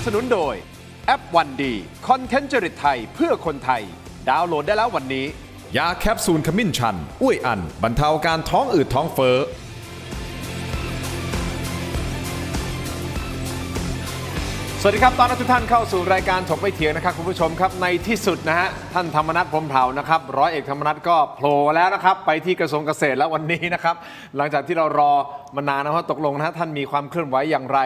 สนุนโดยแอปวันดีคอนเทนต์จริตไทยเพื่อคนไทยดาวน์โหลดได้แล้ววันนี้ยาแคปซูลขมิ้นชันอุ้ยอันบรรเทาอาการท้องอืดท้องเฟ้อสวัสดีครับตอนรับทุกท่านเข้าสู่รายการถกไม่เถียงนะครับคุณผู้ชมครับในที่สุดนะฮะท่านธรรมนัส พรหมเผ่านะครับร้อยเอกธรรมนัสก็โผล่แล้วนะครับไปที่กระทรวงเกษตรแล้ววันนี้นะครับหลังจากที่เรารอมานานนะว่าตกลงนะท่านมีความเคลื่อนไหวอย่างไร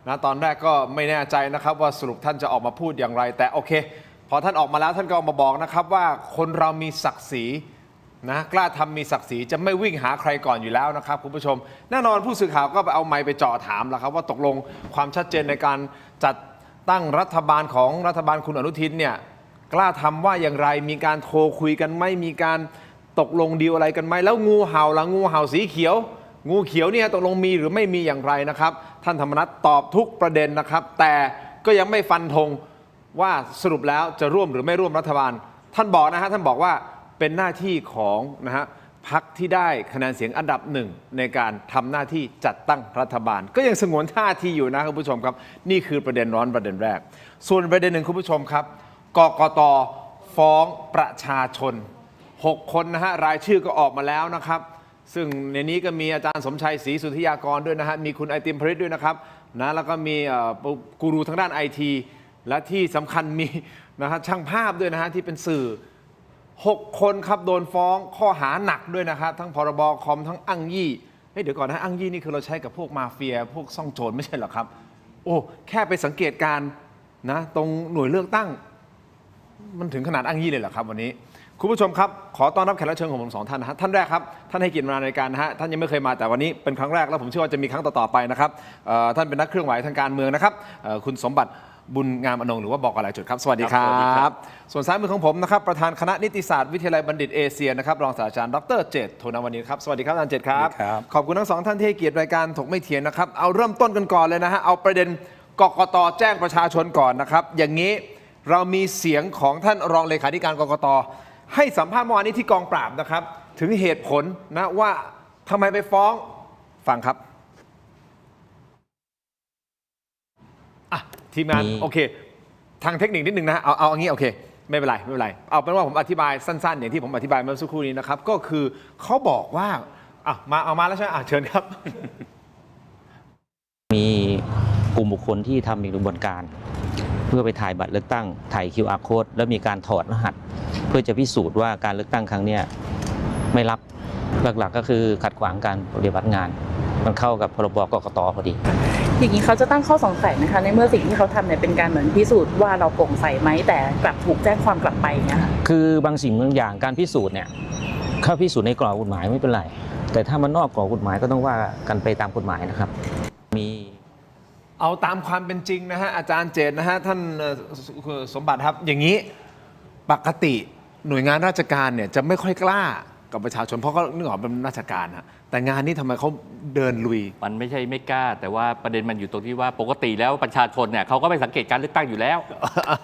นะตอนแรกก็ไม่แน่ใจนะครับว่าสรุปท่านจะออกมาพูดอย่างไรแต่โอเคพอท่านออกมาแล้วท่านก็ออกมาบอกนะครับว่าคนเรามีศักดิ์ศรีนะกล้าทำมีศักดิ์ศรีจะไม่วิ่งหาใครก่อนอยู่แล้วนะครับคุณผู้ชมแน่นอนผู้สื่อข่าวก็ไปเอาไมค์ไปเจาะถามแล้วครับว่าตกลงความชัดเจนในการจัดตั้งรัฐบาลของรัฐบาลคุณอนุทินเนี่ยกล้าทำว่าอย่างไรมีการโทรคุยกันไหมมีการตกลงดีลอะไรกันไหมแล้วงูเห่าล่ะงูเห่าสีเขียวงูเขียวเนี่ยตกลงมีหรือไม่มีอย่างไรนะครับท่านธรรมนัสตอบทุกประเด็นนะครับแต่ก็ยังไม่ฟันธงว่าสรุปแล้วจะร่วมหรือไม่ร่วมรัฐบาลท่านบอกนะฮะท่านบอกว่าเป็นหน้าที่ของนะฮะพรรคที่ได้คะแนนเสียงอันดับหนึ่งในการทำหน้าที่จัดตั้งรัฐบาลก็ยังสงวนท่าทีอยู่นะคุณผู้ชมครับนี่คือประเด็นร้อนประเด็นแรกส่วนประเด็นหนึ่งคุณผู้ชมครับกกต.ฟ้องประชาชน6 คนนะฮะรายชื่อก็ออกมาแล้วนะครับซึ่งในนี้ก็มีอาจารย์สมชัยศรีสุทธิยากรด้วยนะฮะมีคุณไอติมพฤษด้วยนะครับนะแล้วก็มีกูรูทางด้านไอทีและที่สำคัญมีนะฮะช่างภาพด้วยนะฮะที่เป็นสื่อ6 คนครับโดนฟ้องข้อหาหนักด้วยนะครับทั้งพรบคอมทั้งอ้างยี่เดี๋ยวก่อนนะอ้างยี่นี่คือเราใช้กับพวกมาเฟียพวกซ่องโจรไม่ใช่เหรอครับโอ้แค่ไปสังเกตการนะตรงหน่วยเลือกตั้งมันถึงขนาดอ้างยี่เลยเหรอครับวันนี้คุณผู้ชมครับขอต้อนรับแขกรับเชิญของผม2 ท่านนะฮะท่านแรกครับท่านให้เกียรติมาในรายการนะฮะท่านยังไม่เคยมาแต่วันนี้เป็นครั้งแรกแล้วผมเชื่อว่าจะมีครั้งต่อๆไปนะครับท่านเป็นนักเคลื่อนไหวทางการเมืองนะครับคุณสมบัติบุญงามอนงค์หรือว่าบอกอะไรจุดครับสวัสดีครับส่วนซ้ายมือของผมนะครับประธานคณะนิติศาสตร์วิทยาลัยบัณฑิตเอเชียนะครับรองศาสตราจารย์ดร.เจตโทนวณิชครับสวัสดีครับอาจารย์เจตครับขอบคุณทั้ง2 ท่านที่ให้เกียรติรายการถกไม่เถียงนะครับเอาเริ่มต้นกันก่อนเลยนะฮะเอาประเด็นกกต.แจ้งประชาชนก่อนนะครับอย่างนี้เรามีเสียงของท่านรองเลขาธิการกกต.ให้สัมภาษณ์เมื่อวานนี้ที่กองปราบนะครับถึงเหตุผลนะว่าทำไมไปฟ้องฟังครับทีมงานโอเคทางเทคนิคนิดนึงนะเอาอย่างนี้โอเคไม่เป็นไรเอาเป็นว่าผมอธิบายสั้นๆอย่างที่ผมอธิบายเมื่อสักครู่นี้นะครับก็คือเขาบอกว่ามาแล้วใช่ไหมเชิญครับมีกลุ่มบุคคลที่ทำกระบวนการเพื่อไปถ่ายบัตรเลือกตั้งถ่าย QR code แล้วมีการถอดรหัสเพื่อจะพิสูจน์ว่าการเลือกตั้งครั้งนี้ไม่รับหลักๆก็คือขัดขวางการปฏิบัติงานมันเข้ากับพรบกกต.พอดีอย่างนี้เขาจะตั้งข้อสงสัยนะคะในเมื่อสิ่งที่เขาทำเนี่ยเป็นการเหมือนพิสูจน์ว่าเราโปร่งใสไหมแต่กลับถูกแจ้งความกลับไปเนี่ยค่ะคือบางสิ่งบางอย่างการพิสูจน์เนี่ยเข้าพิสูจน์ในกรอบกฎหมายไม่เป็นไรแต่ถ้ามันนอกกรอบกฎหมายก็ต้องว่ากันไปตามกฎหมายนะครับมีเอาตามความเป็นจริงนะฮะอาจารย์เจตนะฮะท่านสมบัติครับอย่างนี้ปกติหน่วยงานราชการเนี่ยจะไม่ค่อยกล้ากับประชาชนเพราะก็นึกออกเป็นราชการฮะแต่งานนี้ทำไมเขาเดินลุยมันไม่ใช่ไม่กล้าแต่ว่าประเด็นมันอยู่ตรงที่ว่าปกติแล้วประชาชนเนี่ยเขาก็ไปสังเกตการเลือกตั้งอยู่แล้ว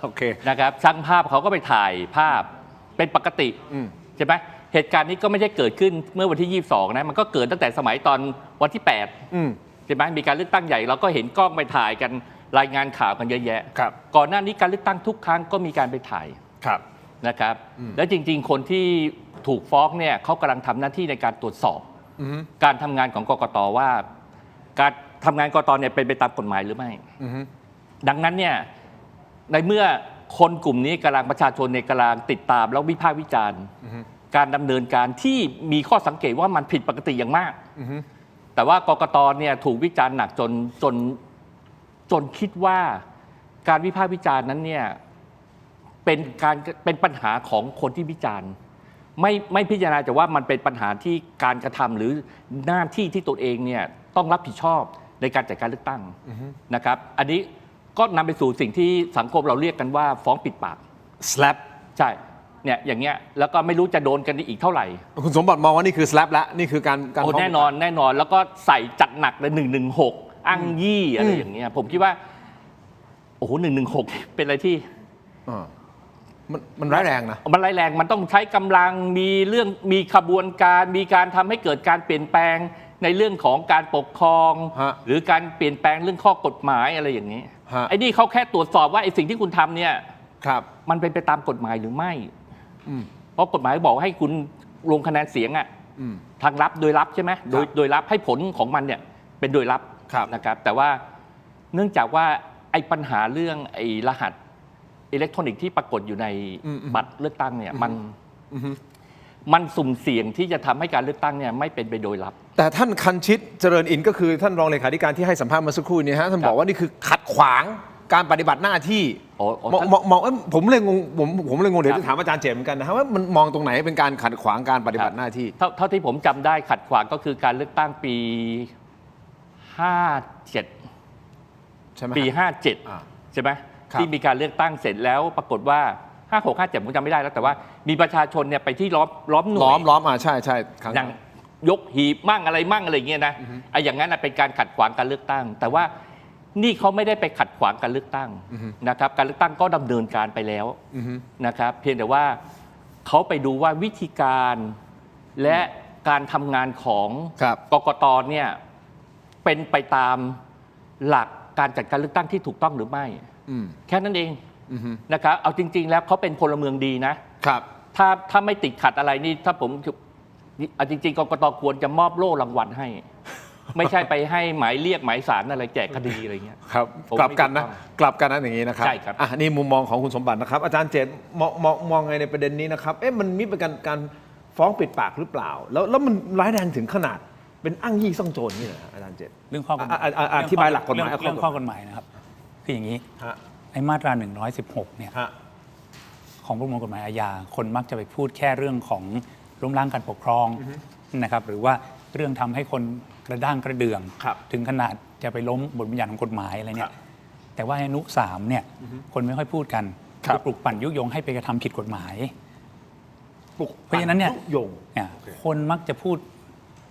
โอเคนะครับช่างภาพเขาก็ไปถ่ายภาพเป็นปกติใช่ไหมเหตุการณ์นี้ก็ไม่ใช่เกิดขึ้นเมื่อวันที่22นะมันก็เกิดตั้งแต่สมัยตอนวันที่8ใช่ไหมมีการเลือกตั้งใหญ่เราก็เห็นกล้องไปถ่ายกันรายงานข่าวกันเยอะแยะก่อนหน้านี้การเลือกตั้งทุกครั้งก็มีการไปถ่ายนะครับแล้วจริงๆคนที่ถูกฟ้องเนี่ยเขากำลังทำหน้าที่ในการตรวจสอบการทำงานของกกต.ว่าการทำงานกกต.เนี่ยเป็นไปตามกฎหมายหรือไม่ดังนั้นเนี่ยในเมื่อคนกลุ่มนี้กำลังประชาชนในกำลังติดตามแล้ววิพากษ์วิจารณ์การดำเนินการที่มีข้อสังเกตว่ามันผิดปกติอย่างมากแต่ว่ากกต.เนี่ยถูกวิจารณ์หนักจนคิดว่าการวิพากษ์วิจารณ์นั้นเนี่ยเป็นปัญหาของคนที่วิจารณ์ไม่พิจารณาแต่ว่ามันเป็นปัญหาที่การกระทำหรือหน้าที่ที่ตัวเองเนี่ยต้องรับผิดชอบในการจัดการเลือกตั้งนะครับอันนี้ก็นำไปสู่สิ่งที่สังคมเราเรียกกันว่าฟ้องปิดปาก slap ใช่เนี่ยอย่างเงี้ยแล้วก็ไม่รู้จะโดนกันอีกเท่าไหร่คุณสมบัติมองว่านี่คือ slap แล้วนี่คือการแน่นอนแล้วก็ใส่จัดหนักเลย116อ้างยี่อะไรอย่างเงี้ยผมคิดว่าโอ้โห116เป็นอะไรที่มันร้ายแรงนะมันร้ายแรงมันต้องใช้กำลังมีขบวนการมีการทำให้เกิดการเปลี่ยนแปลง ในเรื่องของการปกครอง ฮะ หรือการเปลี่ยนแปลงเรื่องข้อกฎหมายอะไรอย่างนี้ ฮะ ไอ้นี่เขาแค่ตรวจสอบว่าไอ้สิ่งที่คุณทำเนี่ย ครับ มันเป็นไปตามกฎหมายหรือไม่ อืม เพราะกฎหมายบอกให้คุณลงคะแนนเสียงอะ อืม ทางลับโดยลับใช่ไหมโดยลับให้ผลของมันเนี่ยเป็นโดยลับ ครับ นะครับ แต่ว่าเนื่องจากว่าไอ้ปัญหาเรื่องไอ้รหัสอิเล็กทรอนิกส์ที่ปรากฏอยู่ใน อืม บัตรเลือกตั้งเนี่ย อือฮึ มันสุ่มเสี่ยงที่จะทำให้การเลือกตั้งเนี่ยไม่เป็นไปโดยลับ แต่ท่านคันชิตเจริญอินก็คือท่านรองเลขาธิการที่ให้สัมภาษณ์เมื่อสักครู่นี้ฮะท่านบอกว่านี่คือขัดขวางการปฏิบัติหน้าที่ โอ้ มองผมเลยงงผมเลยงงเดี๋ยวจะถามอาจารย์เจมส์เหมือนกันนะฮะว่ามันมองตรงไหนเป็นการขัดขวางการปฏิบัติหน้าที่ เท่าที่ผมจำได้ขัดขวางก็คือการเลือกตั้งปี 57 ใช่ไหม ปี อ่า 57 ใช่ไหม ครับ ที่มีการเลือกตั้งเสร็จแล้วปรากฏว่า 56 57 ผมจำไม่ได้แล้วแต่ว่ามีประชาชนเนี่ยไปที่ล้อมหน่วย ล้อมใช่ครั้ง อย่างยกหีบมั่งอะไรมั่งอะไรอย่างเงี้ยนะไอ้อย่างนั้นนะเป็นการขัดขวางการเลือกตั้ง แต่ว่านี่เขาไม่ได้ไปขัดขวางการเลือกตั้งนะครับการเลือกตั้งก็ดำเนินการไปแล้วนะครับเพียงแต่ว่าเขาไปดูว่าวิธีการและการทำงานของ ครับ กกตเนี่ยเป็นไปตามหลักการจัดการเลือกตั้งที่ถูกต้องหรือไม่ อืม แค่นั้นเอง อือฮึ นะครับเอาจริง ๆ แล้วเขาเป็นพลเมืองดีนะ ครับ ถ้าไม่ติดขัดอะไรนี่ถ้าผมเอาจริง ๆกกตควรจะมอบโล่รางวัลให้ ไม่ใช่ไปให้หมายเรียกหมายสารอะไรแจกคดีอะไรเงี้ย ครับ ผม กลับกันนะ ไม่ถูกต้อง กลับกันนะอย่างนี้นะครับ ใช่ครับ อ่ะนี่มุมมองของคุณสมบัตินะครับอาจารย์เจตมองไงในประเด็นนี้นะครับเอ๊ะมันมีเป็นการฟ้องปิดปากหรือเปล่า แล้วมันร้ายแรงถึงขนาดเป็นอ้างยี่ซ่องโจรนี่เหรออาจารย์เจต เรื่องข้อกฎหมาย อธิบายหลักกฎหมาย เรื่องข้อกฎหมายนะครับคืออย่างนี้ ฮะ ไอ้มาตรา 116 เนี่ย ฮะ ของประมวลกฎหมายอาญาคนมักจะไปพูดแค่เรื่องของล้มล้างการปกครองนะครับหรือว่าเรื่องทำให้คนกระด้างกระเดื่อง ครับ ถึงขนาดจะไปล้มบทบัญญัติของกฎหมายอะไรเนี่ ครั ย บ แต่ว่าอนุ 3 เนี่ยคนไม่ค่อยพูดกัน ครับ จะปลุกปั่นยุยงให้ไปกระทำผิดกฎหมาย ปลุก เพราะฉะนั้นเนี่ย โยง เนี่ยคนมักจะพูด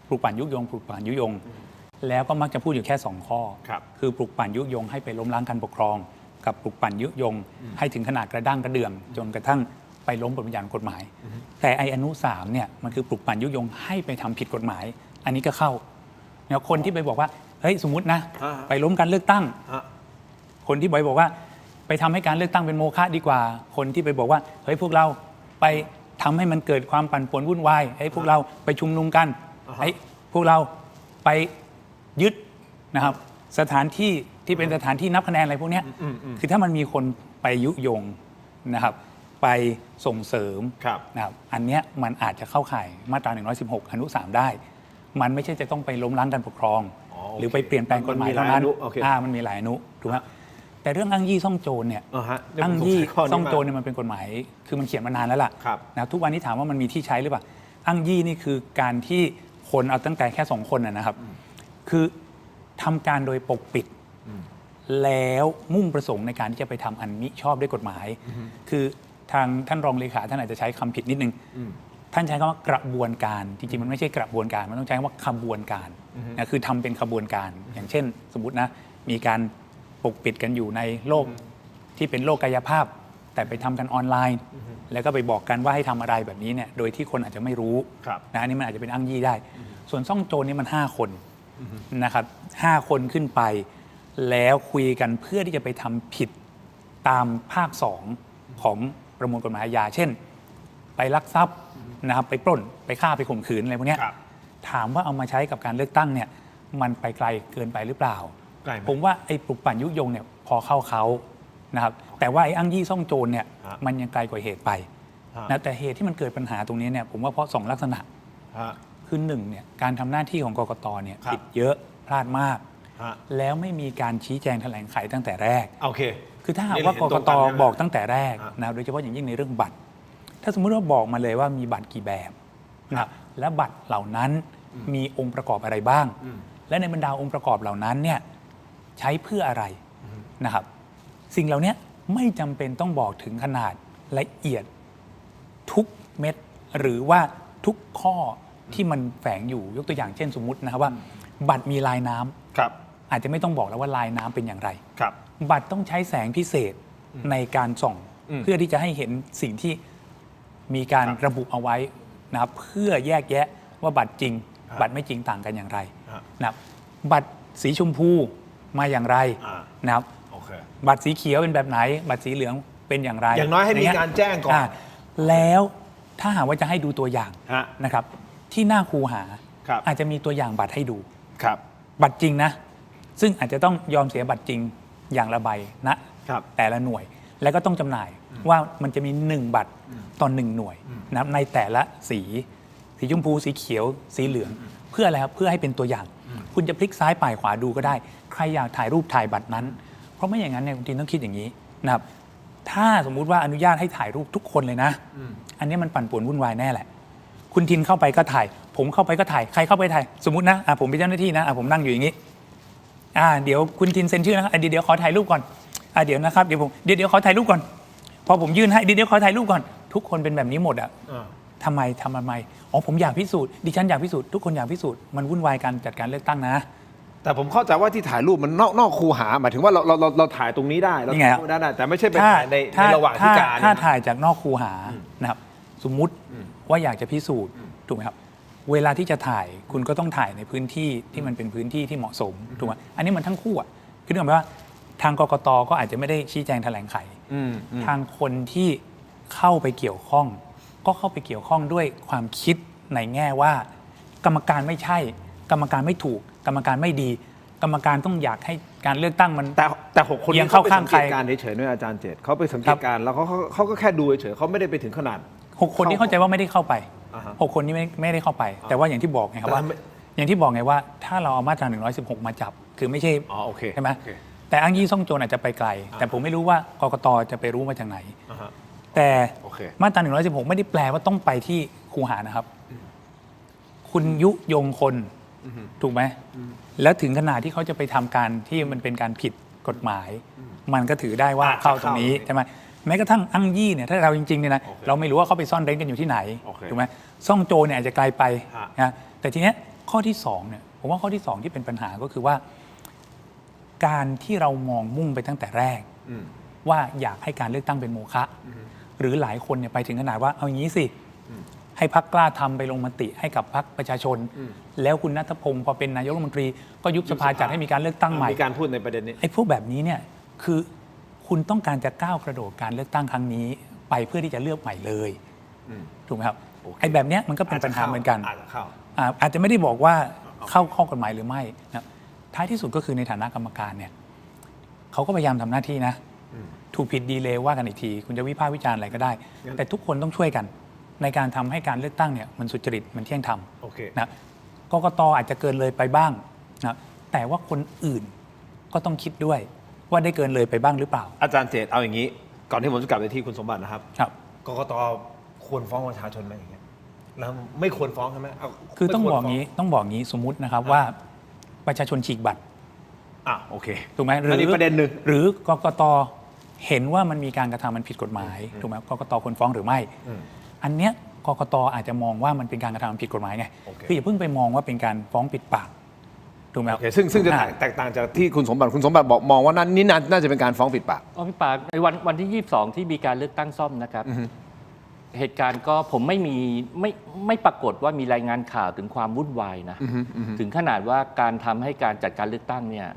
ปลุกปั่นยุยงปลุกปั่นยุยง แล้วก็มักจะพูดอยู่แค่ 2 ข้อ ครับ คือปลุกปั่นยุยงให้ไปล้มล้างการปกครอง กับปลุกปั่นยุยง ให้ถึงขนาดกระด้างกระเดื่อง จนกระทั่งไปล้มบทบัญญัติกฎหมาย แต่ไออนุ 3 เนี่ยมันคือปลุกปั่นยุยงให้ไปทำผิดกฎหมาย อันนี้ก็เข้าเนี่ยคนที่ไปบอกว่าเฮ้ยสมมตินะ อ่า ไปล้มการเลือกตั้ง ฮะ คนที่บอกว่าไปทำให้การเลือกตั้งเป็นโมฆะดีกว่า คนที่ไปบอกว่าเฮ้ยพวกเราไปทำให้มันเกิดความปั่นป่วนวุ่นวายเฮ้ยพวกเราไปชุมนุมกัน อ่าฮะ เฮ้ยพวกเราไปยึดนะครับสถานที่ที่เป็นสถานที่นับคะแนนอะไรพวกเนี้ยคือถ้ามันมีคนไปยุยงนะครับไปส่งเสริม ครับ นะครับอันเนี้ยมันอาจจะเข้าข่ายมาตรา 116 อนุ 3 ได้ มันไม่ใช่จะต้องไปล้มล้างการปกครอง อ๋อโอเค หรือไปเปลี่ยนแปลงกฎหมาย มันมีหลาย เท่านั้น อนุโอเค มันมีหลายอนุถูกไหมแต่เรื่องอ้างยี่ซ่องโจรเนี่ย ฮะ อ้างยี่ ข้นี้ ซ่องโจร มา เนี่ยมันเป็นกฎหมาย คือมันเขียนมานานแล้วล่ะ ครับ นะทุกวันนี้ถามว่ามันมีที่ใช้หรือเปล่าอ้างยี่นี่คือการที่คนเอาตั้งแต่แค่ 2 คนนะครับ คือทำการโดยปกปิด แล้วมุ่งประสงค์ในการที่จะไปทำอันมิชอบด้วยกฎหมาย คือทางท่านรองเลขาท่านอาจจะใช้คำผิดนิดนึง ท่านใช้คำว่ากระบวนการ จริงๆมันไม่ใช่กระบวนการ มันต้องใช้คำว่าขบวนการนะคือทำเป็นขบวนการ อย่างเช่น สมมตินะมีการปกปิดกันอยู่ในโลกที่เป็นโลกกายภาพ แต่ไปทำกันออนไลน์ แล้วก็ไปบอกกันว่าให้ทำอะไรแบบนี้เนี่ยโดยที่คนอาจจะไม่รู้ ครับ นะอันนี้มันอาจจะเป็นอ้างยี่ได้ ส่วนซ่องโจรนี่มัน5 คนนะครับ5 คนขึ้นไป แล้วคุยกันเพื่อที่จะไปทำผิดตามภาค 2 ของประมวลกฎหมายอาญาเช่น ไปลักทรัพย์นะครับไปปล้นไปฆ่าไปข่มขืนอะไรพวกเนี้ย ครับ ถามว่าเอามาใช้กับการเลือกตั้งเนี่ยมันไปไกลเกินไปหรือเปล่า ไกลไหม ผมว่าไอ้ปลุกปั่นยุยงเนี่ยพอเข้าเขานะครับแต่ว่าไอ้อ้างยี่ซ่องโจรเนี่ย ฮะ มันยังไกลกว่าเหตุไป ฮะ นะแต่เหตุที่มันเกิดปัญหาตรงนี้เนี่ยผมว่าเพราะ 2 ลักษณะ ฮะ คือหนึ่งเนี่ยการทำหน้าที่ของกกตเนี่ย ครับ ผิดเยอะพลาดมาก ฮะ แล้วไม่มีการชี้แจงแถลงไขตั้งแต่แรก โอเค คือถ้าหาก นี่ ว่า เห็ ก นต ก รง ต กันใช่ไหม บอกตั้งแต่แรก ฮะ นะโดยเฉพาะอย่างยิ่งในเรื่องบัตร ถ้าสมมุติว่าบอกมาเลยว่ามีบัตรกี่แบบนะครับและบัตรเหล่านั้นมีองค์ประกอบอะไรบ้าง และในบรรดาองค์ประกอบเหล่านั้นเนี่ยใช้เพื่ออะไรนะครับ สิ่งเหล่านี้ไม่จำเป็นต้องบอกถึงขนาดละเอียดทุกเม็ด หรือว่าทุกข้อที่มันแฝงอยู่ยกตัวอย่างเช่นสมมุตินะครับว่า บัตรมีลายน้ำ ครับ อาจจะไม่ต้องบอกแล้วว่าลายน้ำเป็นอย่างไร ครับ บัตรต้องใช้แสงพิเศษในการส่อง เพื่อที่จะให้เห็นสิ่งที่มีการ ครับ ระบุเอาไว้นะครับเพื่อแยกแยะว่าบัตรจริง บัตรไม่จริงต่างกันอย่างไร ฮะ นะครับบัตรสีชมพูมาอย่างไร นะครับ โอเค บัตรสีเขียวเป็นแบบไหน บัตรสีเหลืองเป็นอย่างไร อย่างน้อยให้มีการแจ้งก่อน แล้วถ้าหากว่าจะให้ดูตัวอย่าง ฮะ นะครับ ที่หน้าคูหา ครับ อาจจะมีตัวอย่างบัตรให้ดู ครับ บัตรจริงนะ ซึ่งอาจจะต้องยอมเสียบัตรจริงอย่างละใบนะครับ แต่ละหน่วย แล้วก็ต้องจำหน่ายว่ามันจะมี 1 บัตรต่อ1หน่วยนะครับในแต่ละสีชมพูสีเขียวสีเหลือง เพื่ออะไรครับเพื่อให้เป็นตัวอย่าง คุณจะพลิกซ้ายป่ายขวาดูก็ได้ ใครอยากถ่ายรูปถ่ายบัตรนั้น เพราะไม่อย่างนั้นเนี่ยคุณทีนต้องคิดอย่างนี้นะครับถ้าสมมุติว่าอนุญาตให้ถ่ายรูปทุกคนเลยนะ อันนี้มันปั่นป่วนวุ่นวายแน่แหละ คุณทินเข้าไปก็ถ่าย ผมเข้าไปก็ถ่าย ใครเข้าไปถ่าย สมมตินะผมเป็นเจ้าหน้าที่นะผมนั่งอยู่อย่างนี้เดี๋ยวคุณทินเซ็นชื่อนะครับเดี๋ยวขอถ่ายรูปก่อนเดี๋ยวนะครับเดี๋ยวขอถ่ายรูปก่อน พอผมยื่นให้เดี๋ยวขอถ่ายรูปก่อน ทุกคนเป็นแบบนี้หมดทำไมผมอยากพิสูจน์ดิฉันอยากพิสูจน์ทุกคนอยากพิสูจน์มันวุ่นวายการจัดการเลือกตั้งนะ แต่ผมเข้าใจว่าที่ถ่ายรูปมันนอกคูหาหมายถึงว่าเราถ่ายตรงนี้ได้เรา นี่ไง ถ่ายได้แต่ไม่ใช่ไปถ่ายในระหว่างที่การ ถ้าถ่ายจากนอกคูหานะครับสมมุติว่าอยากจะพิสูจน์ถูกไหมครับเวลาที่จะถ่ายคุณก็ต้องถ่ายในพื้นที่ที่มันเป็นพื้นที่ที่เหมาะสมถูกไหมอันนี้มันทั้งคู่คือนึกออกไหมว่าทางกกตก็อาจจะไม่ได้ชี้แจงแถลงไขทางคนที่เข้าไปเกี่ยวข้อง ก็เข้าไปเกี่ยวข้องด้วยความคิดในแง่ว่า กรรมการไม่ใช่ กรรมการไม่ถูก กรรมการไม่ดี กรรมการต้องอยากให้การเลือกตั้งมัน แต่6 คน เอีย นี้ ง เขา เข้า ไป ข้า สั ง ง ใค เก ร ตการณ์เฉยๆด้วยอาจารย์เจตเขาไปสังเกตการณ์แล้วเขาก็แค่ดูเฉยๆเขาไม่ได้ไปถึงขนาด 6 คนนี้เข้าใจว่าไม่ได้เข้าไป อ่าฮะ 6 คนนี้ไม่ได้เข้าไป แต่ว่าอย่างที่บอกไงครับว่า แต่ไม่ อย่างที่บอกไงว่าถ้าเราเอามาตรา116 มาจับ คือไม่ใช่ โอเค ใช่ไหม โอเค แต่อ้างยี่ซ่องโจรอาจจะไปไกล แต่ผมไม่รู้ว่ากกตจะไปรู้มาจากไหน อ่าฮะ แต่ โอเค มาตรา116 ไม่ได้แปลว่าต้องไปที่คูหานะครับ คุณยุยงคนถูกไหมแล้วถึงขนาดที่เขาจะไปทำการที่มันเป็นการผิดกฎหมาย มันก็ถือได้ว่าเข้าตรงนี้ใช่ไหมแม้กระทั่งอ้างยี่เนี่ยถ้าเราจริงๆเนี่ยนะ โอเค เราไม่รู้ว่าเขาไปซ่อนเร้นกันอยู่ที่ไหน โอเค ถูกไหมซ่องโจรเนี่ยอาจจะไกลไป ฮะ นะแต่ทีเนี้ยข้อที่2เนี่ยผมว่าข้อที่2ที่เป็นปัญหาก็คือว่า การที่เรามองมุ่งไปตั้งแต่แรก ว่าอยากให้การเลือกตั้งเป็นโมฆะหรือหลายคนเนี่ยไปถึงขนาดว่าเอาอย่างนี้สิให้พรรคกล้าทำไปลงมติให้กับพรรคประชาชน แล้วคุณณัฐพงศ์พอเป็นนายกรัฐมนตรีก็ยุบสภาจัดให้มีการเลือกตั้งใหม่ มีการพูดในประเด็นนี้ ไอ้พวกแบบนี้เนี่ยคือคุณต้องการจะก้าวกระโดดการเลือกตั้งครั้งนี้ ไปเพื่อที่จะเลือกใหม่เลยถูกไหมครับ โอเค ไอ้แบบเนี้ยมันก็เป็นปัญหาเหมือนกัน อาจจะเข้า อาจจะไม่ได้บอกว่าเข้าข้อกฎหมายหรือไม่นะท้ายที่สุดก็คือในฐานะกรรมการเนี่ยเขาก็พยายามทำหน้าที่นะถูกผิดดีเลย์ว่ากันอีกที คุณจะวิพากษ์วิจารณ์อะไรก็ได้ งั้น แต่ทุกคนต้องช่วยกัน ในการทำให้การเลือกตั้งเนี่ยมันสุจริตมันเที่ยงธรรม โอเค นะกกตอาจจะเกินเลยไปบ้างนะแต่ว่าคนอื่นก็ต้องคิดด้วยว่าได้เกินเลยไปบ้างหรือเปล่า อาจารย์เจตเอาอย่างนี้ ก่อนที่ผมจะกลับไปที่คุณสมบัตินะครับ ครับ กกตควรฟ้องประชาชนไหมอย่างเงี้ยแล้วไม่ควรฟ้องใช่ไหมเา คือต้อง ไม่ บ ว อ ร ก ฟ้ งี้ต้องบอกงี้สมมุตินะครับว่าประชาชนฉีกบัตร โอเค ถูกไหม อันนี้ประเด็นหนึ่ง หรือกกตเห็นว่ามันมีการกระทำมันผิดกฎหมายถูกไหมกกตควรฟ้องหรือไม่ อันเนี้ยกกตอาจจะมองว่ามันเป็นการกระทำผิดกฎหมายไง โอเค คืออย่าเพิ่งไปมองว่าเป็นการฟ้องปิดปากถูกไหมค โอ รับ เคซึ่งจะแตกต่างจากที่คุณสมบัติบอกมองว่านั่นนี่น่าจะเป็นการฟ้องปิดปาก พี่ปาในวันที่ 22 ที่มีการเลือกตั้งซ่อมนะครับ เหตุการณ์ก็ผมไม่ปรากฏว่ามีรายงานข่าวถึงความวุ่นวายนะถึงขนาดว่าการทำให้การจัดการเลือกตั้งเนี่ย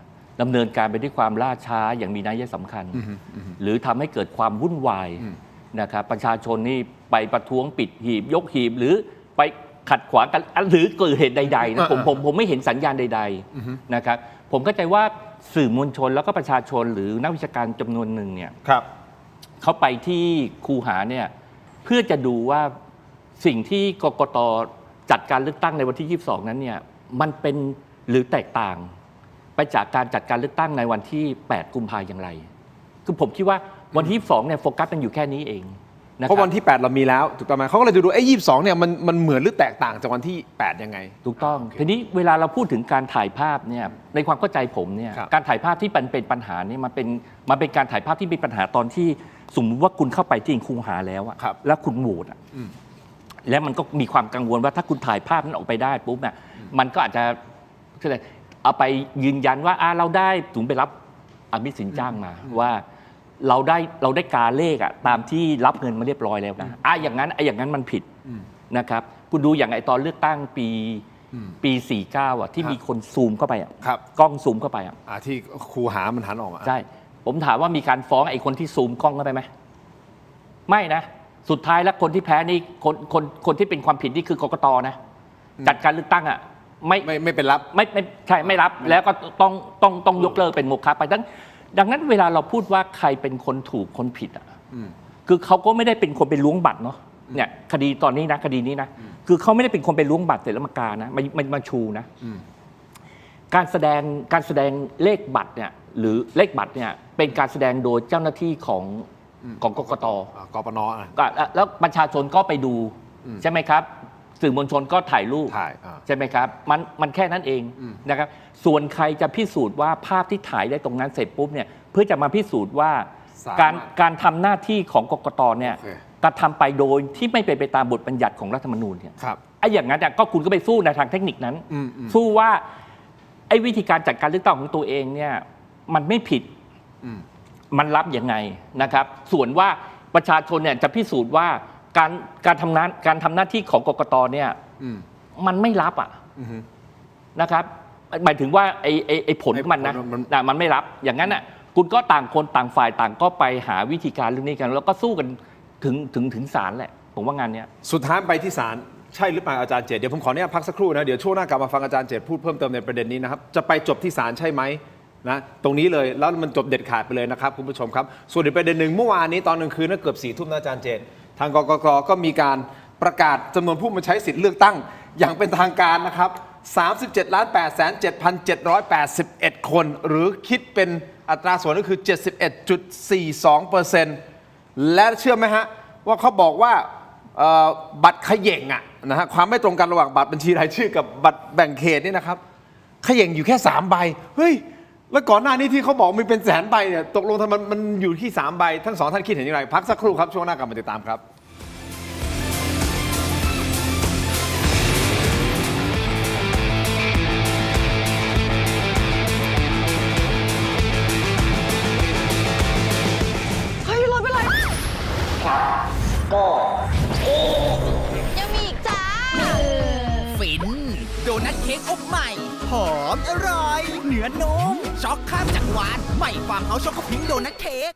ดำเนินการไปด้วยความล่าช้าอย่างมีนัยสำคัญ หรือทำให้เกิดความวุ่นวายนะครับประชาชนนี่ไปประท้วงปิดหีบยกหีบหรือไปขัดขวางกันหรือเกิดเหตุใดๆนะผมไม่เห็นสัญญาณใดๆนะครับผมเข้าใจว่าสื่อมวลชนแล้วก็ประชาชนหรือนักวิชาการจำนวนหนึ่งเนี่ยเขาไปที่คูหาเนี่ยเพื่อจะดูว่าสิ่งที่กกตจัดการเลือกตั้งในวันที่ 22 นั้นเนี่ยมันเป็นหรือแตกต่างไปจากการจัดการเลือกตั้งในวันที่ 8 กุมภาพันธ์อย่างไรคือผมคิดว่าวันที่ 22 เนี่ยโฟกัสมันอยู่แค่นี้เองนะค เพ รับ ราะวันที่ 8 เรามีแล้วถูกต้องไหมเขาก็เลยจะดูไอ้22เนี่ยมันเหมือนหรือแตกต่างจากวันที่ 8 ยังไง ถูกต้อง โอเค ทีนี้เวลาเราพูดถึงการถ่ายภาพเนี่ยในความเข้าใจผมเนี่ย ครับ การถ่ายภาพที่เป็นปัญหาเนี่ยมันเป็นการถ่ายภาพที่มีปัญหาตอนที่สมมติว่าคุณเข้าไปที่คูหาแล้วอะ ครับ แล้วคุณโหวตอะแล้วมันก็มีความกังวลว่าถ้าคุณถ่ายภาพนั้นออกไปได้ปุ๊บเนี่ยมันก็อาจจะเอาไปยืนยันว่าเราได้ถึงไปรับอภิสินจ้างมาว่าเราได้กาเลขอะตามที่รับเงินมาเรียบร้อยแล้วนะอย่างนั้นมันผิดนะครับคุณดูอย่างไอตอนเลือกตั้งปี ปี 49 อ่ะที่มีคนซูมเข้าไปอ่ะ ครับ กล้องซูมเข้าไปอ่ะ ที่ครูหามันหันออกอะ ใช่ ผมถามว่ามีการฟ้องไอ้คนที่ซูมกล้องเข้าไปไหมไม่นะ สุดท้ายแล้วคนที่แพ้นี่คนที่เป็นความผิดนี่คือกกตนะจัดการเลือกตั้งอ่ะไม่เป็นรับ ไม่ใช่ไม่รับแล้วก็ต้องยกเลิกเป็นโมฆะไปดังนั้นเวลาเราพูดว่าใครเป็นคนถูกคนผิดอ่ะคือเขาก็ไม่ได้เป็นคนไปล้วงบัตรเนาะเนี่ยคดีตอนนี้นะคดีนี้นะคือเขาไม่ได้เป็นคนไปล้วงบัตรเสร็จแล้วมากานะมาชูนะการแสดงเลขบัตรเนี่ยหรือเลขบัตรเนี่ยเป็นการแสดงโดยเจ้าหน้าที่ของกกต.กปน.แล้วประชาชนก็ไปดูใช่ไหมครับสื่อมวลชนก็ถ่ายรูปใช่ไหมครับมันแค่นั้นเองนะครับส่วนใครจะพิสูจน์ว่าภาพที่ถ่ายได้ตรงนั้นเสร็จปุ๊บเนี่ยเพื่อจะมาพิสูจน์ว่าการทำหน้าที่ของกกต.เนี่ยกระทำไปโดยที่ไม่เป็นไปตามบทบัญญัติของรัฐธรรมนูญเนี่ยไอ้อย่างนั้นก็คุณก็ไปสู้ในทางเทคนิคนั้นสู้ว่าไอ้วิธีการจัดการเลือกตั้งของตัวเองเนี่ยมันไม่ผิดมันรับยังไงนะครับส่วนว่าประชาชนเนี่ยจะพิสูจน์ว่าการทำหน้าที่ของกกต.เนี่ยมันไม่รับอ่ะนะครับหมายถึงว่าไอ้ผลของมันนะมันไม่รับอย่างนั้นอ่ะคุณก็ต่างคนต่างฝ่ายต่างก็ไปหาวิธีการเรื่องนี้กันแล้วก็สู้กันถึงศาลแหละผมว่างานเนี้ยสุดท้ายไปที่ศาลใช่หรือเปล่าอาจารย์เจตเดี๋ยวผมขอเนี่ยพักสักครู่นะเดี๋ยวช่วงหน้ากลับมาฟังอาจารย์เจตพูดเพิ่มเติมในประเด็นนี้นะครับจะไปจบที่ศาลใช่ไหมนะตรงนี้เลยแล้วมันจบเด็ดขาดไปเลยนะครับคุณผู้ชมครับส่วนอีกประเด็นหนึ่งเมื่อวานนี้ตอนกลางคืนเกือบ4 ทุ่มนะอาจารย์เจตทางกกต.ก็มีการประกาศจำนวนผู้มาใช้สิทธิ์เลือกตั้งอย่างเป็นทางการนะครับ37,807,781 คนหรือคิดเป็นอัตราส่วนก็คือ 71.42%และเชื่อไหมฮะว่าเขาบอกว่าบัตรเขย่งนะฮะความไม่ตรงกันระหว่างบัตรบัญชีรายชื่อกับบัตรแบ่งเขตนี่นะครับเขย่งอยู่แค่3 ใบเฮ้ยแล้วก่อนหน้านี้ที่เขาบอกมีเป็นแสนใบเนี่ยตกลงทำไมมันอยู่ที่3 ใบทั้ง2ท่านคิดเห็นอย่างไรพักสักครู่ครับช่วงหน้ากลับมาติดตามครับยังมีอีกจ้า ฟิน โดนัทเค้กอบใหม่ หอมอร่อย เนื้อนุ่มช็อกข้ามจากหวาน ใหม่ฟาร์มเฮาส์ช็อกโกพิงค์โดนัทเค้ก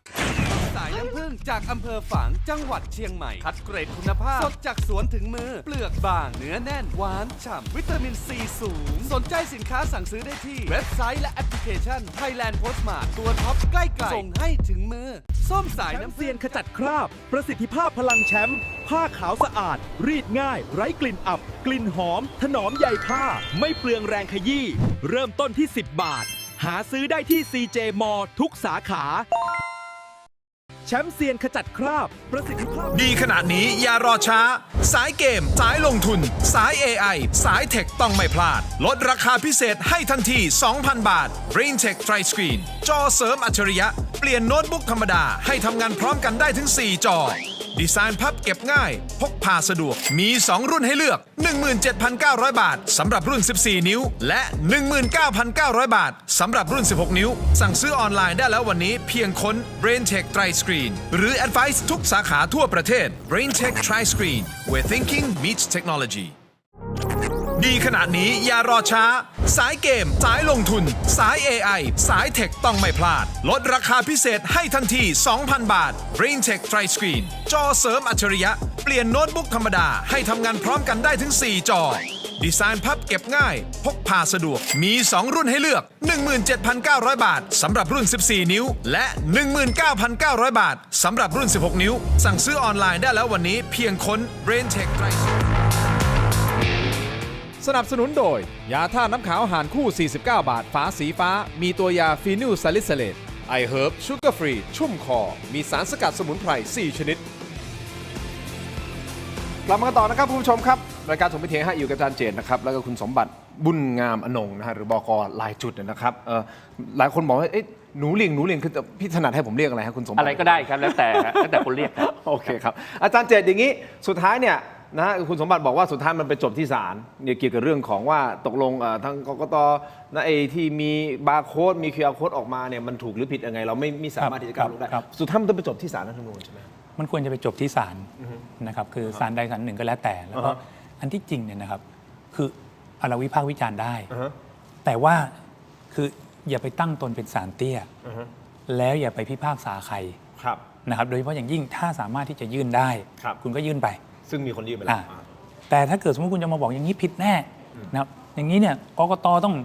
สายน้ำผึ้งจากอำเภอฝางจังหวัดเชียงใหม่ คัดเกรดคุณภาพ สดจากสวนถึงมือ เปลือกบางเนื้อแน่น หวานฉ่ำ วิตามินซีสูง สนใจสินค้าสั่งซื้อได้ที่ เว็บไซต์และแอปพลิเคชัน Thailand Postmart ตัวท็อปใกล้ไกลส่งให้ถึงมือ ส้มสายน้ำ เซียนขจัดคราบ ประสิทธิภาพพลังแชมป์ผ้าขาวสะอาด รีดง่าย ไร้กลิ่นอับ กลิ่นหอม ถนอมใยผ้า ไม่เปลืองแรงขยี้เริ่มต้นที่ 10 บาท หาซื้อได้ที่ CJ มอทุกสาขาแชมป์เซียนขจัดคราบ ประสิทธิภาพดีขนาดนี้อย่ารอช้า สายเกม สายลงทุน สาย AI สายเทคต้องไม่พลาด ลดราคาพิเศษให้ทันที 2,000 บาท BrainTech Tri Screen จอเสริมอัจฉริยะ เปลี่ยนโน้ตบุ๊กธรรมดาให้ทำงานพร้อมกันได้ถึง 4 จอ ดีไซน์พับเก็บง่าย พกพาสะดวก มี 2 รุ่นให้เลือก 17,900 บาทสำหรับรุ่น 14 นิ้ว และ 19,900 บาทสำหรับรุ่น 16 นิ้ว สั่งซื้อออนไลน์ได้แล้ววันนี้เพียงค้น BrainTech Tri Screen หรือ Advice ทุกสาขาทั่วประเทศ BrainTech Tri Screen where thinking meets technology ดีขนาดนี้อย่ารอช้า สายเกม สายลงทุน สาย AI สายเทคต้องไม่พลาด ลดราคาพิเศษให้ทันที 2,000 บาท BrainTech Tri Screen จอเสริมอัจฉริยะ เปลี่ยนโน้ตบุ๊กธรรมดาให้ทำงานพร้อมกันได้ถึง 4 จอ ดีไซน์พับเก็บง่าย พกพาสะดวก มี 2 รุ่นให้เลือก 17,900 บาทสำหรับรุ่น 14 นิ้ว และ 19,900 บาทสำหรับรุ่น 16 นิ้ว สั่งซื้อออนไลน์ได้แล้ววันนี้เพียงค้น BrainTech Tri Screenสนับสนุนโดยยาท่าน้ำขาวหานคู่ 49 บาทฝาสีฟ้ามีตัวยาฟีนิลซาลิซิเลตไอเฮิร์บชูการ์ฟรีชุ่มคอมีสารสกัดสมุนไพร 4 ชนิดกลับมากันต่อนะครับคุณผู้ชมครับรายการถกไปเถียงอยู่กับอาจารย์เจตนะครับแล้วก็คุณสมบัติบุญงามอนงนะฮะหรือบก.ลายจุดนะครับหลายคนบอกว่าหนูเลียงคือพี่ถนัดให้ผมเรียกอะไรครับคุณสมบัติอะไรก็ได้ครับแล้วแต่คนเรียกครับ โอเคครับอาจารย์เจตอย่างนี้สุดท้ายเนี่ยนะคุณสมบัติบอกว่าสุดท้ายมันไปจบที่ศาลเนี่ยเกี่ยวกับเรื่องของว่าตกลงทางกกต.นะที่มีบาร์โค้ดมี QR โค้ดออกมาเนี่ยมันถูกหรือผิดยังไงเราไม่สามารถที่จะก้าวล่วงได้สุดท้ายมันต้องไปจบที่ศาลรัฐธรรมนูญใช่ไหมมันควรจะไปจบที่ศาลนะครับคือศาลใดศาลหนึ่งก็แล้วแต่แล้วก็อันที่จริงเนี่ยนะครับคือ เราวิพากษ์วิจารณ์ได้ แต่ว่าคืออย่าไปตั้งตนเป็นศาลเตี้ยแล้วอย่าไปพิพากษาใครนะครับโดยเฉพาะอย่างยิ่งถ้าสามารถที่จะยื่นได้คุณก็ยื่นไปซึ่งมีคนยื่นไปแล้ว แต่ถ้าเกิดสมมติคุณจะมาบอกอย่างนี้ผิดแน่นะครับอย่างนี้เนี่ยกกตต้อง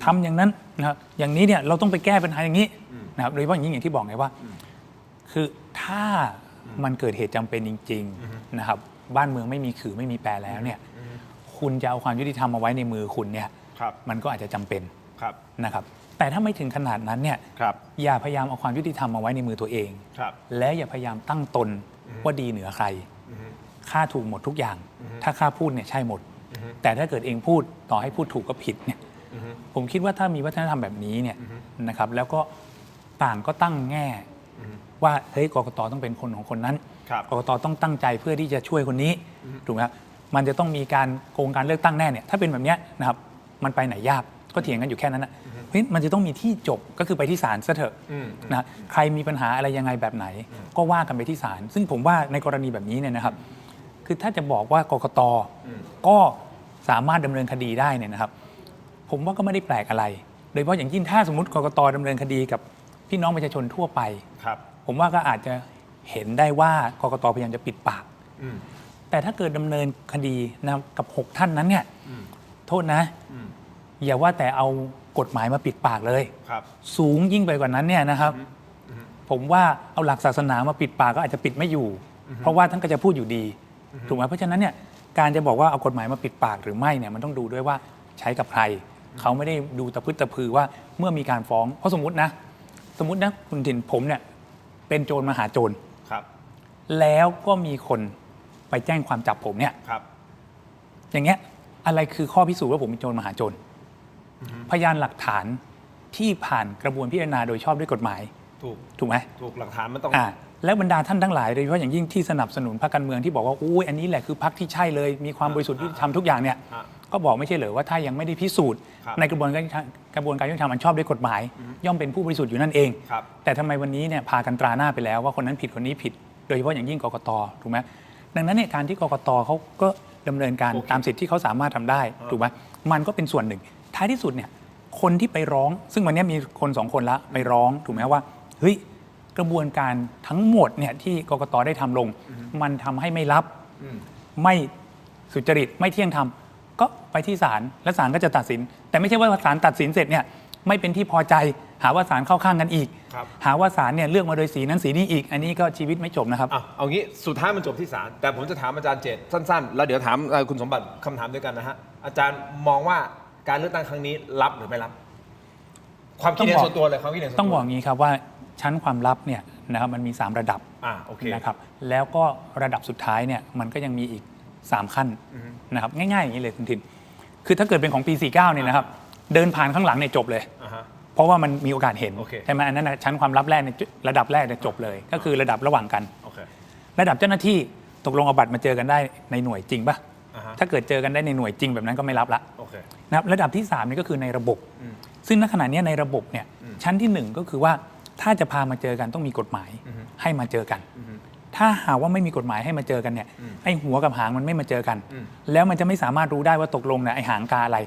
ทำอย่างนั้นนะครับอย่างนี้เนี่ยเราต้องไปแก้ปัญหาอย่างนี้นะครับโดยเฉพาะอย่างยิ่งอย่างที่บอกไงว่า คือถ้ามันเกิดเหตุจำเป็นจริงๆนะครับบ้านเมืองไม่มีขื่อไม่มีแปรแล้วเนี่ยคุณจะเอาความยุติธรรมมาไว้ในมือคุณเนี่ยมันก็อาจจะจำเป็นนะครับแต่ถ้าไม่ถึงขนาดนั้นเนี่ยอย่าพยายามเอาความยุติธรรมมาไว้ในมือตัวเองและอย่าพยายามตั้งตนว่าดีเหนือใครข้าถูกหมดทุกอย่างถ้าข้าพูดเนี่ยใช่หมดแต่ถ้าเกิดเองพูดต่อให้พูดถูกก็ผิดเนี่ยผมคิดว่าถ้ามีวัฒนธรรมแบบนี้เนี่ยนะครับแล้วก็ต่างก็ตั้งแง่ว่าเฮ้ยกกตต้องเป็นคนของคนนั้นกกตต้องตั้งใจเพื่อที่จะช่วยคนนี้ถูกไหมครับมันจะต้องมีการโกงการเลือกตั้งแน่เนี่ยถ้าเป็นแบบนี้นะครับมันไปไหนยากก็เถียงกันอยู่แค่นั้นนะเฮ้ยมันจะต้องมีที่จบก็คือไปที่ศาลซะเถอะนะใครมีปัญหาอะไรยังไงแบบไหนก็ว่ากันไปที่ศาลซึ่งผมว่าในกรณีแบบนี้เนี่ยนะครับคือถ้าจะบอกว่ากกตก็สามารถดำเนินคดีได้เนี่ยนะครับผมว่าก็ไม่ได้แปลกอะไรโดยเฉพาะอย่างยิ่งถ้าสมมติกกตดำเนินคดีกับพี่น้องประชาชนทั่วไปผมว่าก็อาจจะเห็นได้ว่ากกตพยายามจะปิดปากแต่ถ้าเกิดดำเนินคดีนะกับ6ท่านนั้นเนี่ยโทษนะอย่าว่าแต่เอากฎหมายมาปิดปากเลยสูงยิ่งไปกว่านั้นเนี่ยนะครับผมว่าเอาหลักศาสนามาปิดปากก็อาจจะปิดไม่อยู่เพราะว่าท่านก็จะพูดอยู่ดีถูกไหมเพราะฉะนั้นเนี่ยการจะบอกว่าเอากฎหมายมาปิดปากหรือไม่เนี่ยมันต้องดูด้วยว่าใช้กับใครเขาไม่ได้ดูตะพึดตะพือว่าเมื่อมีการฟ้องเพราะสมมตินะคุณถิ่นผมเนี่ยเป็นโจรมหาโจรแล้วก็มีคนไปแจ้งความจับผมเนี่ยอย่างเงี้ยอะไรคือข้อพิสูจน์ว่าผมเป็นโจรมหาโจรพยานหลักฐานที่ผ่านกระบวนพิจารณาโดยชอบด้วยกฎหมายถูกไหมถูกหลักฐานมันต้องแล้วบรรดาท่านทั้งหลายโดยเฉพาะอย่างยิ่งที่สนับสนุนพรรคการเมืองที่บอกว่าอุ้ยอันนี้แหละคือพรรคที่ใช่เลยมีความบริสุทธิ์ที่ทำทุกอย่างเนี่ยก็บอกไม่ใช่เหรอว่าถ้ายังไม่ได้พิสูจน์ในกระบวนการยุติธรรมอันชอบด้วยกฎหมายย่อมเป็นผู้บริสุทธิ์อยู่นั่นเองแต่ทำไมวันนี้เนี่ยพากันตราหน้าไปแล้วว่าคนนั้นผิดคนนี้ผิดโดยเฉพาะอย่างยิ่งกกตถูกไหมดังนั้นเนี่ยการที่กกตเขาก็ดำเนินการตามสิทธิที่เขาสามารถทำได้ถูกไหมมันก็เป็นส่วนหนึ่งท้ายที่สุดเนี่ยคนที่ไปร้องซึ่งวันนี้มีคน2 คนละไปร้องถูกไหมว่าเฮ้ยกระบวนการทั้งหมดเนี่ยที่กกตได้ทำลงมันทำให้ไม่รับไม่สุจริตไม่เที่ยงธรรมก็ไปที่ศาลและศาลก็จะตัดสินแต่ไม่ใช่ว่าศาลตัดสินเสร็จเนี่ยไม่เป็นที่พอใจหาว่าศาลเข้าข้างกันอีกหาว่าศาลเนี่ยเลือกมาโดยสีนั้นสีนี้อีกอันนี้ก็ชีวิตไม่จบนะครับเอางี้สุดท้ายมันจบที่ศาลแต่ผมจะถามอาจารย์เจตสั้นๆแล้วเดี๋ยวถามคุณสมบัติคำถามด้วยกันนะฮะอาจารย์มองว่าการเลือกตั้งครั้งนี้รับหรือไม่รับความคิดเห็นส่วนตัวเลยความคิดเห็นส่วนตัวต้องบอกงี้ครับว่าชั้นความลับเนี่ยนะครับมันมี3ระดับนะครับแล้วก็ระดับสุดท้ายเนี่ยมันก็ยังมีอีก3ขั้นนะครับง่ายๆอย่างนี้เลยคุณทินคือถ้าเกิดเป็นของปี49เนี่ยนะครับเดินผ่านข้างหลังเนี่ยจบเลยเพราะว่ามันมีโอกาสเห็นใช่ไหมอันนั้นชั้นความลับแรกในระดับแรกเนี่ยจบเลยก็คือระดับระหว่างกันระดับเจ้าหน้าที่ตกลงเอาบัตรมาเจอกันได้ในหน่วยจริงป่ะถ้าเกิดเจอกันได้ในหน่วยจริงแบบนั้นก็ไม่รับละนะครับระดับที่3นี่ก็คือในระบบซึ่งณขณะนี้ในระบบเนี่ยชั้นที่1ก็คือว่าถ้าจะพามาเจอกันต้องมีกฎหมายให้มาเจอกันถ้าหากว่าไม่มีกฎหมายให้มาเจอกันเนี่ยไอ้หัวกับหางมันไม่มาเจอกันแล้วมันจะไม่สามารถรู้ได้ว่าตกลงเนี่ยไอ้หางกาอะไร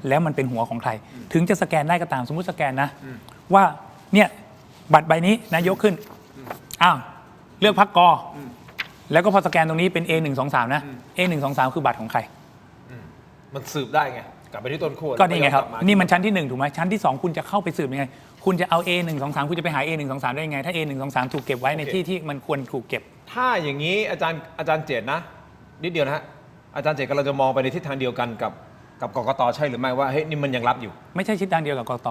แล้วมันเป็นหัวของใครถึงจะสแกนได้ก็ตามสมมุติสแกนนะว่าเนี่ยบัตรใบนี้นายกขึ้นอ้าวเลือกพรรคกแล้วก็พอสแกนตรงนี้เป็น A123 นะ A123 คือบัตรของใครมันสืบได้ไงกลับไปที่ต้นขั้วก็นี่ไงครับนี่มันชั้นที่1ถูกไหมชั้นที่2คุณจะเข้าไปสืบยังไงคุณจะเอา A123 คุณจะไปหา A123 ได้ยังไงถ้า A123 ถูกเก็บไว้ในที่ที่มันควรถูกเก็บถ้าอย่างนี้อาจารย์เจตนะนิดเดียวนะฮะอาจารย์เจตกำลังจะมองไปในทิศทางเดียวกันกับกกตใช่หรือไม่ว่าเฮ้ยนี่มันยังรับอยู่ไม่ใช่ทิศทางเดียวกับกกต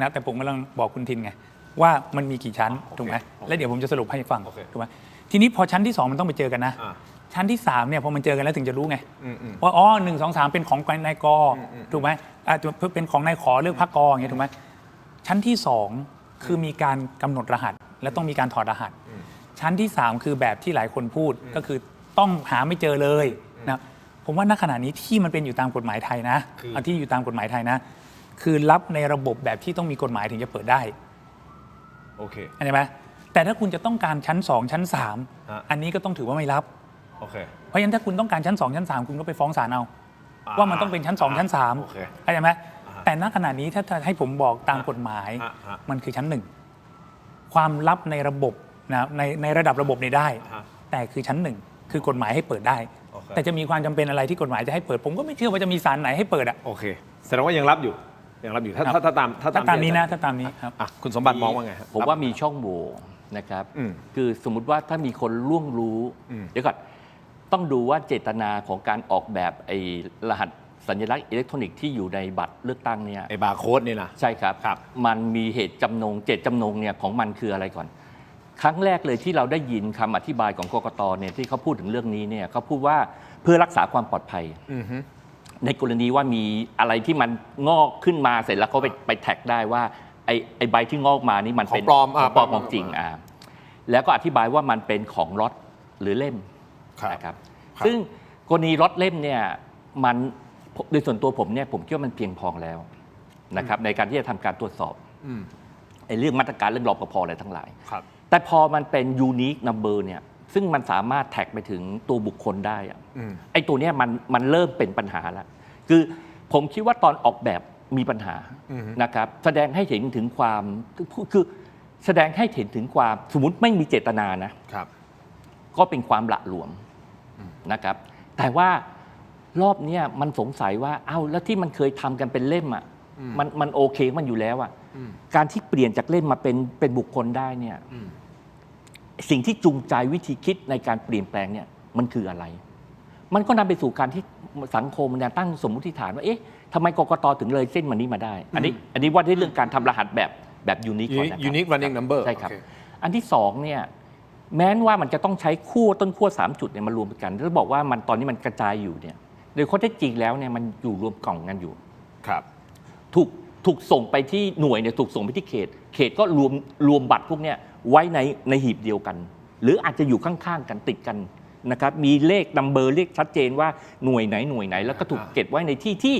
นะแต่ผมกำลังบอกคุณทินไงว่ามันมีกี่ชั้นถูกไหมแล้วเดี๋ยวผมจะสรุปให้ฟังถูกไหมทีนี้พอชั้นที่2มันต้องไปเจอกันนะชั้นที่3เนี่ยพอมันเจอกันแล้วถึงจะรู้ไงว่าอ๋อ1 2 3เป็นของนายกถูกไหมเป็นของนายขอเลือกพรรคกอย่างเงี้ยถูกไหมชั้นที่2คือมีการกำหนดรหัสและต้องมีการถอดรหัสชั้นที่3คือแบบที่หลายคนพูดก็คือต้องหาไม่เจอเลยนะผมว่าณขณะนี้ที่มันเป็นอยู่ตามกฎหมายไทยนะที่อยู่ตามกฎหมายไทยนะคือรับในระบบแบบที่ต้องมีกฎหมายถึงจะเปิดได้โอเคเข้าใจไหมแต่ถ้าคุณจะต้องการชั้น2ชั้น3อันนี้ก็ต้องถือว่าไม่รับโอเคเพราะฉะนั้นถ้าคุณต้องการชั้น2ชั้น3คุณก็ไปฟ้องศาลเอา ว่ามันต้องเป็นชั้น 2 ชั้น 3 โอเค เข้าใจไหมแต่ณขณะนี้ถ้าจะให้ผมบอกตามกฎหมาย มันคือชั้น 1 ความลับในระบบนะในระดับระบบนี่ได้ แต่คือชั้น 1 คือกฎหมายให้เปิดได้ แต่จะมีความจำเป็นอะไรที่กฎหมายจะให้เปิด ผมก็ไม่เชื่อว่าจะมีศาลไหนให้เปิดอ่ะ โอเคแสดงว่ายังรับอยู่ถ้าตาม ถ้าตามนี้นะถ้าตามนี้ครับ อ่ะคุณสมบัติมองว่าไงครับ ผมว่ามีช่องโหว่นะครับ คือสมมุติว่าถ้ามีคนล่วงรู้ เดี๋ยวก่อนต้องดูว่าเจตนาของการออกแบบไอ้รหัสสัญลักษณ์อิเล็กทรอนิกส์ที่อยู่ในบัตรเลือกตั้งเนี่ย ไอ้บาร์โค้ดนี่นะ ใช่ครับมันมีเหตุจำนงเจตจำนงเนี่ยของมันคืออะไรก่อน ครั้งแรกเลยที่เราได้ยินคำอธิบายของกกตเนี่ยที่เขาพูดถึงเรื่องนี้เนี่ยเขาพูดว่าเพื่อรักษาความปลอดภัยในกรณีว่ามีอะไรที่มันงอกขึ้นมาเสร็จแล้วเขาไปแท็กได้ว่าไอ้ใบที่งอกมานี่มันเป็น ของปลอม ของจริงแล้วก็อธิบายว่ามันเป็นของล็อตหรือเล่มนะครับซึ่งกรณีล็อตเล่มเนี่ยมันโดยส่วนตัวผมเนี่ยผมคิดว่ามันเพียงพอแล้วนะครับในการที่จะทำการตรวจสอบไอ้เรื่องมาตรการเรื่องรปภอะไรทั้งหลายแต่พอมันเป็น unique number เนี่ยซึ่งมันสามารถแท็กไปถึงตัวบุคคลได้ไอ้ตัวเนี้ยมันเริ่มเป็นปัญหาแล้วคือผมคิดว่าตอนออกแบบมีปัญหานะครับแสดงให้เห็นถึงความคือแสดงให้เห็นถึงความสมมติไม่มีเจตนานะก็เป็นความหละหลวมนะครับแต่ว่ารอบนี้มันสงสัยว่าเอ้าแล้วที่มันเคยทำกันเป็นเล่มอ่ะมันโอเคมันอยู่แล้วอ่ะการที่เปลี่ยนจากเล่มมาเป็นบุคคลได้เนี่ยสิ่งที่จูงใจวิธีคิดในการเปลี่ยนแปลงเนี่ยมันคืออะไรมันก็นำไปสู่การที่สังคมเนี่ยตั้งสมมุติฐานว่าเอ๊ะทำไมกกตถึงเลยเส้นมันนี้มาได้อันนี้ว่าด้วยเรื่องการทำรหัสแบบยูนิคก่อนนะครับ unique running number ใช่ครับอันที่สองเนี่ยแม้ว่ามันจะต้องใช้ต้นขั้ว3จุดเนี่ยมารวมกันแล้วบอกว่ามันตอนนี้มันกระจายอยู่เนี่ยโดยข้อเท็จจริงแล้วเนี่ยมันอยู่รวมกล่องกันอยู่ครับถูกส่งไปที่หน่วยเนี่ยถูกส่งไปที่เขตก็รวมบัตรพวกเนี้ยไว้ในหีบเดียวกัน หรืออาจจะอยู่ข้างๆกันติดกันนะครับมีเลขนัมเบอร์เลขชัดเจนว่าหน่วยไหนแล้วก็ถูกเก็บไว้ในที่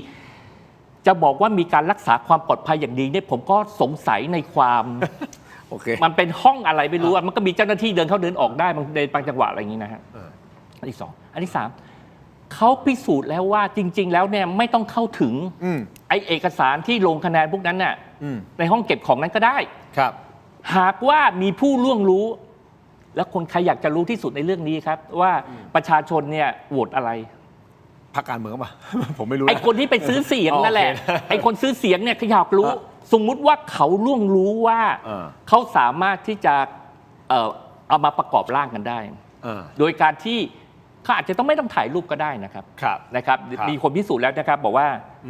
จะบอกว่ามีการรักษาความปลอดภัยอย่างดีเนี่ยผมก็สงสัยในความ มันเป็นห้องอะไรไม่รู้มันก็มีเจ้าหน้าที่เดินเข้าเดินออกได้ในบางจังหวะอะไรอย่างนี้นะฮะอันที่สองอันที่สามเขาพิสูจน์แล้วว่าจริงๆแล้วเนี่ยไม่ต้องเข้าถึงไอเอกสารที่ลงคะแนนพวกนั้นน่ะในห้องเก็บของนั้นก็ได้ครับหากว่ามีผู้ล่วงรู้แล้วคนใครอยากจะรู้ที่สุดในเรื่องนี้ครับว่าประชาชนเนี่ยโหวตอะไรพรรคการเมืองป่ะ ผมไม่รู้ไอ้คนที่ไปซื้อเสียงนั่นแหละไอ้คนซื้อเสียงเนี่ยเขาอยากรู้สมมุติว่าเขาล่วงรู้ว่าเขาสามารถที่จะเอามาประกอบร่างกันได้โดยการที่เขาอาจจะไม่ต้องถ่ายรูปก็ได้นะครับมีคนพิสูจน์แล้วนะครับบอกว่า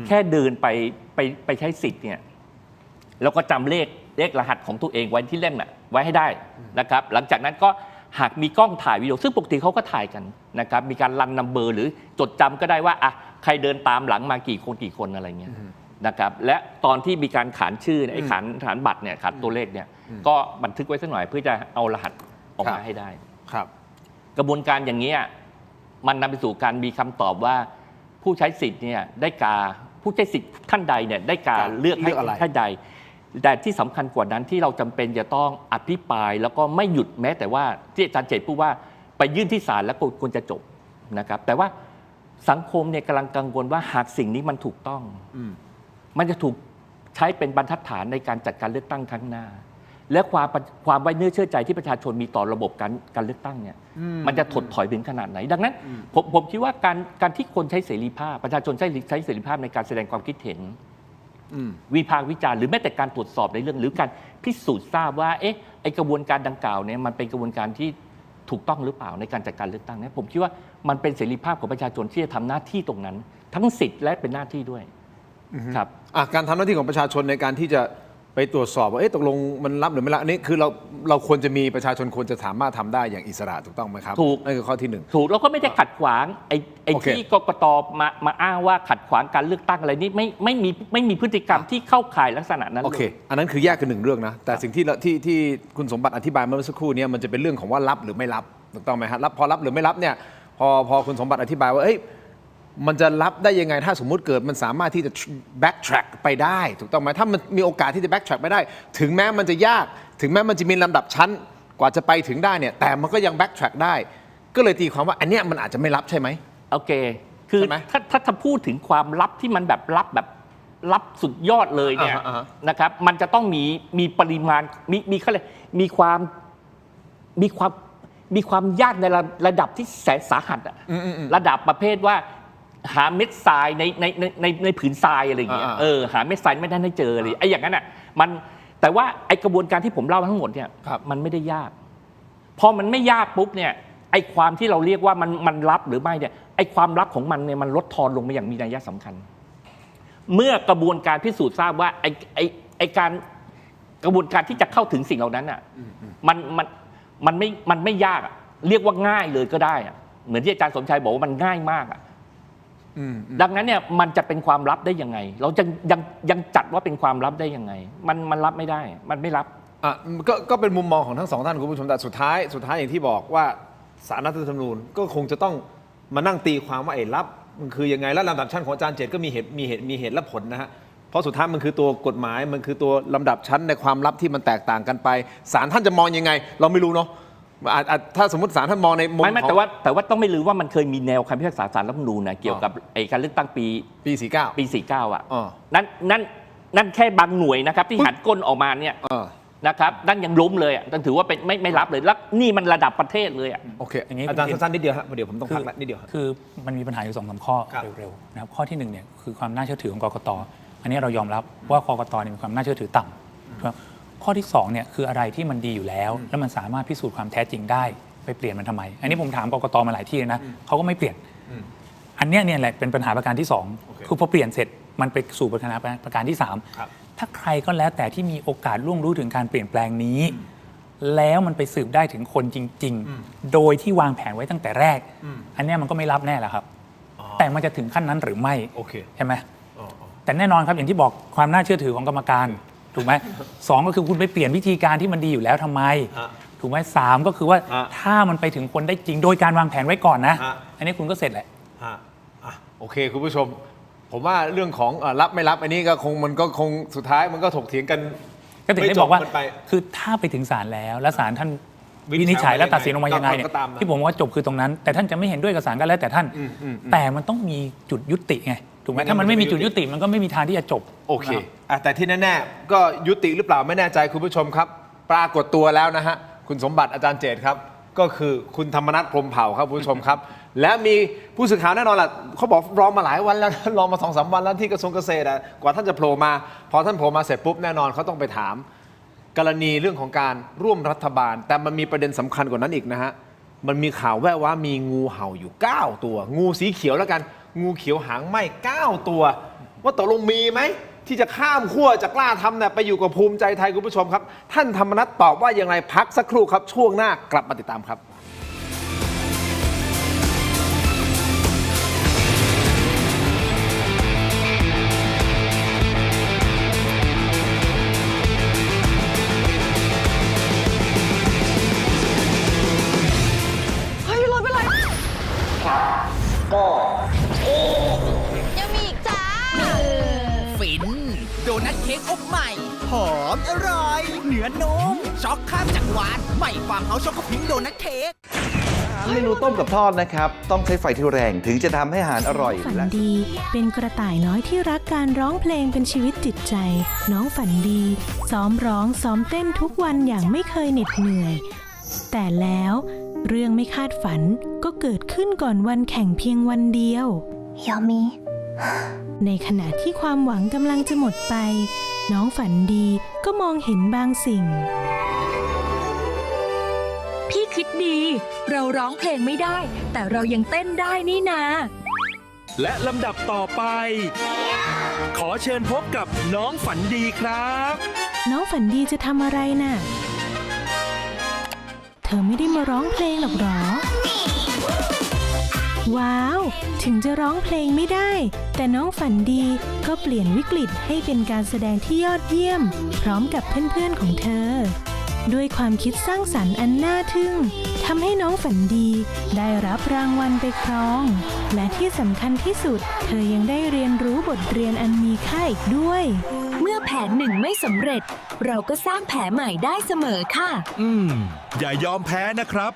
แค่เดินไปใช้สิทธิ์เนี่ยแล้วก็จำเลขรหัสของตัวเองไว้ที่เล่มน่ะไว้ให้ได้นะครับหลังจากนั้นก็หากมีกล้องถ่ายวิดีโอซึ่งปกติเขาก็ถ่ายกันนะครับมีการรันนัมเบอร์หรือจดจำก็ได้ว่าอ่ะใครเดินตามหลังมากี่คนอะไรเงี้ยนะครับและตอนที่มีการขานชื่อไอ้ขานบัตรเนี่ยขานตัวเลขเนี่ยก็บันทึกไว้สักหน่อยเพื่อจะเอารหัสออกมาให้ได้ครับกระบวนการอย่างนี้มันนำไปสู่การมีคำตอบว่าผู้ใช้สิทธิ์เนี่ยได้กาผู้ใช้สิทธิ์ท่านใดเนี่ยได้กาเลือกให้ใดแต่ที่สำคัญกว่านั้นที่เราจำเป็นจะต้องอภิปรายแล้วก็ไม่หยุดแม้แต่ว่าที่อาจารย์เจตพูดว่าไปยื่นที่ศาลแล้วควรจะจบนะครับแต่ว่าสังคมเนี่ยกำลังกังวลว่าหากสิ่งนี้มันถูกต้องมันจะถูกใช้เป็นบรรทัดฐานในการจัดการเลือกตั้งครั้งหน้าและความไว้เนื้อเชื่อใจที่ประชาชนมีต่อระบบการเลือกตั้งเนี่ยมันจะถดถอยถึงขนาดไหนดังนั้นผมคิดว่าการที่คนใช้เสรีภาพประชาชนใช้เสรีภาพในการแสดงความคิดเห็นวิพากษ์วิจารณ์หรือแม้แต่การตรวจสอบในเรื่องหรือการพิสูจน์ทราบว่าไอกระบวนการดังกล่าวเนี่ยมันเป็นกระบวนการที่ถูกต้องหรือเปล่าในการจัดการเลือกตั้งเนี่ยผมคิดว่ามันเป็นเสรีภาพของประชาชนที่จะทำหน้าที่ตรงนั้นทั้งสิทธิ์และเป็นหน้าที่ด้วยครับการทำหน้าที่ของประชาชนในการที่จะไปตรวจสอบว่าตกลงมันรับหรือไม่รับอันนี้คือเราควรจะมีประชาชนควรจะสามารถทำได้อย่างอิสระถูกต้องไหมครับถูกนั่นคือข้อที่หนึ่งถูกแล้วก็ไม่ได้ขัดขวางไอ้ที่กกตมาอ้างว่าขัดขวางการเลือกตั้งอะไรนี่ไม่มีพฤติกรรมที่เข้าข่ายลักษณะนั้นเลยโอเคอันนั้นคือแยกกันหนึ่งเรื่องนะแต่สิ่งที่คุณสมบัติอธิบายเมื่อสักครู่นี้มันจะเป็นเรื่องของว่ารับหรือไม่รับถูกต้องไหมฮะพอรับหรือไม่รับเนี่ยพอคุณสมบัติอธิบายว่ามันจะรับได้ยังไงถ้าสมมุติเกิดมันสามารถที่จะ backtrack ไปได้ถูกต้องไหมถ้ามันมีโอกาสที่จะ backtrack ไปได้ถึงแม้มันจะยากถึงแม้มันจะมีลำดับชั้นกว่าจะไปถึงได้เนี่ยแต่มันก็ยัง backtrack ได้ก็เลยตีความว่าอันเนี้ยมันอาจจะไม่รับใช่ไหมโอเค คือ ใช่ไหม ถ้าพูดถึงความลับที่มันแบบลับสุดยอดเลยเนี่ย อ่าฮะ นะครับ มันจะต้องมีปริมาณมีเขาเลยมีความยากในระดับที่แสนสาหัสอะระดับประเภทว่าหาเม็ดทรายในผืนทรายอะไรอย่างเงี้ยหาเม็ดทรายไม่ได้ให้เจอเลยไอ้อย่างนั้นอ่ะมันแต่ว่าไอ้กระบวนการที่ผมเล่าทั้งหมดเนี่ยมันไม่ได้ยากพอมันไม่ยากปุ๊บเนี่ยไอ้ความที่เราเรียกว่ามันลับหรือไม่เนี่ยไอ้ความลับของมันเนี่ยมันลดทอนลงมาอย่างมีนัยสำคัญ เมื่อกระบวนการพิสูจน์ทราบว่าไอ้การกระบวนการที่จะเข้าถึงสิ่งเหล่านั้นอ่ะมันไม่ยากอ่ะเรียกว่าง่ายเลยก็ได้อ่ะเหมือนที่อาจารย์สมชัยบอกว่ามันง่ายมากอ่ะดังนั้นเนี่ยมันจะเป็นความลับได้ยังไงเราจะยังจัดว่าเป็นความลับได้ยังไงมันรับไม่ได้มันไม่รับก็เป็นมุมมองของทั้งสองท่านคุณผู้ชมแต่สุดท้ายอย่างที่บอกว่าศาลรัฐธรรมนูญก็คงจะต้องมานั่งตีความว่าไอ้ลับมันคือยังไงและลำดับชั้นของอาจารย์เจตก็มีเหตุและผลนะฮะเพราะสุดท้ายมันคือตัวกฎหมายมันคือตัวลำดับชั้นในความลับที่มันแตกต่างกันไปศาลท่านจะมองยังไงเราไม่รู้เนาะถ้าสมมติศาลท่านมองในมุมไม่แต่ว่าต้องไม่ลืมว่ามันเคยมีแนวคำพิพากษาศาลรัฐธรรมนูญนะเกี่ยวกับไอ้การเลือกตั้งปี 49อ่ะนั่นแค่บางหน่วยนะครับที่หันก้นออกมาเนี่ยนะครับนั่นยังล้มเลยอ่ะถือว่าเป็นไม่รับเลยแล้วนี่มันระดับประเทศเลยอ่ะโอเคอาจารย์สั้นๆนิดเดียวครับเดี๋ยวผมต้องพักนิดเดียวคือมันมีปัญหาอยู่2-3 ข้อเร็วๆนะครับข้อที่1เนี่ยคือความน่าเชื่อถือของกกต.อันนี้เรายอมรับว่ากกต.มีความน่าเชื่อถือต่ำข้อที่2เนี่ยคืออะไรที่มันดีอยู่แล้วแล้วมันสามารถพิสูจน์ความแท้จริงได้ไปเปลี่ยนมันทำไมอันนี้ผมถามกกต.มาหลายที่นะเขาก็ไม่เปลี่ยนอันนี้เนี่ยแหละเป็นปัญหาประการที่2คือพอเปลี่ยนเสร็จมันไปสู่ปัญหาประการที่3ถ้าใครก็แล้วแต่ที่มีโอกาสล่วงรู้ถึงการเปลี่ยนแปลงนี้แล้วมันไปสืบได้ถึงคนจริงๆโดยที่วางแผนไว้ตั้งแต่แรกอันนี้มันก็ไม่รับแน่แหละครับแต่มันจะถึงขั้นนั้นหรือไม่ใช่ไหมแต่แน่นอนครับอย่างที่บอกความน่าเชื่อถือของกรรมการถูกไหม2ก็คือคุณไปเปลี่ยนวิธีการที่มันดีอยู่แล้วทำไมถูกไหม3ก็คือว่าถ้ามันไปถึงคนได้จริงโดยการวางแผนไว้ก่อนนะอันนี้คุณก็เสร็จแหละโอเคคุณผู้ชมผมว่าเรื่องของรับไม่รับอันนี้ก็คงสุดท้ายมันก็ถกเถียงกันก็ถึงได้บอกว่าคือถ้าไปถึงศาลแล้วศาลท่านวินิจฉัยและตัดสินออกมายังไงเนี่ยที่ผมว่าจบคือตรงนั้นแต่ท่านจะไม่เห็นด้วยกับศาลก็แล้วแต่ท่านแต่มันต้องมีจุดยุติไงถูกไหมถ้ามันไม่มีจุดยุติมันก็ไม่มีทางที่จะจบโอเคแต่ที่แน่ๆก็ยุติหรือเปล่าไม่แน่ใจคุณผู้ชมครับปรากฏตัวแล้วนะฮะคุณสมบัติอาจารย์เจตครับก็คือคุณธรรมนัสพรหมเผ่าครับคุณผู้ชมครับและมีผู้สื่อข่าวแน่นอนแหละเขาบอกรอมาหลายวันแล้วรอมา 2-3 วันแล้วที่กระทรวงเกษตรกว่าท่านจะโผล่มาพอท่านโผล่มาเสร็จปุ๊บแน่นอนเขาต้องไปถามกรณีเรื่องของการร่วมรัฐบาลแต่มันมีประเด็นสำคัญกว่านั้นอีกนะฮะมันมีข่าวแว่วว่ามีงูเห่าอยู่9ตัวงูสีเขียวแล้วกันงูเขียวหางไหม้9ตัวว่าตกลงมีไหมที่จะข้ามขั้วจะกล้าทำเนี่ยไปอยู่กับภูมิใจไทยคุณผู้ชมครับท่านธรรมนัสตอบว่าอย่างไรพักสักครู่ครับช่วงหน้ากลับมาติดตามครับยังมีอีกจ้า ฟินโดนัทเค้กอบใหม่ หอมอร่อยเนื้อนุ่มช็อกข้ามจักรวาลใหม่ฟาร์มเฮาส์ช็อกโกพิงค์โดนัทเค้กเมนูต้มกับทอดนะครับต้องใช้ไฟที่แรงถึงจะทำให้อาหารอร่อยฝันดีเป็นกระต่ายน้อยที่รักการร้องเพลงเป็นชีวิตจิตใจ น้องฝันดีซ้อมร้องซ้อมเต้นทุกวันอย่างไม่เคยเหน็ดเหนื่อยแต่แล้วเรื่องไม่คาดฝันก็เกิดขึ้นก่อนวันแข่งเพียงวันเดียวยามีในขณะที่ความหวังกำลังจะหมดไปน้องฝันดีก็มองเห็นบางสิ่งพี่คิดดีเราร้องเพลงไม่ได้แต่เรายังเต้นได้นี่นาและลำดับต่อไปขอเชิญพบกับน้องฝันดีครับน้องฝันดีจะทำอะไรน่ะเธอไม่ได้มาร้องเพลงหรอกหรอว้าวถึงจะร้องเพลงไม่ได้แต่น้องฝันดีก็เปลี่ยนวิกฤตให้เป็นการแสดงที่ยอดเยี่ยมพร้อมกับเพื่อนๆของเธอด้วยความคิดสร้างสรรค์อันน่าทึ่งทำให้น้องฝันดีได้รับรางวัลไปครองและที่สำคัญที่สุดเธอยังได้เรียนรู้บทเรียนอันมีค่าอีกด้วยเมื่อแผนหนึ่งไม่สำเร็จเราก็สร้างแผนใหม่ได้เสมอค่ะอย่ายอมแพ้นะครับ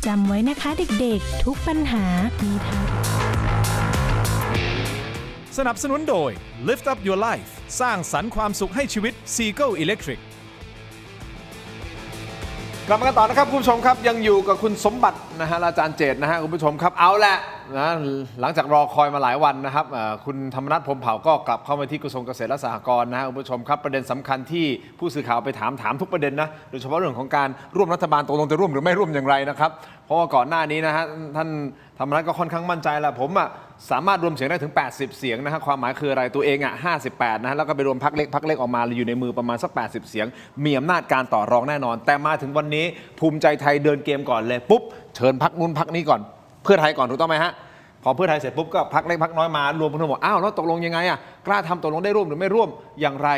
จำไว้นะคะเด็กๆทุกปัญหามีทาง สนับสนุนโดย Lift Up Your Life สร้างสรรค์ความสุขให้ชีวิต Seagull Electric กลับมากันต่อนะครับคุณผู้ชมครับยังอยู่กับคุณสมบัตินะฮะอาจารย์เจตนะฮะคุณผู้ชมครับเอาแหละนะหลังจากรอคอยมาหลายวันนะครับคุณธรรมนัสพรหมเผ่าก็กลับเข้ามาที่กระทรวงเกษตรและสหกรณ์นะฮะคุณผู้ชมครับประเด็นสำคัญที่ผู้สื่อข่าวไปถามทุกประเด็นนะโดยเฉพาะเรื่องของการร่วมรัฐบาลตกลงจะร่วมหรือไม่ร่วมอย่างไรนะครับเพราะว่าก่อนหน้านี้นะฮะท่านธรรมนัสก็ค่อนข้างมั่นใจแหละผมสามารถรวมเสียงได้ถึง80เสียงนะฮะความหมายคืออะไรตัวเอง58นะฮะแล้วก็ไปรวมพรรคเล็กออกมาอยู่ในมือประมาณสัก80เสียงมีอำนาจการต่อรองแน่นอนแต่มาถึงวันนี้ภูมิใจไทยเดินเกมก่อนเลยปุ๊บเชิญพรรคนู้นพรรคนี้ก่อนเพื่อไทยก่อนถูกต้องไหมฮะพอเพื่อไทยเสร็จปุ๊บก็พรรคเล็กพรรคน้อยมารวมกันทั้งหมดอ้าวแล้วตกลงยังไงกล้าทำตกลงได้ร่วมหรือไม่ร่วมอย่างไร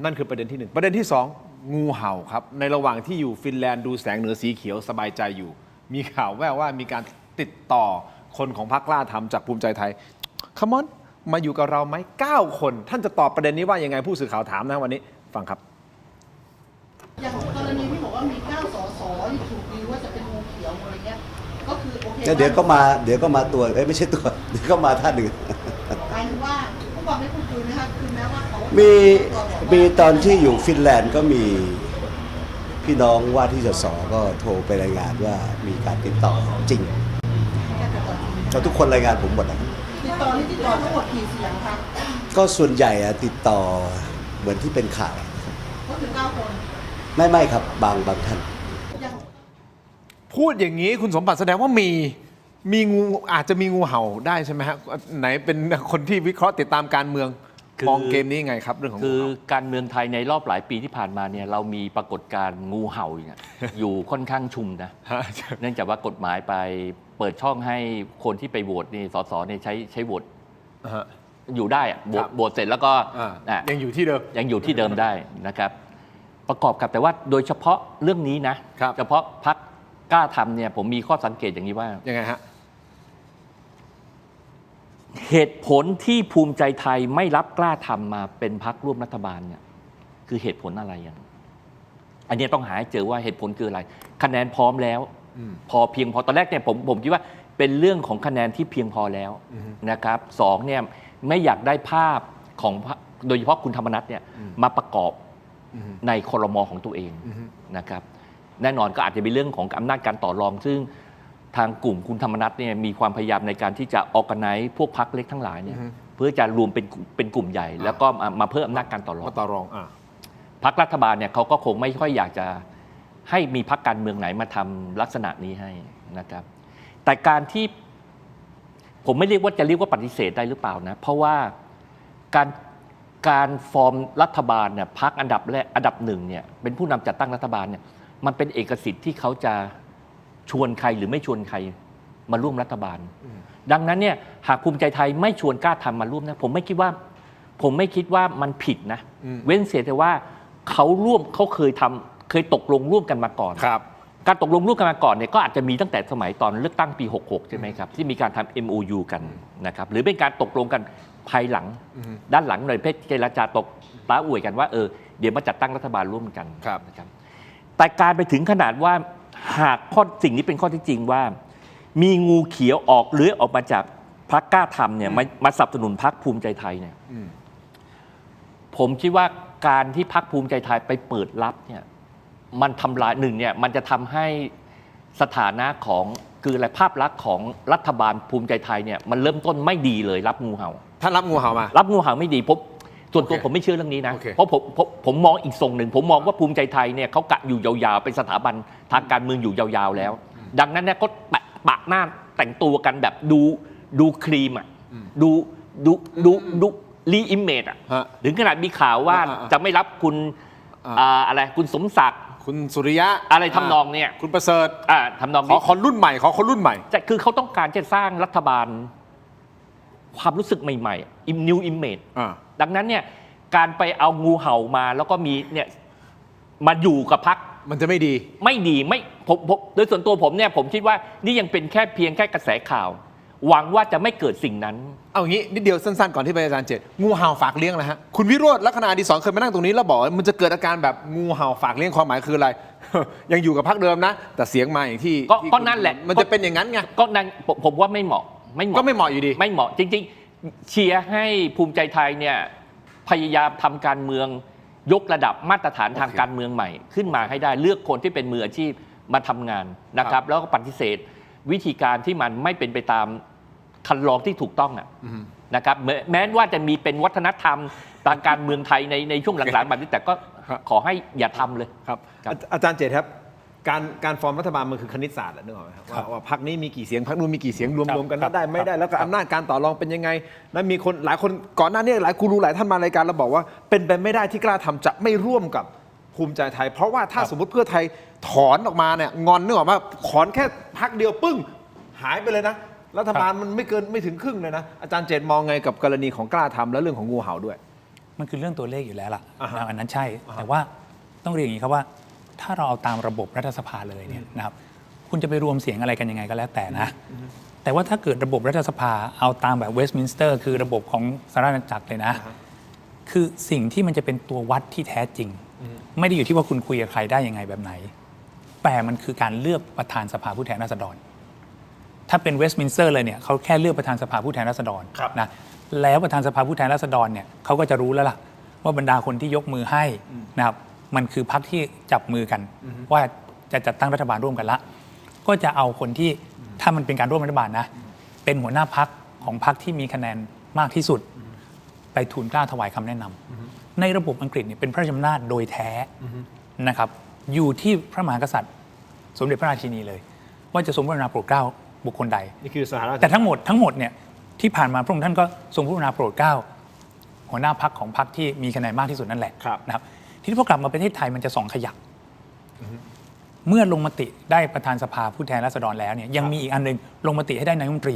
นั่นคือประเด็นที่1ประเด็นที่2งูเห่าครับในระหว่างที่อยู่ฟินแลนด์ดูแสงเหนือสีเขียวสบายใจอยู่มีข่าวแว่วว่ามีการติดต่อคนของพรรคกล้าทำจากภูมิใจไทยคัมอนมาอยู่กับเราไหม9 คนท่านจะตอบประเด็นนี้ว่ายังไงผู้สื่อข่าวถามนะวันนี้ฟังครับอย่างกรณีที่บอกว่ามี9 สสที่ถูกดีว่าจะเป็นงูเขียวอะไรเงี้ยก็คือโอเคเดี๋ยวก็มาตัวไม่ใช่ตัวเดี๋ยวก็มาท่านหนึ่งหมายถึงว่าผู้กองได้พูดคุยไหมครับคือแม้ว่าเขามีตอนที่อยู่ฟินแลนด์ก็มีพี่น้องว่าที่สสก็โทรไปรายงานว่ามีการติดต่อจริงก็ทุกคนรายงานผมหมดนะติดต่อทั้งหมดกี่เสียงครับก็ส่วนใหญ่ติดต่อเหมือนที่เป็นข่าวก็คือ9 คนไม่ครับบางท่านพูดอย่างนี้คุณสมบัติแสดงว่ามีงูอาจจะมีงูเห่าได้ใช่ไหมฮะไหนเป็นคนที่วิเคราะห์ติดตามการเมืองมองเกมนี้ไงครับเรื่องของคือการเมืองไทยในรอบหลายปีที่ผ่านมาเนี่ยเรามีปรากฏการณ์งูเห่าอยู่ค่อนข้างชุมนะเนื่องจากว่ากฎหมายไปเปิดช่องให้คนที่ไปโหวตนี่สสเนี่ยใช้โหวตอยู่ได้โหวตเสร็จแล้วก็ยังอยู่ที่เดิมได้นะครับประกอบกับแต่ว่าโดยเฉพาะเรื่องนี้นะเฉพาะพรรคกล้าทำเนี่ยผมมีข้อสังเกตอย่างนี้ว่ายังไงฮะเหตุผลที่ภูมิใจไทยไม่รับกล้าทำมาเป็นพรรคร่วมรัฐบาลเนี่ยคือเหตุผลอะไรอันนี้ต้องหาให้เจอว่าเหตุผลคืออะไรคะแนนพร้อมแล้วพอเพียงพอตอนแรกเนี่ยผมคิดว่าเป็นเรื่องของคะแนนที่เพียงพอแล้วนะครับ2เนี่ยไม่อยากได้ภาพของโดยเฉพาะคุณธรรมนัสเนี่ยมาประกอบในครม.ของตัวเองนะครับแน่นอนก็อาจจะเป็นเรื่องของอำนาจการต่อรองซึ่งทางกลุ่มคุณธรรมนัสเนี่ยมีความพยายามในการที่จะออกกันไนพวกพรรคเล็กทั้งหลายเนี่ยเพื่อจะรวมเป็นกลุ่มใหญ่แล้วก็มาเพิ่มอำนาจการต่อรองพรรครัฐบาลเนี่ยเขาก็คงไม่ค่อยอยากจะให้มีพรรคการเมืองไหนมาทำลักษณะนี้ให้นะครับแต่การที่ผมไม่เรียกว่าปฏิเสธได้หรือเปล่านะเพราะว่าการฟอร์มรัฐบาลเนี่ยพรรคอันดับ1เนี่ยเป็นผู้นำจัดตั้งรัฐบาลเนี่ยมันเป็นเอกสิทธิ์ที่เขาจะชวนใครหรือไม่ชวนใครมาร่วมรัฐบาลดังนั้นเนี่ยหากภูมิใจไทยไม่ชวนกล้าทำมาร่วมนะผมไม่คิดว่ามันผิดนะเว้นเสียแต่ว่าเขาเคยตกลงร่วมกันมาก่อนการตกลงร่วมกันมาก่อนเนี่ยก็อาจจะมีตั้งแต่สมัยตอนเลือกตั้งปี66ใช่ไหมครับที่มีการทำ MOU กันนะครับหรือเป็นการตกลงกันภายหลังด้านหลังหน่อยเพชรเจรจาตกตาอวยกันว่าเดี๋ยวมาจัดตั้งรัฐบาลร่วมกันนะครับแต่การไปถึงขนาดว่าหากสิ่งนี้เป็นข้อที่จริงว่ามีงูเขียวเลื้อยออกมาจากพรรคกล้าทำเนี่ยมาสนับสนุนพรรคภูมิใจไทยเนี่ยผมคิดว่าการที่พรรคภูมิใจไทยไปเปิดรับเนี่ยมันทำลายเนี่ยมันจะทำให้สถานะของคืออะไรภาพลักษณ์ของรัฐบาลภูมิใจไทยเนี่ยมันเริ่มต้นไม่ดีเลยรับงูเห่าท่านรับงูเห่ามารับงูเห่าไม่ดีส่วนตัวผมไม่เชื่อเรื่องนี้นะเพราะผมมองอีกทรงหนึ่งผมมองว่าภูมิใจไทยเนี่ยเขากะอยู่ยาวๆเป็นสถาบันทางการเมืองอยู่ยาวๆแล้วดังนั้นเนี่ยก็ปะหน้าแต่งตัวกันแบบดูครีมดูรีอิมเมจถึงขนาดมีข่าวว่าจะไม่รับคุณอะไรคุณสมศักดิ์คุณสุริยะอะไรทำนองเนี่ยคุณประเสริฐทำนองขอคนรุ่นใหม่คือเขาต้องการจะสร้างรัฐบาลความรู้สึกใหม่ๆ new image ดังนั้นเนี่ยการไปเอางูเห่ามาแล้วก็มีเนี่ยมาอยู่กับพรรคมันจะไม่ดีผมโดยส่วนตัวผมเนี่ยผมคิดว่านี่ยังเป็นเพียงแค่กระแสข่าวหวังว่าจะไม่เกิดสิ่งนั้นเอางี้นิดเดียวสั้นๆก่อนที่ไปอาจารย์เจตงูเห่าฝากเลี้ยงนะฮะคุณวิโรจน์ลัคนาอดิศรเคยมานั่งตรงนี้แล้วบอกมันจะเกิดอาการแบบงูเห่าฝากเลี้ยงความหมายคืออะไร ยังอยู่กับพรรคเดิมนะแต่เสียงมาอย่างที่ก็นั่นแหละมันจะเป็นอย่างนั้นไงก็นั่นผมว่าไม่เหมาะก็ไม่เหมาะอยู่ดีไม่เหมาะจริงๆ เชียร์ให้ภูมิใจไทยเนี่ยพยายามทำการเมืองยกระดับมาตรฐานทางการเมืองใหม่ขึ้นมาให้ได้เลือกคนที่เป็นมืออาชีพมาทำงานนะครับแล้วก็ปฏิเสธวิธีการที่มันไม่เป็นไปตามคันลองที่ถูกต้องนะครับแม้ว่าจะมีเป็นวัฒนธรรมทางการเมืองไทยในช่วงหลังๆแบบนี้แต่ก็ขอให้อย่าทำเลยครับอาจารย์เจตครับการฟอร์มรัฐบาลมันคือคณิตศาสตร์นึกออกไหมครับว่าพรรคนี้มีกี่เสียงพรรคนู้นมีกี่เสียงรวมๆกันได้ไม่ได้แล้วก็อำนาจการต่อรองเป็นยังไงแล้วมีคนหลายคนก่อนหน้านี้หลายกูรูหลายท่านมารายการเราบอกว่าเป็นไปไม่ได้ที่กล้าทำจะไม่ร่วมกับภูมิใจไทยเพราะว่าถ้าสมมติเพื่อไทยถอนออกมาเนี่ยงอนนึกออกมาถอนแค่พรรคเดียวปึ้งหายไปเลยนะรัฐบาลมันไม่ถึงครึ่งเลยนะอาจารย์เจตมองไงกับกรณีของกล้าทำและเรื่องของงูเห่าด้วยมันคือเรื่องตัวเลขอยู่แล้วล่ะอันนั้นใช่แต่ว่าต้องเรียนอย่างนี้ครับว่าถ้าเราเอาตามระบบรัฐสภาเลยเนี่ยนะครับคุณจะไปรวมเสียงอะไรกันยังไงก็แล้วแต่นะแต่ว่าถ้าเกิดระบบรัฐสภาเอาตามแบบเวสต์มินสเตอร์คือระบบของสหราชอาณาจักรเลยนะคือสิ่งที่มันจะเป็นตัววัดที่แท้จริงไม่ได้อยู่ที่ว่าคุณคุยกับใครได้ยังไงแบบไหนแต่มันคือการเลือกประธานสภาผู้แทนราษฎรถ้าเป็นเวสต์มินสเตอร์เลยเนี่ยเขาแค่เลือกประธานสภาผู้แทนราษฎรนะแล้วประธานสภาผู้แทนราษฎรเนี่ยเขาก็จะรู้แล้วล่ะว่าบรรดาคนที่ยกมือให้นะครับมันคือพรรคที่จับมือกันว่าจะจัดตั้งรัฐบาลร่วมกันละก็จะเอาคนที่ถ้ามันเป็นการร่วมรัฐบาลนะเป็นหัวหน้าพรรคของพรรคที่มีคะแนนมากที่สุดไปทูลเกล้าถวายคำแนะนำในระบบอังกฤษเนี่ยเป็นพระราชอำนาจโดยแท้นะครับอยู่ที่พระมหากษัตริย์สมเด็จพระราชินีเลยว่าจะทรงพระกรุณาโปรดเกล้าบุคคลใดนี่คือสหราชแต่ทั้งหมดเนี่ยที่ผ่านมาพระองค์ท่านก็ทรงพระกรุณาโปรดเกล้าหัวหน้าพรรคของพรรคที่มีคะแนนมากที่สุดนั่นแหละนะครับทีนี้พอกลับมาประเทศไทยมันจะ2ขยักเมื่อลงมติได้ประธานสภาผู้แทนราษฎรแล้วเนี่ยยังมีอีกอันนึงลงมติให้ได้นายกรัฐมนตรี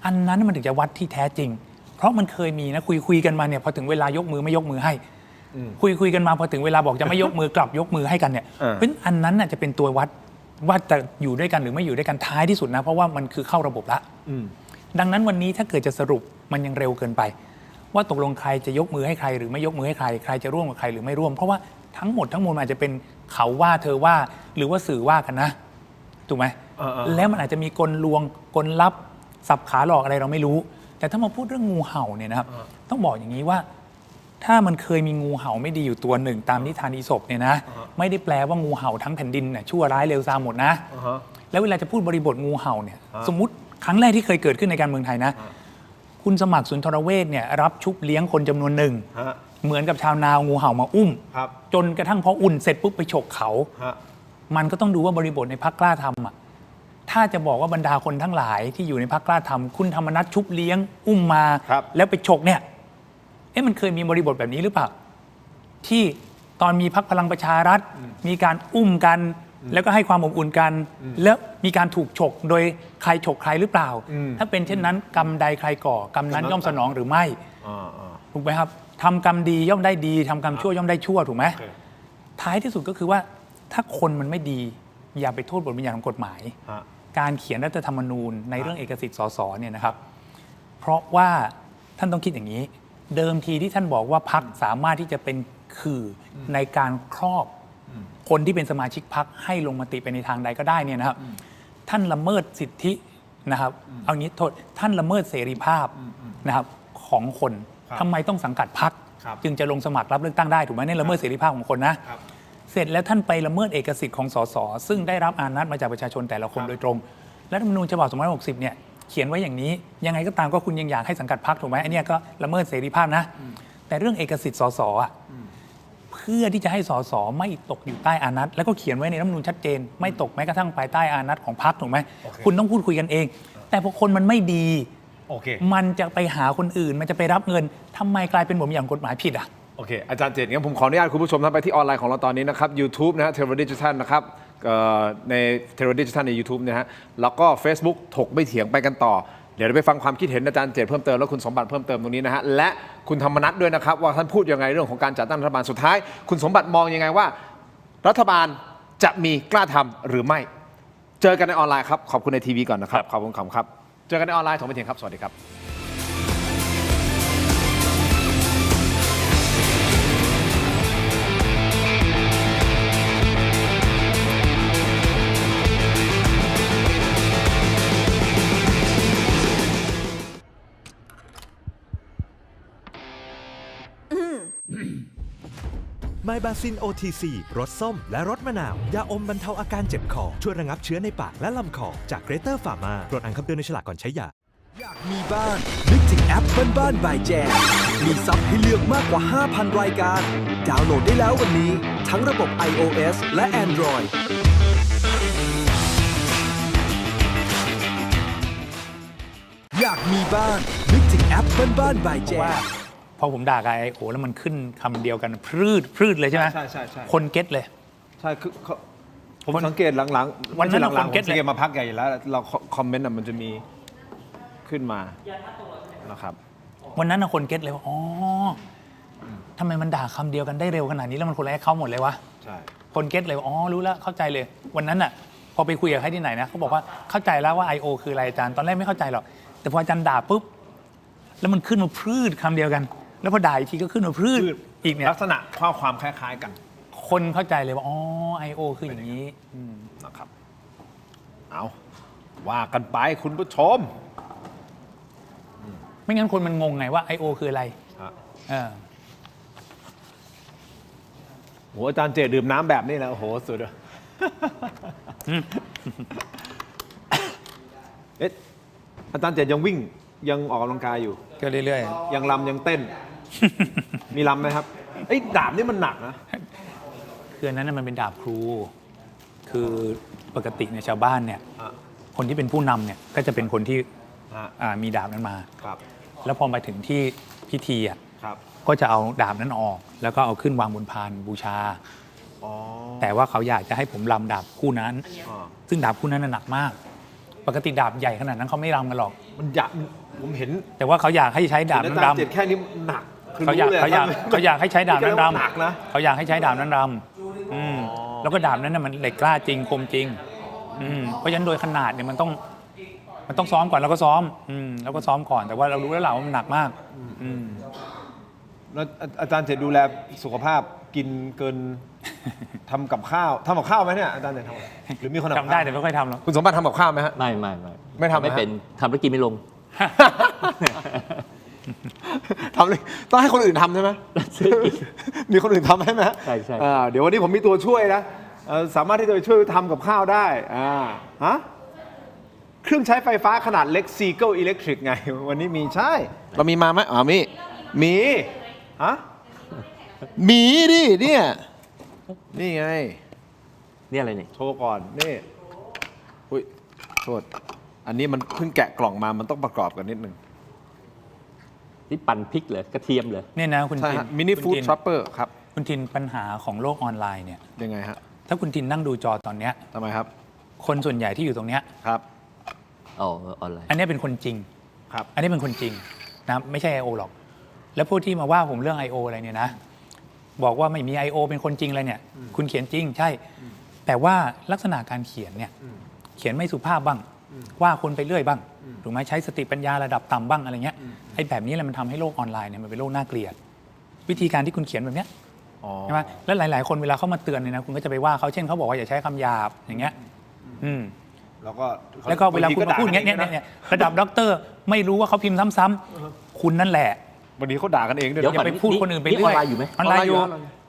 อันนั้นมันถึงจะวัดที่แท้จริงเพราะมันเคยมีนะคุยกันมาเนี่ยพอถึงเวลายกมือไม่ยกมือให้คุยกันมาพอถึงเวลาบอกจะไม่ยกมือกลับยกมือให้กันเนี่ยเพราะอันนั้นน่ะจะเป็นตัววัดว่าจะอยู่ด้วยกันหรือไม่อยู่ด้วยกันท้ายที่สุดนะเพราะว่ามันคือเข้าระบบละดังนั้นวันนี้ถ้าเกิดจะสรุปมันยังเร็วเกินไปว่าตกลงใครจะยกมือให้ใครหรือไม่ยกมือให้ใครใครจะร่วมกับใครหรือไม่ร่วมเพราะว่าทั้งหมดอาจจะเป็นเขาว่าเธอว่าหรือว่าสื่อว่ากันนะถูกไหมแล้วมันอาจจะมีกลลวงกลลับสับขาหลอกอะไรเราไม่รู้แต่ถ้ามาพูดเรื่องงูเห่าเนี่ยนะครับต้องบอกอย่างนี้ว่าถ้ามันเคยมีงูเห่าไม่ดีอยู่ตัวหนึ่งตามนิทานอีสปเนี่ยนะไม่ได้แปลว่างูเห่าทั้งแผ่นดินเนี่ยชั่วร้ายเลวทรามหมดนะแล้วเวลาจะพูดบริบทงูเห่าเนี่ยสมมุติครั้งแรกที่เคยเกิดขึ้นในการเมืองไทยนะคุณสมัครสุนทรเวชเนี่ยรับชุบเลี้ยงคนจำนวนหนึ่งเหมือนกับชาวนางูเห่ามาอุ้มจนกระทั่งพออุ่นเสร็จปุ๊บไปฉกเขามันก็ต้องดูว่าบริบทในพรรคกล้าทำอ่ะถ้าจะบอกว่าบรรดาคนทั้งหลายที่อยู่ในพรรคกล้าทำคุณธรรมนัสชุบเลี้ยงอุ้มมาแล้วไปฉกเนี่ยมันเคยมีบริบทแบบนี้หรือเปล่าที่ตอนมีพรรคพลังประชารัฐมีการอุ้มกันแล้วก็ให้ความอบอุ่นกันแล้วมีการถูกฉกโดยใครฉกใครหรือเปล่าถ้าเป็นเช่นนั้นกรรมใดใครก่อกรรมนั้นย่อมสนองหรือไม่ถูกไหมครับทำกรรมดีย่อมได้ดีทำกรรมชั่วย่อมได้ชั่วถูกไหมท้ายที่สุดก็คือว่าถ้าคนมันไม่ดีอย่าไปโทษบทบัญญัติของกฎหมายการเขียนรัฐธรรมนูญในเรื่องเอกสิทธิ์สสเนี่ยนะครับเพราะว่าท่านต้องคิดอย่างนี้เดิมทีที่ท่านบอกว่าพรรคสามารถที่จะเป็นขื่อในการครอบคนที่เป็นสมาชิกพรรคให้ลงมติไปในทางใดก็ได้เนี่ยนะครับท่านละเมิดสิทธินะครับเอางี้โทษท่านละเมิดเสรีภาพนะครับของคนทำไมต้องสังกัดพรรคจึงจะลงสมัครรับเลือกตั้งได้ถูกไหมนี่ละเมิดเสรีภาพของคนนะเสร็จแล้วท่านไปละเมิดเอกสิทธิ์ของสสซึ่งได้รับอำนาจมาจากประชาชนแต่ละคนโดยตรงรัฐธรรมนูญฉบับ2560เนี่ยเขียนไว้อย่างนี้ยังไงก็ตามก็คุณยังอยากให้สังกัดพรรคถูกไหมอันนี้ก็ละเมิดเสรีภาพนะแต่เรื่องเอกสิทธิ์สสเพื่อที่จะให้สสไม่ตกอยู่ใต้อานัตแล้วก็เขียนไว้ในรัฐธรรมนูญชัดเจนไม่ตกแม้กระทั่งภายใต้อานัตของพรรคถูกไหมคุณต้องพูดคุยกันเองแต่พอคนมันไม่ดีมันจะไปหาคนอื่นมันจะไปรับเงินทำไมกลายเป็นบทบัญญัติกฎหมายผิดอ่ะโอเคอาจารย์เจตงั้นผมขออนุญาตคุณผู้ชมท่านไปที่ออนไลน์ของเราตอนนี้นะครับ YouTube นะฮะ Terror Digital นะครับใน Terror Digital ใน YouTube นะฮะแล้วก็ Facebook ถกไม่เถียงไปกันต่อเดี๋ยวเราไปฟังความคิดเห็นอาจารย์เจตเพิ่มเติมแล้วคุณสมบัติเพิ่มเติมตรงนี้นะฮะและคุณธรรมนัสด้วยนะครับว่าท่านพูดยังไงเรื่องของการจัดตั้งรัฐบาลสุดท้ายคุณสมบัติมองยังไงว่ารัฐบาลจะมีกล้าทำหรือไม่เจอกันในออนไลน์ครับขอบคุณในทีวีก่อนนะครับขอบคุณครับเจอกันในออนไลน์ถกไม่เถียงครับสวัสดีครับ ไมบาซิน OTC รสส้มและรสมะนาว ยาอมบรรเทาอาการเจ็บคอ ช่วยระงับเชื้อในปากและลำคอ จากเกรเตอร์ฟาร์มาโปรดอ่านคำเตือนในฉลากก่อนใช้ยา อยากมีบ้านนึกถึงแอปบ้านบายแจมมีซับให้เลือกมากกว่า 5,000 รายการ ดาวน์โหลดได้แล้ววันนี้ ทั้งระบบ iOS และ Android อยากมีบ้านนึกถึงแอปบ้านบายแจม พอผมด่ากับIOแล้วมันขึ้นคำเดียวกันพืดเลยใช่ไหม ใช่ คนเก็ตเลย ใช่คือผมสังเกตหลังๆ วันนั้น ไม่ใช่หลัง คน ๆ เก็ ผม ต สังเก เล ต ย มาพักใหญ่แล้วเราคอมเมนต์มันจะมีขึ้นมานะครับ วันนั้นคนเก็ตเลยว่าอ๋อทำไมมันด่าคำเดียวกันได้เร็วขนาดนี้แล้วมันคนละแอคเคาท์หมดเลยวะ ใช่ คนเก็ตเลยว่าอ๋อรู้แล้วเข้าใจเลย วันนั้นน่ะพอไปคุยกับใครที่ไหนนะเขาบอกว่าเข้าใจแล้วว่า IO คืออะไรอาจารย์ตอนแรกไม่เข้าใจหรอกแต่พออาจารย์ด่าปุ๊บแล้วมันขึ้นมาพืดคำเดียวกัน แล้วพอด่าอีกทีก็ขึ้นมาพืดอีกเนี่ย ลักษณะข้อความคล้ายๆกัน คนเข้าใจเลยว่าอ๋อ IO คืออย่างนี้ นะครับเอาว่ากันไปคุณผู้ชม ไม่งั้นคนมันงงไงว่า IO คืออะไร โหอาจารย์เจดื่มน้ำแบบนี้แล้วโอ้โหสุดเลยเอ๊ะอาจารย์เจยังวิ่งยังออกกำลังกายอยู่ ก็เรื่อย ยังรำยังเต้น มีรำไหมครับไอ้ดาบนี่มันหนักนะ ๆคืออันนั้นนะมันเป็นดาบครู คือปกติในยชาวบ้านเนี่ยคนที่เป็นผู้นำเนี่ยก็จะเป็นคนที่มีดาบนั้นมา ครับ แล้วพอมาถึงที่พิธีอ่ะ ครับ ก็จะเอาดาบนั้นออก แล้วก็เอาขึ้นวางบนพานบูชา แต่ว่าเขาอยากจะให้ผมรำดาบคู่นั้น ซึ่งดาบคู่นั้นน่ะหนักมาก ปกติดาบใหญ่ขนาดนั้นเขาไม่รำกันหรอก มันหยักผมเห็น แต่ว่าเขาอยากให้ใช้ดาบนั้น อาจารย์เจ รำ แค่นี้หนักคือ เขาอยาก รู้ล เขาอยากให้ใช้ดาบนั้นร หนักนะ ำเขาอยากให้ใช้ดาบนั้นรำแล้วก็ดาบนั้นน่ะมันเหล็กกล้าจริงคมจริงเพราะฉะนั้นโดยขนาดเนี่ยมันต้องซ้อมก่อนแล้วก็ซ้อมแล้วก็ซ้อมก่อนแต่ว่าเรารู้แล้วแหละว่ามันหนักมาก แล้วอาจารย์เจดูแลสุขภาพกินเกิน ทำกับข้าวไหมเนี่ยอาจารย์เจทำหรือมีคน จำได้แต่ไม่ค่อยทำหรอก คุณสมบัติทำกับข้าวไหมฮะ ไม่ทำ ไม่ทำ ไม่เป็นทำแล้วกินไม่ลง ทำเลยต้องให้คนอื่นทำใช่ไหม มีคนอื่นทำให้ไหม ใช่ เดี๋ยววันนี้ผมมีตัวช่วยนะสามารถที่จะช่วยทำกับข้าวได้ฮะเครื่องใช้ไฟฟ้าขนาดเล็ก Seagull Electric ไง วันนี้มีใช่ เรามีมาไหมมีฮะมีดิเนี่ยนี่ไง นี่อะไรนี่ โชว์ก่อนนี่อุ้ยโทษอันนี้มันเพิ่งแกะกล่องมามันต้องประกอบกันนิดนึง นี่ปั่นพริกเหรอกระเทียมเหรอ เนี่ยนะคุณ ใช่ ทิน ฮะมินิฟู้ดทรัปเปอร์ครับ คุณทินปัญหาของโลกออนไลน์เนี่ย ยังไงฮะ ถ้าคุณทินนั่งดูจอตอนเนี้ย ทำไมครับ คนส่วนใหญ่ที่อยู่ตรงเนี้ย ครับ อ๋อออนไลน์ อันนี้เป็นคนจริง ครับ อันนี้เป็นคนจริงนะไม่ใช่ IO หรอก แล้วพวกที่มาว่าผมเรื่อง IO อะไรเนี่ยนะบอกว่าไม่มี IO เป็นคนจริงอะไรเนี่ยคุณเขียนจริงใช่ แต่ว่าลักษณะการเขียนเนี่ยเขียนไม่สุภาพบ้างว่าคนไปเรื่อยบ้างถูกไหมใช้สติปัญญาระดับต่ำบ้างอะไรเงี้ยไอ้แบบนี้แหละมันทำให้โลกออนไลน์เนี่ยมันเป็นโลกน่าเกลียดวิธีการที่คุณเขียนแบบเนี้ยใช่ไหมแล้วหลายๆคนเวลาเขามาเตือนเนี่ยนะคุณก็จะไปว่าเขาเช่นเขาบอกว่าอย่าใช้คำหยาบอย่างเงี้ยแล้วก็เวลาคุณมาพูดอย่างเงี้ยระดับด็อกเตอร์ไม่รู้ว่าเขาพิมพ์ซ้ำๆคุณนั่นแหละ วันนี้เขาด่ากันเองด้วย อย่าไปพูดคนอื่นไปเรื่อย ออนไลน์อยู่ไหม ออนไลน์อยู่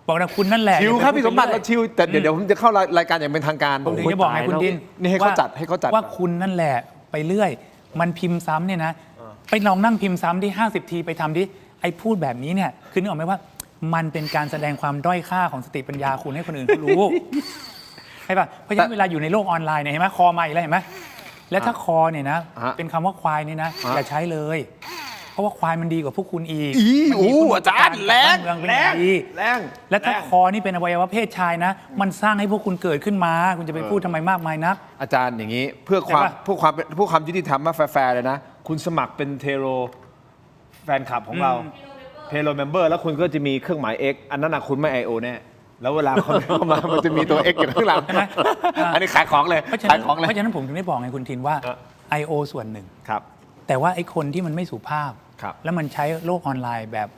บอกนะคุณนั่นแหละ ชิวครับพี่สมบัติเราชิวแต่เดี๋ยวผมจะเข้ารายการอย่างเป็นทางการ ผมถึงจะบอกไงคุณดิน นี่ให้เขาจัดว่าคุณนั่นแหละไปเรื่อยมันพิมพ์ซ้ำเนี่ยนะไปลองนั่งพิมพ์ซ้ำที่50 ทีไปทำดิไอ้พูดแบบนี้เนี่ยคือนึกออกไหมว่ามันเป็นการแสดงความด้อยค่าของสติปัญญาคุณให้คนอื่นเขารู้ใช่ป่ะเพราะฉะนั้นเวลาอยู่ในโลกออนไลน์เนี่ยเห็นไหมคอมาอีกแล้วเห็นไหมแล้วถ้าคอเนี่ยนะเป็นคำว่าควายเนี่ยนะอย่าใช้เลยเพราะว่าควายมันดีกว่าพวกคุณอีกอาจารย์แรงและถ้าคอนี่เป็นอวัยวะเพศชายนะมันสร้างให้พวกคุณเกิดขึ้นมาคุณจะไปพูดทำไมมากมายนักอาจารย์อย่างนี้เพื่อความยุติธรรมมาแฟร์เลยนะคุณสมัครเป็นเทโรแฟนคลับของเราเทโรเมมเบอร์แล้วคุณก็จะมีเครื่องหมาย X อันนั้นนะคุณไม่ IO แน่แล้วเวลาเขาเข้ามามันจะมีตัว X อยู่ข้างหลังอันนี้ขายของเลยเพราะฉะนั้นผมถึงได้บอกไงคุณทินว่า IO ส่วนหนึ่งครับแต่ว่าไอ้คนที่มันไม่สุภาพแล้วมันใช้โลกออนไลน์แบบ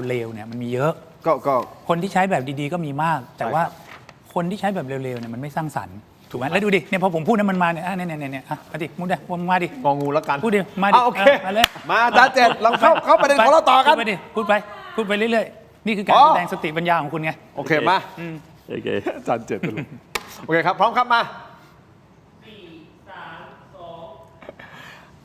เร็วๆเนี่ยมันมีเยอะก็คนที่ใช้แบบดีๆก็มีมาก แต่ว่าคนที่ใช้แบบเร็วๆเนี่ยมันไม่สร้างสรรค์ถูกไหมแล้วดูดิเนี่ยพอผมพูดนั้นมันมาเนี่ยเนี่ยมาดิมุดเลยมาดิงองูแล้วกันพูดดิมาดิโอเคมาเลยมาอาจารย์เจตเราเข้าประเด็นของเราต่อกันพูดไปเรื่อย นี่คือการแสดงสติปัญญาของคุณไง โอเคมา โอเค อาจารย์เจ็ดตลกโอเคครับ พร้อมครับมา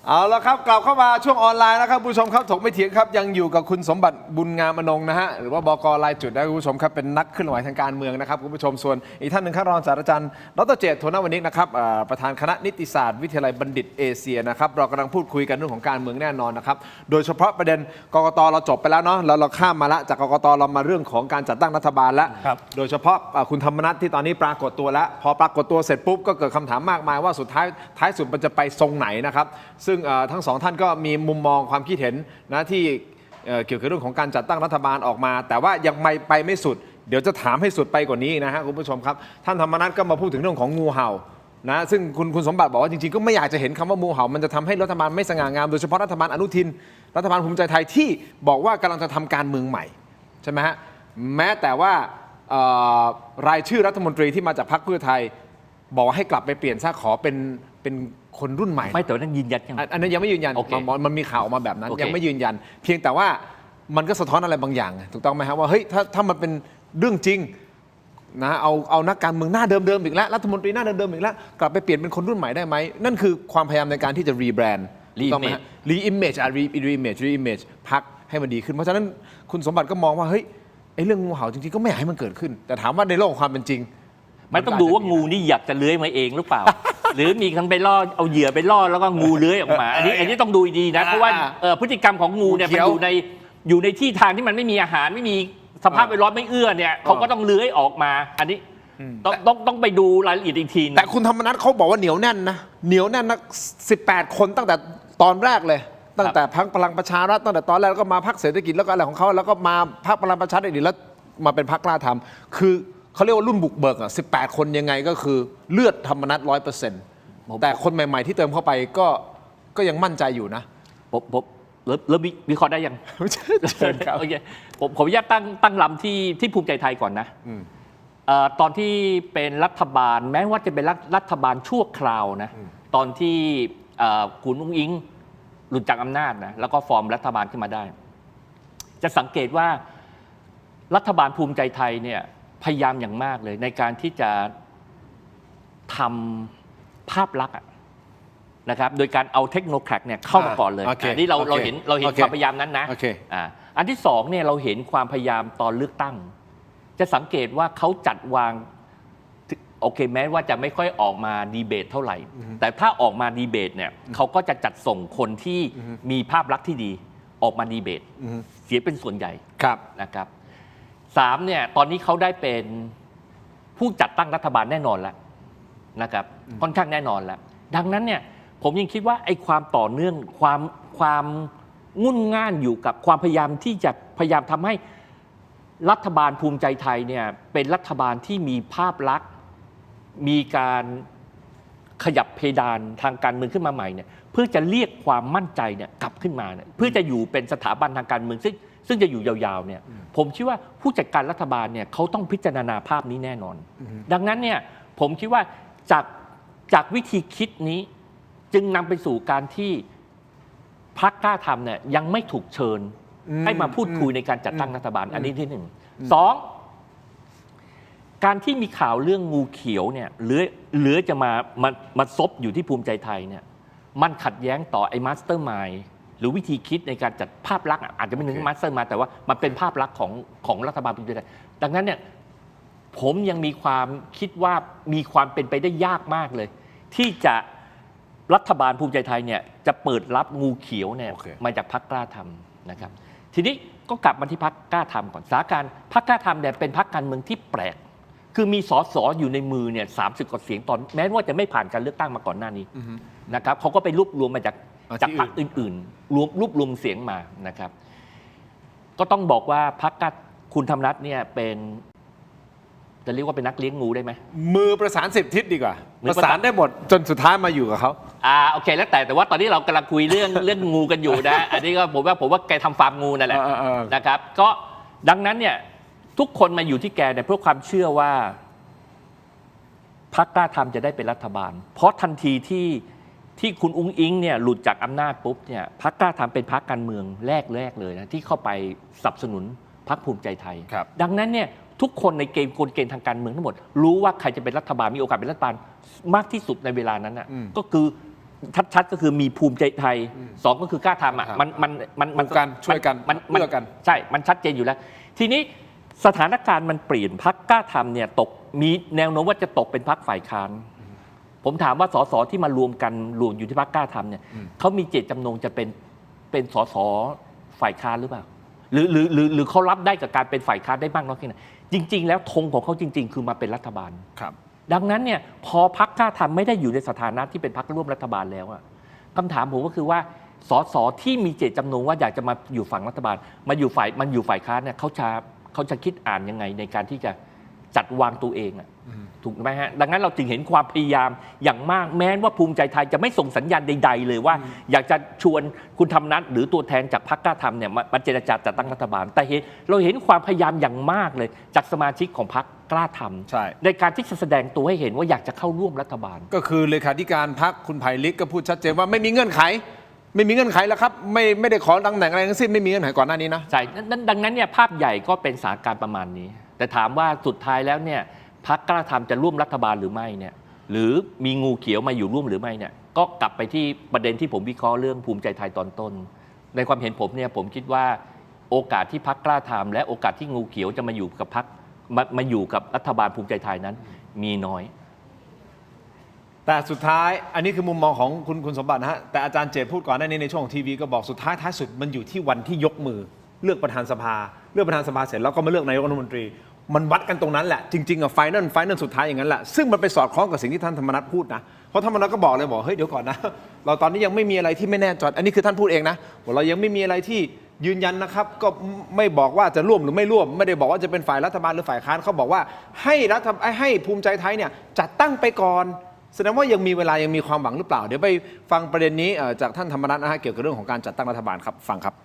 เอาละครับกลับเข้ามาช่วงออนไลน์นะครับผู้ชมครับถกไม่เถียงครับยังอยู่กับคุณสมบัติบุญงามอนงค์นะฮะหรือว่าบก.รายจุดนะคุณผู้ชมครับเป็นนักเคลื่อนไหวทางการเมืองนะครับคุณผู้ชมส่วนอีกท่านหนึ่งครับรองศาสตราจารย์ดร.เจต โทนวณิชนะครับประธานคณะนิติศาสตร์วิทยาลัยบัณฑิตเอเชียนะครับเรากำลังพูดคุยกันเรื่องของการเมืองแน่นอนนะครับโดยเฉพาะประเด็นกกต.เราจบไปแล้วเนาะเราข้ามมาละจากกกต.เรามาเรื่องของการจัดตั้งรัฐบาลแล้วโดยเฉพาะคุณธรรมนัสที่ตอนนี้ปรากฏตัวแล้วพอปรากฏตัวเสร็จปุ๊บก็เกิดคำถามมากมายว่าสุดท้ายสุดมันจะไปทรงไหนนะครับซึ่งทั้งสองท่านก็มีมุมมองความคิดเห็นนะที่เกี่ยวกับเรื่องของการจัดตั้งรัฐบาลออกมาแต่ว่ายังไม่สุดเดี๋ยวจะถามให้สุดไปกว่านี้นะฮะคุณผู้ชมครับท่านธรรมนัสก็มาพูดถึงเรื่องของงูเห่านะซึ่งคุณสมบัติบอกว่าจริงๆก็ไม่อยากจะเห็นคำว่างูเห่ามันจะทำให้รัฐบาลไม่สง่างามโดยเฉพาะรัฐบาลอนุทินรัฐบาลภูมิใจไทยที่บอกว่ากำลังจะทำการเมืองใหม่ใช่ไหมฮะแม้แต่ว่ารายชื่อรัฐมนตรีที่มาจากพรรคเพื่อไทยบอกว่าให้กลับไปเปลี่ยนซะขอเป็นคนรุ่นใหม่ไม่แต่ว่านั่นยืนยันยังอันนั้นยังไม่ยืนยัน okay. มันมีข่าวออกมาแบบนั้น okay. ยังไม่ยืนยันเพียงแต่ว่ามันก็สะท้อนอะไรบางอย่างถูกต้องไหมครับว่าเฮ้ยถ้ามันเป็นเรื่องจริงนะเอานักการเมืองหน้าเดิมๆอีกแล้วรัฐมนตรีหน้าเดิมๆอีกแล้วกลับไปเปลี่ยนเป็นคนรุ่นใหม่ได้ไหมนั่นคือความพยายามในการที่จะรีแบรนด์ต้องไหมรีอิมเมจพักให้มันดีขึ้นเพราะฉะนั้นคุณสมบัติก็มองว่าเฮ้ยไอ้เรื่องงูเห่าจริงๆก็ไม่อยากให้มันเกิดขึ้นแต่ถามว่าในโลกของความเป็นจริงไม่ต้องดูว่างูนี่อยากจะเลื้อยมาเองหรือเปล่า หรือมีคนไปล่อเอาเหยื่อไปล่อแล้วก็งูเลื้อยออกมาอันนี้ต้องดูดีนะเพราะว่าพฤติกรรมของงูเนี่ยมันอยู่ในที่ทางที่มันไม่มีอาหารไม่มีสภาพแวดล้อมไม่เอื้อเนี่ยเขาก็ต้องเลื้อยออกมาอันนี้ต้องไปดูรายละเอียดอีกทีแต่คุณธรรมนัสเขาบอกว่าเหนียวแน่นนะ18 คนตั้งแต่ตอนแรกเลยตั้งแต่พรรคพลังประชารัฐตั้งแต่ตอนแรกแล้วก็มาพรรคเศรษฐกิจแล้วก็อะไรของเขาแล้วก็มาพรรคพลังประชารัฐอีกแล้วมาเป็นพรรคกล้าทำคือเขาเรียกว่ารุ่นบุกเบิกอ่ะ18 คนยังไงก็คือเลือดธรรมนัส 100%แต่คนใหม่ๆที่เติมเข้าไปก็ยังมั่นใจอยู่นะผมแล้ววิเคราะห์ได้ยังเชิญครับโอเคผมอยากตั้งลำที่ภูมิใจไทยก่อนนะตอนที่เป็นรัฐบาลแม้ว่าจะเป็นรัฐบาลชั่วคราวนะตอนที่คุณอุ้งอิงหลุดจากอำนาจนะแล้วก็ฟอร์มรัฐบาลขึ้นมาได้จะสังเกตว่ารัฐบาลภูมิใจไทยเนี่ยพยายามอย่างมากเลยในการที่จะทำภาพลักษณ์นะครับโดยการเอาเทคโนแครกเนี่ยเข้ามาก่อนเลยอันนี้เราเห็นความพยายามนั้นนะอันที่สองเนี่ยเราเห็นความพยายามตอนเลือกตั้งจะสังเกตว่าเขาจัดวางโอเคแม้ว่าจะไม่ค่อยออกมาดีเบตเท่าไหร่แต่ถ้าออกมาดีเบตเนี่ยเขาก็จะจัดส่งคนที่มีภาพลักษณ์ที่ดีออกมาดีเบตเสียเป็นส่วนใหญ่นะครับ3เนี่ยตอนนี้เขาได้เป็นผู้จัดตั้งรัฐบาลแน่นอนแล้วนะครับค่อนข้างแน่นอนแล้วดังนั้นเนี่ยผมยังคิดว่าไอ้ความต่อเนื่องความงุ่นง่านอยู่กับความพยายามที่จะพยายามทำให้รัฐบาลภูมิใจไทยเนี่ยเป็นรัฐบาลที่มีภาพลักษณ์มีการขยับเพดานทางการเมืองขึ้นมาใหม่เนี่ยเพื่อจะเรียกความมั่นใจเนี่ยกลับขึ้นมาเนี่ยเพื่อจะอยู่เป็นสถาบันทางการเมืองซึ่งจะอยู่ยาวๆเนี่ยผมคิดว่าผู้จัดการรัฐบาลเนี่ยเขาต้องพิจารณาภาพนี้แน่นอนดังนั้นเนี่ยผมคิดว่าจากวิธีคิดนี้จึงนำไปสู่การที่พรรคกล้าทำเนี่ยยังไม่ถูกเชิญให้มาพูดคุยในการจัดตั้งรัฐบาลอันนี้ที่1 2การที่มีข่าวเรื่องงูเขียวเนี่ยเหลือจะมาซบอยู่ที่ภูมิใจไทยเนี่ยมันขัดแย้งต่อไอ้มาสเตอร์มายด์หรือวิธีคิดในการจัดภาพลักษณ์อาจจะไม่ถึงมาสเตอร์มายด์แต่ว่ามันเป็นภาพลักษณ์ของรัฐบาลภูมิใจไทยดังนั้นเนี่ยผมยังมีความคิดว่ามีความเป็นไปได้ยากมากเลยที่จะรัฐบาลภูมิใจไทยเนี่ยจะเปิดรับงูเขียวเนี่ยมาจากพรรคกล้าทำนะครับทีนี้ก็กลับมาที่พรรคกล้าทำก่อนสถานการณ์พรรคกล้าทำเนี่ยเป็นพรรคการเมืองที่แปลกคือมีสสอยู่ในมือเนี่ย30 กว่าเสียงตอนแม้ว่าจะไม่ผ่านการเลือกตั้งมาก่อนหน้านี้นะครับเขาก็ไปรวบรวมมาจากพรรคอื่นๆรวบรวมเสียงมานะครับก็ต้องบอกว่าพรรคคุณธรรมนัสเนี่ยเป็นจะเรียกว่าเป็นนักเลี้ยงงูได้ไหมมือประสาน10 ทิศดีกว่าประสานได้หมดจนสุดท้ายมาอยู่กับเขาโอเคแล้วแต่ว่าตอนนี้เรากำลังคุยเรื่องงูกันอยู่นะอันนี้ก็ผมว่าแกทำฟาร์มงูนั่นแหละนะครับก็ดังนั้นเนี่ยทุกคนมาอยู่ที่แกเนี่ยเพื่อความเชื่อว่าพรรคกล้าทำจะได้เป็นรัฐบาลเพราะทันทีที่คุณอุ้งอิงเนี่ยหลุดจากอำนาจปุ๊บเนี่ยพรรคกล้าทำเป็นพรรคการเมืองแรกเลยนะที่เข้าไปสนับสนุน พรรคภูมิใจไทยดังนั้นเนี่ยทุกคนในเกมกลเกณฑ์ทางการเมืองทั้งหมดรู้ว่าใครจะเป็นรัฐบาลมีโอกาสเป็นรัฐบาลมากที่สุดในเวลานั้นนะก็คือชัดๆก็คือมีภูมิใจไทยสองก็คือกล้าทำอ่ะมันการช่วยกันเอื้อกันใช่มันชัดเจนอยู่แล้ว ทีนี้สถานการณ์มันเปลี่ยนพรรคกล้าทำเนี่ยมีแนวโน้มว่าจะตกเป็นพรรคฝ่ายค้านผมถามว่าสสที่มารวมกันรวมอยู่ที่พรรคกล้าทำเนี่ยเขามีเจตจำนงจะเป็นสสฝ่ายค้านหรือเปล่าหรือเขารับได้กับการเป็นฝ่ายค้านได้มากน้อยแค่ไหนจริงๆแล้วธงของเขาจริงๆคือมาเป็นรัฐบาลดังนั้นเนี่ยพอพรรคกล้าทำไม่ได้อยู่ในสถานะที่เป็นพรรคร่วมรัฐบาลแล้วอะคำถามผมก็คือว่าสสที่มีเจตจำนงว่าอยากจะมาอยู่ฝั่งรัฐบาลมันอยู่ฝ่ายค้านเนี่ยเขาจะคิดอ่านยังไงในการที่จะจัดวางตัวเองอะถูกไหมฮะดังนั้นเราจึงเห็นความพยายามอย่างมากแม้ว่าภูมิใจไทยจะไม่ส่งสัญญาณใดๆเลยว่าอยากจะชวนคุณธรรมนัสหรือตัวแทนจากพรรคกล้าทำเนี่ยมาเจรจาจัดตั้งรัฐบาลแต่เราเห็นความพยายามอย่างมากเลยจากสมาชิกของพรรคกล้าทำในการที่จะแสดงตัวให้เห็นว่าอยากจะเข้าร่วมรัฐบาลก็คือเลขาธิการพรรคคุณไผ่ลิกก็พูดชัดเจนว่าไม่มีเงื่อนไขแล้วครับไม่ได้ขอตำแหน่งอะไรทั้งสิ้นไม่มีเงื่อนไขก่อนหน้านี้นะใช่ดังนั้นเนี่ยภาพใหญ่ก็เป็นสถานการณ์ประมาณนี้แต่ถามว่าสุดท้ายแล้วเนี่ยพรรคกล้าทำจะร่วมรัฐบาลหรือไม่เนี่ยหรือมีงูเขียวมาอยู่ร่วมหรือไม่เนี่ยก็กลับไปที่ประเด็นที่ผมวิเคราะห์เรื่องภูมิใจไทยตอนต้นในความเห็นผมเนี่ยผมคิดว่าโอกาสที่พรรคกล้าทำและโอกาสที่งูเขียวจะมาอยู่กับพรรคมาอยู่กับรัฐบาลภูมิใจไทยนั้นมีน้อยแต่สุดท้ายอันนี้คือมุมมองของคุณสมบัตินะฮะแต่อาจารย์เจตพูดก่อนหน้านี้ในช่วงของทีวีก็บอกสุดท้ายสุดมันอยู่ที่วันที่ยกมือเลือกประธานสภาเลือกประธานสภาเสร็จแล้วก็มาเลือกนายกรัฐมนตรีมันวัดกันตรงนั้นแหละจริงๆอะไฟนอลสุดท้ายอย่างนั้นแหละซึ่งมันไปสอดคล้องกับสิ่งที่ท่านธรรมนัสพูดนะเพราะธรรมนัสก็บอกเฮ้ยเดี๋ยวก่อนนะเราตอนนี้ยังไม่มีอะไรที่ไม่แน่ใจอันนี้คือท่านพูดเองนะว่าเรายังไม่มีอะไรที่ยืนยันนะครับก็ไม่บอกว่าจะร่วมหรือไม่ร่วมไม่ได้บอกว่าจะเป็นฝ่ายรัฐบาลหรือฝ่ายค้านเขาบอกว่าให้ภูมิใจไทยเนี่ยจัดตั้งไปก่อนแสดงว่ายังมีเวลายังมีความหวังหรือเปล่าเดี๋ยวไปฟังประเด็นนี้จากท่านธรรมนัสนะฮะเกี่ยวกับเรื่องของการจัดตั้งรัฐบาลครับฟังครับ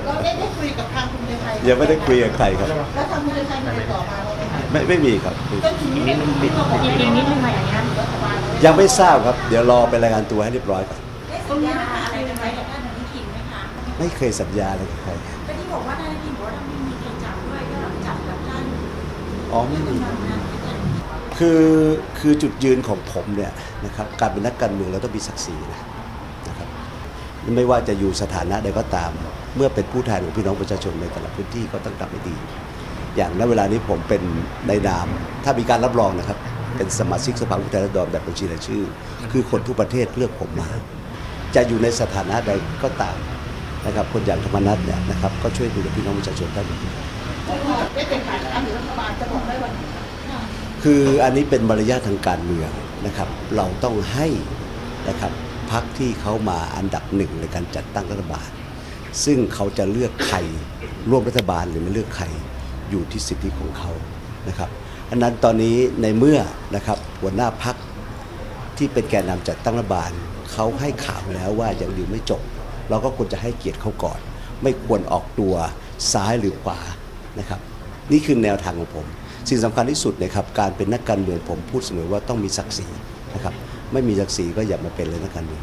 เราได้คุยกับทางภูมิใจไทยยังไม่ได้คุยกับใครครับแล้วทางภูมิใจไทยมีต่อมาไม่มีครับอีกนิดนึงมาอย่างนี้ยังไม่ทราบครับเดี๋ยวรอไปรายงานตัวให้เรียบร้อยก่อนได้สัญญาอะไรกันไว้กับท่านอนุทินไหมคะไม่เคยสัญญาอะไรกับใครก็ที่บอกว่าท่านอนุทินบอกว่าถ้าไม่มีใครจับด้วยก็จับกับท่านไม่มีคือจุดยืนของผมเนี่ยนะครับการเป็นนักการเมืองเราต้องมีศักดิ์ศรีนะครับไม่ว่าจะอยู่สถานะใดก็ตามเมื่อเป็นผู้แทนของพี่น้องประชาชนในแต่ละพื้นที่ก็ต้องทำให้ดีอย่างณเวลานี้ผมเป็นในนามถ้ามีการรับรองนะครับเป็นสมาชิกสภาผู้แทนราษฎรแบบบัญชีรายชื่อคือคนทุกประเทศเลือกผมมาจะอยู่ในสถานะใดก็ตามนะครับคนอย่างธรรมนัสเนี่ยนะครับก็ช่วยดูแลพี่น้องประชาชนได้ดีได้เป็นฝ่ายค้านหรือรัฐบาลจะบอกได้วันคืออันนี้เป็นมารยาททางการเมืองนะครับเราต้องให้นะครับพรรคที่เขามาอันดับหนึ่งในการจัดตั้งรัฐบาลซึ่งเขาจะเลือกใครร่วมรัฐบาลหรือไม่เลือกใครอยู่ที่สิทธิของเขานะครับอันนั้นตอนนี้ในเมื่อนะครับหัวหน้าพรรคที่เป็นแกนนำจัดตั้งรัฐบาลเขาให้ข่าวแล้วว่ายังดีไม่จบเราก็ควรจะให้เกียรติเขาก่อนไม่ควรออกตัวซ้ายหรือขวานะครับนี่คือแนวทางของผมสิ่งสำคัญที่สุดนะครับการเป็นนักการเมืองผมพูดเสมอว่าต้องมีศักดิ์ศรีนะครับไม่มีศักดิ์ศรีก็อย่ามาเป็นเลยนักการเมือง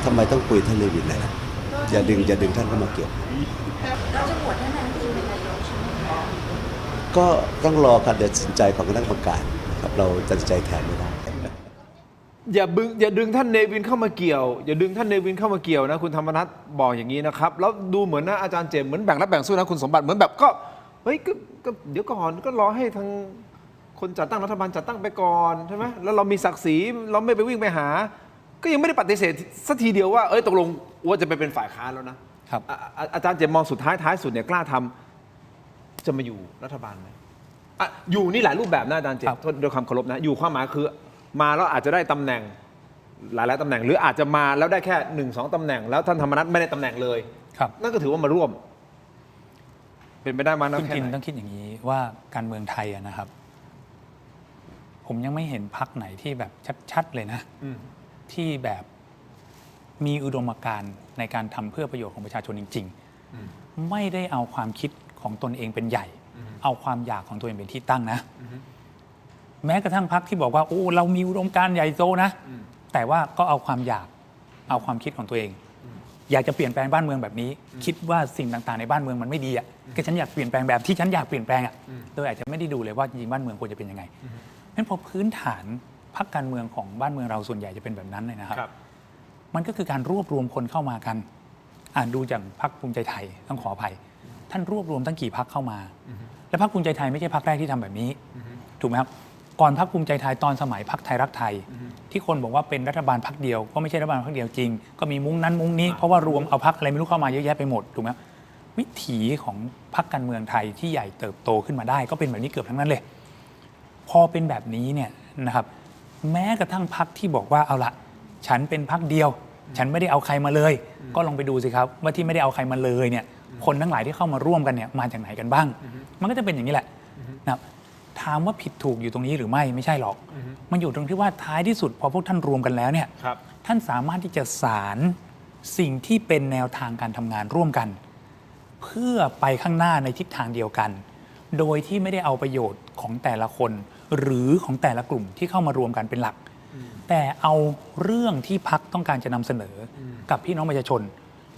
ทำไมต้องคุยท่านเลวินนะครับอย่าดึงท่านเข้ามาเกี่ยวเราจะโหวตให้นายกเป็นนายกใช่ไหมคะก็ต้องรอการตัดสินใจของคณะกรรมการนะครับเราตัดสินใจแทนไม่ได้อย่าดึงท่านเนวินเข้ามาเกี่ยวอย่าดึงท่านเนวินเข้ามาเกี่ยวนะคุณธรรมนัสบอกอย่างนี้นะครับแล้วดูเหมือนนะอาจารย์เจมส์เหมือนแบ่งรับแบ่งสู้นะคุณสมบัติเหมือนแบบก็เฮ้ยก็เดี๋ยวก่อนก็รอให้ทางคนจัดตั้งรัฐบาลจัดตั้งไปก่อนใช่ไหมแล้วเรามีศักดิ์ศรีเราไม่ไปวิ่งไปหาก็ยังไม่ได้ปฏิเสธสักทีเดียวว่าตกลงว่าจะไปเป็นฝ่ายค้านแล้วนะครับอาจารย์เจมส์มองสุดท้ายสุดเนี่ยกล้าทำจะมาอยู่รัฐบาลไหมอยู่นี่หลายรูปแบบนะอาจารย์เจมส์โดยความเคารพนะอยู่ความหมายคือมาแล้วอาจจะได้ตำแหน่งหลายตำแหน่งหรืออาจจะมาแล้วได้แค่ 1-2 ตำแหน่งแล้วท่านธรรมนัสไม่ได้ตำแหน่งเลยนั่นก็ถือว่ามาร่วมเป็นไปได้มาคุณกินต้องคิดอย่างนี้ว่าการเมืองไทยนะครับผมยังไม่เห็นพรรคไหนที่แบบชัดๆเลยนะที่แบบมีอุดมการณ์ในการทำเพื่อประโยชน์ของประชาชนจริงๆไม่ได้เอาความคิดของตนเองเป็นใหญ่เอาความอยากของตัวเองเป็นที่ตั้งนะแม้กระทั่งพรรคที่บอกว่าโอ้เรามีอุดมการณ์ใหญ่โตนะแต่ว่าก็เอาความอยากเอาความคิดของตัวเอง อยากจะเปลี่ยนแปลงบ้านเมืองแบบนี้ คิดว่าสิ่งต่างๆในบ้านเมืองมันไม่ดีอ่ะก็ฉันอยากเปลี่ยนแปลงแบบที่ฉันอยากเปลี่ยนแปลงอ่ะโดยอาจจะไม่ได้ดูเลยว่าจริงๆบ้านเมืองควรจะเป็นยังไงงั้นพอพื้นฐานพรรคการเมืองของบ้านเมืองเราส่วนใหญ่จะเป็นแบบนั้นเลยนะครับมันก็คือการรวบรวมคนเข้ามากันดูจากพรรคภูมิใจไทยต้องขออภัยท่านรวบรวมตั้งกี่พรรคเข้ามาและพรรคภูมิใจไทยไม่ใช่พรรคแรกที่ทำแบบนี้ถูกไหมครับก่อนพรรคภูมิใจไทยตอนสมัยพรรคไทยรักไทยที่คนบอกว่าเป็นรัฐบาลพรรคเดียวก็ไม่ใช่รัฐบาลพรรคเดียวจริงก็มีมุ้งนั้นมุ้งนี้เพราะว่ารวมเอาพรรคอะไรไม่รู้เข้ามาเยอะแยะไปหมดถูกไหมวิถีของพรรคการเมืองไทยที่ใหญ่เติบโตขึ้นมาได้ก็เป็นแบบนี้เกือบทั้งนั้นเลยพอเป็นแบบนี้เนี่ยนะครับแม้กระทั่งพรรคที่บอกว่าเอาละฉันเป็นพรรคเดียวฉันไม่ได้เอาใครมาเลยก็ลองไปดูสิครับว่าที่ไม่ได้เอาใครมาเลยเนี่ยคนทั้งหลายที่เข้ามาร่วมกันเนี่ยมาจากไหนกันบ้างมันก็จะเป็นอย่างนี้แหละนะครับถามว่าผิดถูกอยู่ตรงนี้หรือไม่ใช่หรอกมันอยู่ตรงที่ว่าท้ายที่สุดพอพวกท่านรวมกันแล้วเนี่ยท่านสามารถที่จะสารสิ่งที่เป็นแนวทางการทำงานร่วมกันเพื่อไปข้างหน้าในทิศทางเดียวกันโดยที่ไม่ได้เอาประโยชน์ของแต่ละคนหรือของแต่ละกลุ่มที่เข้ามารวมกันเป็นหลักแต่เอาเรื่องที่พรรคต้องการจะนำเสนอกับพี่น้องประชาชน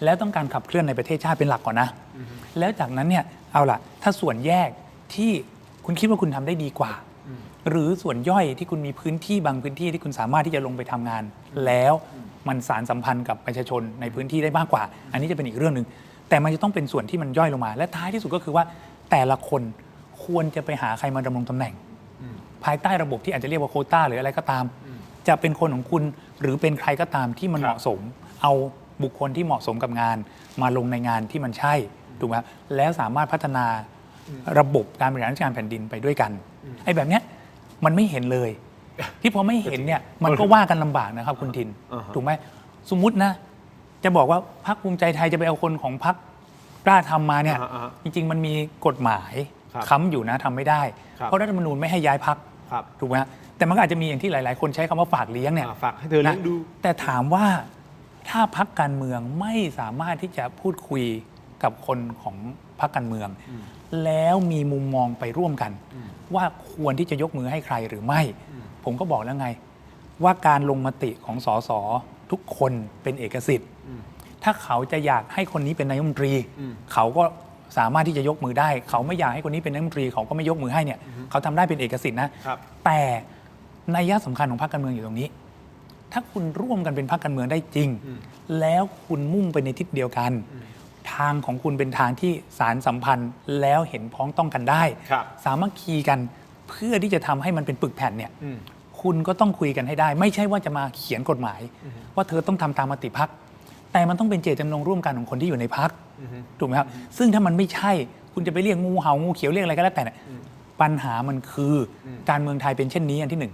แล้วต้องการขับเคลื่อนในประเทศชาติเป็นหลักก่อนนะแล้วจากนั้นเนี่ยเอาล่ะถ้าส่วนแยกที่คุณคิดว่าคุณทำได้ดีกว่าหรือส่วนย่อยที่คุณมีพื้นที่บางพื้นที่ที่คุณสามารถที่จะลงไปทำงานแล้วมันสารสัมพันธ์กับประชาชนในพื้นที่ได้มากกว่าอันนี้จะเป็นอีกเรื่องนึงแต่มันจะต้องเป็นส่วนที่มันย่อยลงมาและท้ายที่สุดก็คือว่าแต่ละคนควรจะไปหาใครมาดำรงตำแหน่งภายใต้ระบบที่อาจจะเรียกว่าโควต้าหรืออะไรก็ตามจะเป็นคนของคุณหรือเป็นใครก็ตามที่มันเหมาะสมเอาบุคคลที่เหมาะสมกับงานมาลงในงานที่มันใช่ถูกไหมแล้วสามารถพัฒนาระบบการบริหารราชการแผ่นดินไปด้วยกันไอ้แบบเนี้ยมันไม่เห็นเลยที่พอไม่เห็นเนี่ยมันก็ว่ากันลำบากนะครับคุณทินถูกไหมสมมุตินะจะบอกว่าพรรคภูมิใจไทยจะไปเอาคนของพรรคกล้าทำมาเนี่ยจริงๆมันมีกฎหมายค้ำอยู่นะทำไม่ได้เพราะรัฐธรรมนูญไม่ให้ย้ายพรรคถูกไหมแต่มันก็อาจจะมีอย่างที่หลายๆคนใช้คำว่าฝากเลี้ยงเนี่ยฝากให้เธอเลี้ยงดูแต่ถามว่าถ้าพรรคการเมืองไม่สามารถที่จะพูดคุยกับคนของพรรคการเมืองแล้วมีมุมมองไปร่วมกันว่าควรที่จะยกมือให้ใครหรือไม่ผมก็บอกแล้วไงว่าการลงมติของสสทุกคนเป็นเอกสิทธิ์ถ้าเขาจะอยากให้คนนี้เป็นนายกรัฐมนตรีเขาก็สามารถที่จะยกมือได้เขาไม่อยากให้คนนี้เป็นนายกรัฐมนตรีเขาก็ไม่ยกมือให้เนี่ยเขาทำได้เป็นเอกสิทธิ์นะแต่นัยสำคัญของพรรคการเมืองอยู่ตรงนี้ถ้าคุณร่วมกันเป็นพรรคการเมืองได้จริงแล้วคุณมุ่งไปในทิศเดียวกันทางของคุณเป็นทางที่สารสัมพันธ์แล้วเห็นพ้องต้องกันได้สามัคคีกันเพื่อที่จะทำให้มันเป็นปึกแผ่นเนี่ยคุณก็ต้องคุยกันให้ได้ไม่ใช่ว่าจะมาเขียนกฎหมายว่าเธอต้องทำตามมติพรรคแต่มันต้องเป็นเจตจำนงร่วมกันของคนที่อยู่ในพรรคถูกไหมครับซึ่งถ้ามันไม่ใช่คุณจะไปเรียกงูเห่างูเขียวเรียกอะไรก็แล้วแต่ปัญหามันคือการเมืองไทยเป็นเช่นนี้อันที่หนึ่ง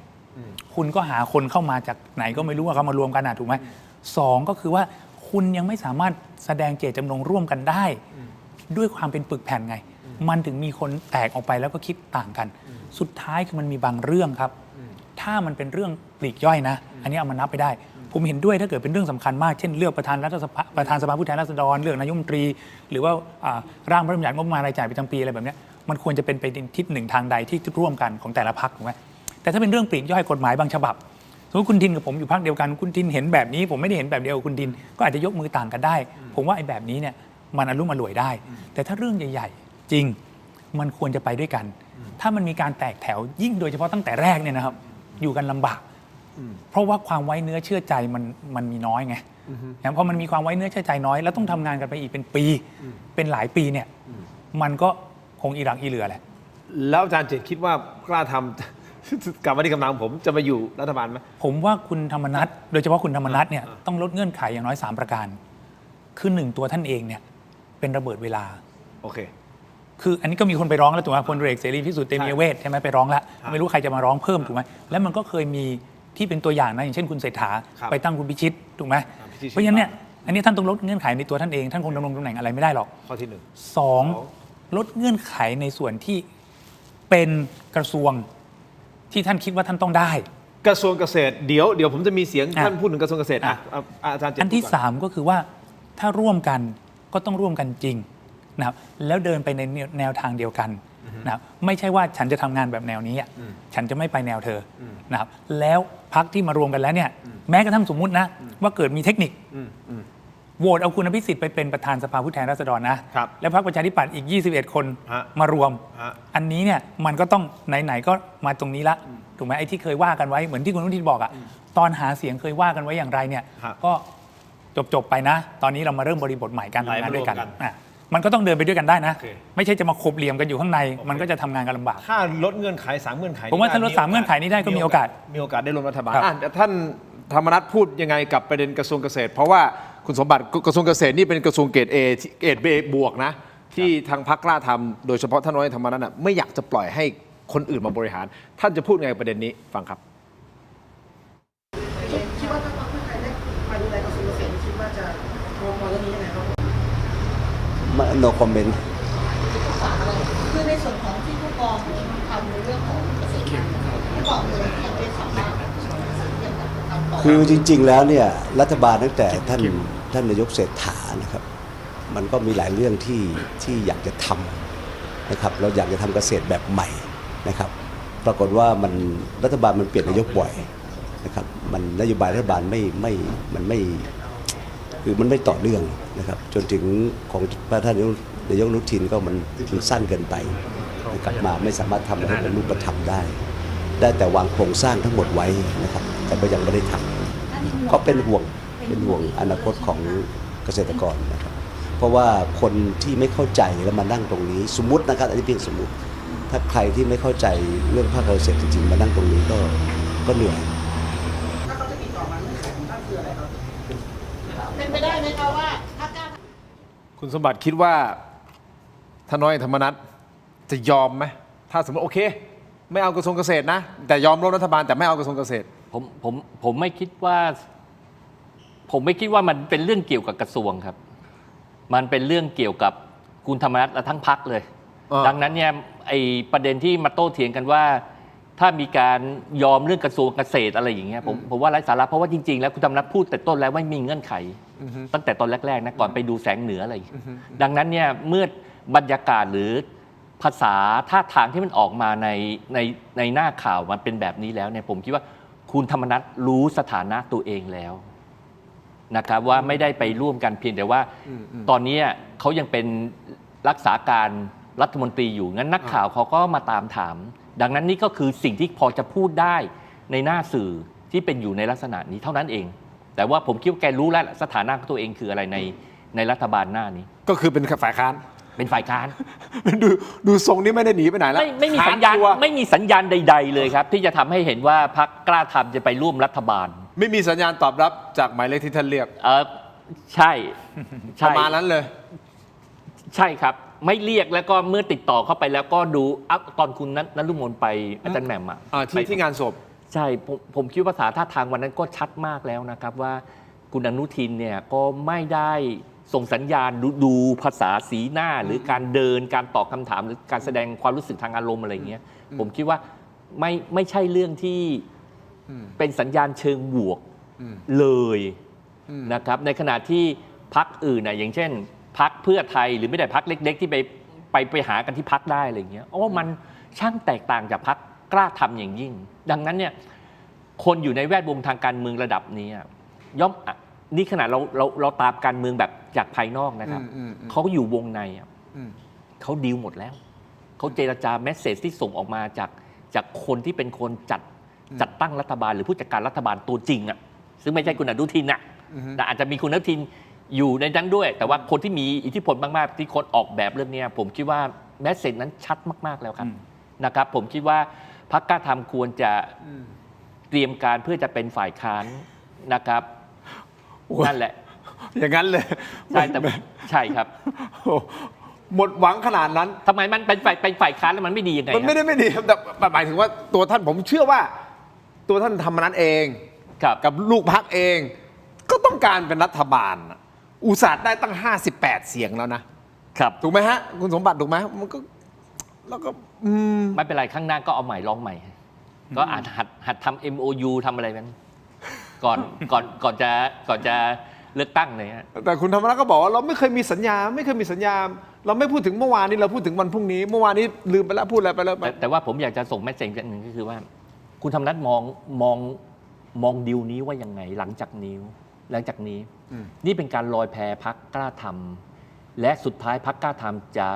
คุณก็หาคนเข้ามาจากไหนก็ไม่รู้ว่าเขามารวมกันถูกไหมสองก็คือว่าคุณยังไม่สามารถแสดงเจตจำนงร่วมกันได้ด้วยความเป็นปึกแผ่นไงมันถึงมีคนแตกออกไปแล้วก็คิดต่างกันสุดท้ายคือมันมีบางเรื่องครับถ้ามันเป็นเรื่องปลีกย่อยนะอันนี้เอามานับไปได้ผมเห็นด้วยถ้าเกิดเป็นเรื่องสำคัญมากเช่นเลือกประธานสภาผู้แทนราษฎรเลือกนายกรัฐมนตรีหรือว่าร่างพระราชบัญญัติงบประมาณรายจ่ายประจำปีอะไรแบบนี้มันควรจะเป็นไปในทิศหนึ่งทางใดที่ร่วมกันของแต่ละพรรคถูกไหมแต่ถ้าเป็นเรื่องปลีกย่อยกฎหมายบางฉบับสมมติคุณทินกับผมอยู่พรรคเดียวกันคุณทินเห็นแบบนี้ผมไม่ได้เห็นแบบเดียวกับคุณทินก็อาจจะยกมือต่างกันได้ผมว่าไอ้แบบนี้เนี่ยมันอลุ่มอล่วยได้แต่ถ้าเรื่องใหญ่ๆจริงมันควรจะไปด้วยกันถ้ามันมีการแตกแถวยิ่งโดยเฉพาะตั้งแต่แรกเนี่ยนะครับอยู่กันลำบากเพราะว่าความไว้เนื้อเชื่อใจมันมีน้อยไงพอมันมีความไว้เนื้อเชื่อใจน้อยแล้วต้องทำงานกันไปอีกเป็นปีเป็นหลายปีเนี่ยมันก็คงอีหลังอีเหลือแหละแล้วอาจารย์เจตคิดว่ากล้าทำกลับมาที่กำลังผมจะมาอยู่รัฐบาลไหมผมว่าคุณธรรมนัสโดยเฉพาะคุณธรรมนัสเนี่ยต้องลดเงื่อนไขอย่างน้อย3ประการคือ1ตัวท่านเองเนี่ยเป็นระเบิดเวลาโอเคคืออันนี้ก็มีคนไปร้องแล้วถูกไหมพลเอกเสรีพิสุทธิ์เตมียเวทใช่ไหมไปร้องแล้วไม่รู้ใครจะมาร้องเพิ่มถูกไหมแล้วมันก็เคยมีที่เป็นตัวอย่างนะอย่างเช่นคุณเศรษฐาไปตั้งคุณพิชิตถูกไหมเพราะฉะนั้นเนี่ยอันนี้ท่านต้องลดเงื่อนไขในตัวท่านเองท่านคงดำรงตำแหน่งอะไรไม่ได้หรอกข้อที่2ลดเงื่อนไขในส่วนที่เป็นกระทรวงที่ท่านคิดว่าท่านต้องได้กระทรวงเกษตรเดี๋ยวผมจะมีเสียงท่านพูดถึงกระทรวงเกษตรอาจารย์อันที่3ก็คือว่าถ้าร่วมกันก็ต้องร่วมกันจริงนะครับแล้วเดินไปในแนวทางเดียวกันนะครับไม่ใช่ว่าฉันจะทำงานแบบแนวนี้ฉันจะไม่ไปแนวเธอนะครับแล้วพรรคที่มารวมกันแล้วเนี่ยแม้กระทั่งสมมุตินะว่าเกิดมีเทคนิค โหวตเอาคุณอภิสิทธิ์ไปเป็นประธานสภาผู้แทนราษฎรนะแล้วพรรคประชาธิปัตย์อีก21คนมารวมอันนี้เนี่ยมันก็ต้องไหนๆก็มาตรงนี้ละถูกไหมไอ้ที่เคยว่ากันไว้เหมือนที่คุณอนุทินบอกอะตอนหาเสียงเคยว่ากันไว้อย่างไรเนี่ยก็จบไปนะตอนนี้เรามาเริ่มบริบทใหม่การทำงานด้วยกันมันก็ต้องเดินไปด้วยกันได้นะไม่ใช่จะมาขบเหลี่ยมกันอยู่ข้างในมันก็จะทำงานกันลำบากถ้าลดเงื่อนไข3เงื่อนไขผมว่าถ้าลด3เงื่อนไขนี้ได้ก็มีโอกาสได้ร่วมรัฐบาลท่านธรรมนัสพูดยังไงกับประเด็นกระทรวงเกษตรเพราะว่าคุณสมบัติกระทรวงเกษตรนี่เป็นกระทรวงเกรด A เกรด B บวกนะที่ทางพรรคกล้าทำโดยเฉพาะท่านน้อยธรรมนัสไม่อยากจะปล่อยให้คนอื่นมาบริหารท่านจะพูดไงประเด็นนี้ฟังครับคิดว่าถ้าพรรคเพื่อไทยได้มาดูแลกระทรวงเกษตรคิดว่าจะมองเรื่องนี้ยังไงครับ no comment คือในส่วนของที่ผู้กองทำในเรื่องของเกษตรผู้กองเลยที่ยังไม่สามารถคือจริงๆแล้วเนี่ยรัฐบาลตั้งแต่ท่านนายกเศรษฐานะครับมันก็มีหลายเรื่องที่อยากจะทำนะครับเราอยากจะทำเกษตรแบบใหม่นะครับปรากฏว่ารัฐบาลมันเปลี่ยนนายกบ่อยนะครับมันนโยบายรัฐบาลมันไม่ต่อเนื่องนะครับจนถึงของท่านนายกอนุทินก็มันสั้นเกินไปนะครับมาไม่สามารถทำให้เป็นรูปธรรมได้แต่วางโครงสร้างทั้งหมดไว้นะครับแต่ก็ยังไม่ได้ทำก็เป็นห่วงอนาคตของเกษตรกรนะครับเพราะว่าคนที่ไม่เข้าใจแล้วมานั่งตรงนี้สมมตินะครับอันนี้เพียงสมมติถ้าใครที่ไม่เข้าใจเรื่องภาคเกษตรจริงๆมานั่งตรงนี้ก็เหนื่อยถ้าเขาจะติดต่อมาเงื่อนไขของท่านคืออะไรครับเป็นไปได้ไหมครับว่าถ้ากล้าคุณสมบัติคิดว่าท่านน้อยธรรมนัสจะยอมไหมถ้าสมมติโอเคไม่เอากระทรวงเกษตรนะแต่ยอมร่วมรัฐบาลแต่ไม่เอากระทรวงเกษตรผมไม่คิดว่ามันเป็นเรื่องเกี่ยวกับกระทรวงครับมันเป็นเรื่องเกี่ยวกับคุณธรรมนัสและทั้งพรรคเลยดังนั้นเนี่ยไอ้ประเด็นที่มาโต้เถียงกันว่าถ้ามีการยอมเรื่องกระทรวงเกษตรอะไรอย่างเงี้ยผมว่าไร้สาระเพราะว่าจริงๆแล้วคุณธรรมนัสพูดแต่ต้นแล้วไม่มีเงื่อนไขตั้งแต่ตอนแรกๆนะก่อนไปดูแสงเหนืออะไรดังนั้นเนี่ยเมื่อบรรยากาศหรือภาษาท่าทางที่มันออกมาในหน้าข่าวมันเป็นแบบนี้แล้วเนี่ยผมคิดว่าคุณธรรมนัสรู้สถานะตัวเองแล้วนะครับว่าไม่ได้ไปร่วมกันเพียงแต่ว่าตอนนี้เขายังเป็นรักษาการรัฐมนตรีอยู่งั้นนักข่าวเขาก็มาตามถามดังนั้นนี่ก็คือสิ่งที่พอจะพูดได้ในหน้าสื่อที่เป็นอยู่ในลักษณะนี้เท่านั้นเองแต่ว่าผมคิดว่าแกรู้แล้วสถานะของตัวเองคืออะไรในรัฐบาลหน้านี้ก็คือเป็นฝ่ายค้านเป็นฝ่ายค้านดูทรงนี้ไม่ได้หนีไปไหนแล้วไม่มีสัญญาณใดๆเลยครับที่จะทำให้เห็นว่าพรรคกล้าทำจะไปร่วมรัฐบาลไม่มีสัญญาณตอบรับจากหมายเลขที่ท่านเรียกใช่ประมาณนั้นเลยใช่ครับไม่เรียกแล้วก็เมื่อติดต่อเข้าไปแล้วก็ดูตอนคุณนฤมลไปอาจารย์แหม่มที่งานศพใช่ผมคิดว่าภาษาท่าทางวันนั้นก็ชัดมากแล้วนะครับว่าคุณอนุทินเนี่ยก็ไม่ได้ส่งสัญญาณดูภาษาสีหน้าหรือการเดินการตอบคำถามหรือการแสดงความรู้สึกทางอารมณ์อะไรเงี้ยผมคิดว่าไม่ใช่เรื่องที่เป็นสัญญาณเชิงบวกเลยนะครับในขณะที่พรรคอื่นนะอย่างเช่นพรรคเพื่อไทยหรือไม่ได้พรรคเล็กๆที่ไปหากันที่พรรคได้อะไรเงี้ยมันช่างแตกต่างจากพรรคกล้าทำอย่างยิ่งดังนั้นเนี่ยคนอยู่ในแวดวงทางการเมืองระดับนี้ย่อมนี่ขนาดเราตามการเมืองแบบจากภายนอกนะครับเขาอยู่วงในเขาดีลหมดแล้วเขาเจรจาเมสเสจที่ส่งออกมาจากคนที่เป็นคนจัดตั้งรัฐบาลหรือผู้จัดการรัฐบาลตัวจริงซึ่งไม่ใช่คุณอนุทินแต่อาจจะมีคุณอนุทินอยู่ในนั้นด้วยแต่ว่าคนที่มีอิทธิพลมากๆที่คนออกแบบเรื่องนี้ผมคิดว่าเมสเสจนั้นชัดมากๆแล้วครับนะครับผมคิดว่าพรรคกล้าทำควรจะเตรียมการเพื่อจะเป็นฝ่ายค้านนะครับนั่นแหละอย่างนั้นเลยใช่แต่ใช่ครับหมดหวังขนาดนั้นทำไมมันเป็นฝ่ายค้านแล้วมันไม่ดียังไงมันไม่ดีแต่หมายถึงว่าตัวท่านผมเชื่อว่าตัวท่านธรรมนัสเองกับลูกพรรคเองก็ต้องการเป็นรัฐบาลอุตส่าห์ได้ตั้ง58เสียงแล้วนะครับถูกไหมฮะคุณสมบัติถูกไหมมันก็แล้วก็ไม่เป็นไรข้างหน้าก็เอาใหม่ลองใหม่ก็หัดทำ MOU ทำอะไรมันก่อนจะเลือกตั้งเลยฮะแต่คุณธรรมนัสก็บอกว่าเราไม่เคยมีสัญญาเราไม่พูดถึงเมื่อวานนี้เราพูดถึงวันพรุ่งนี้เมื่อวานนี้ลืมไปแล้วพูดอะไรไปแล้วแต่ว่าผมอยากจะส่งแมสเสจหนึ่งก็คือว่าคุณธรรมนัสมองดีลนี้ว่ายังไงหลังจากนี้ หลังจากนี้นี่เป็นการลอยแพพรรคกล้าทำและสุดท้ายพรรคกล้าทำจะ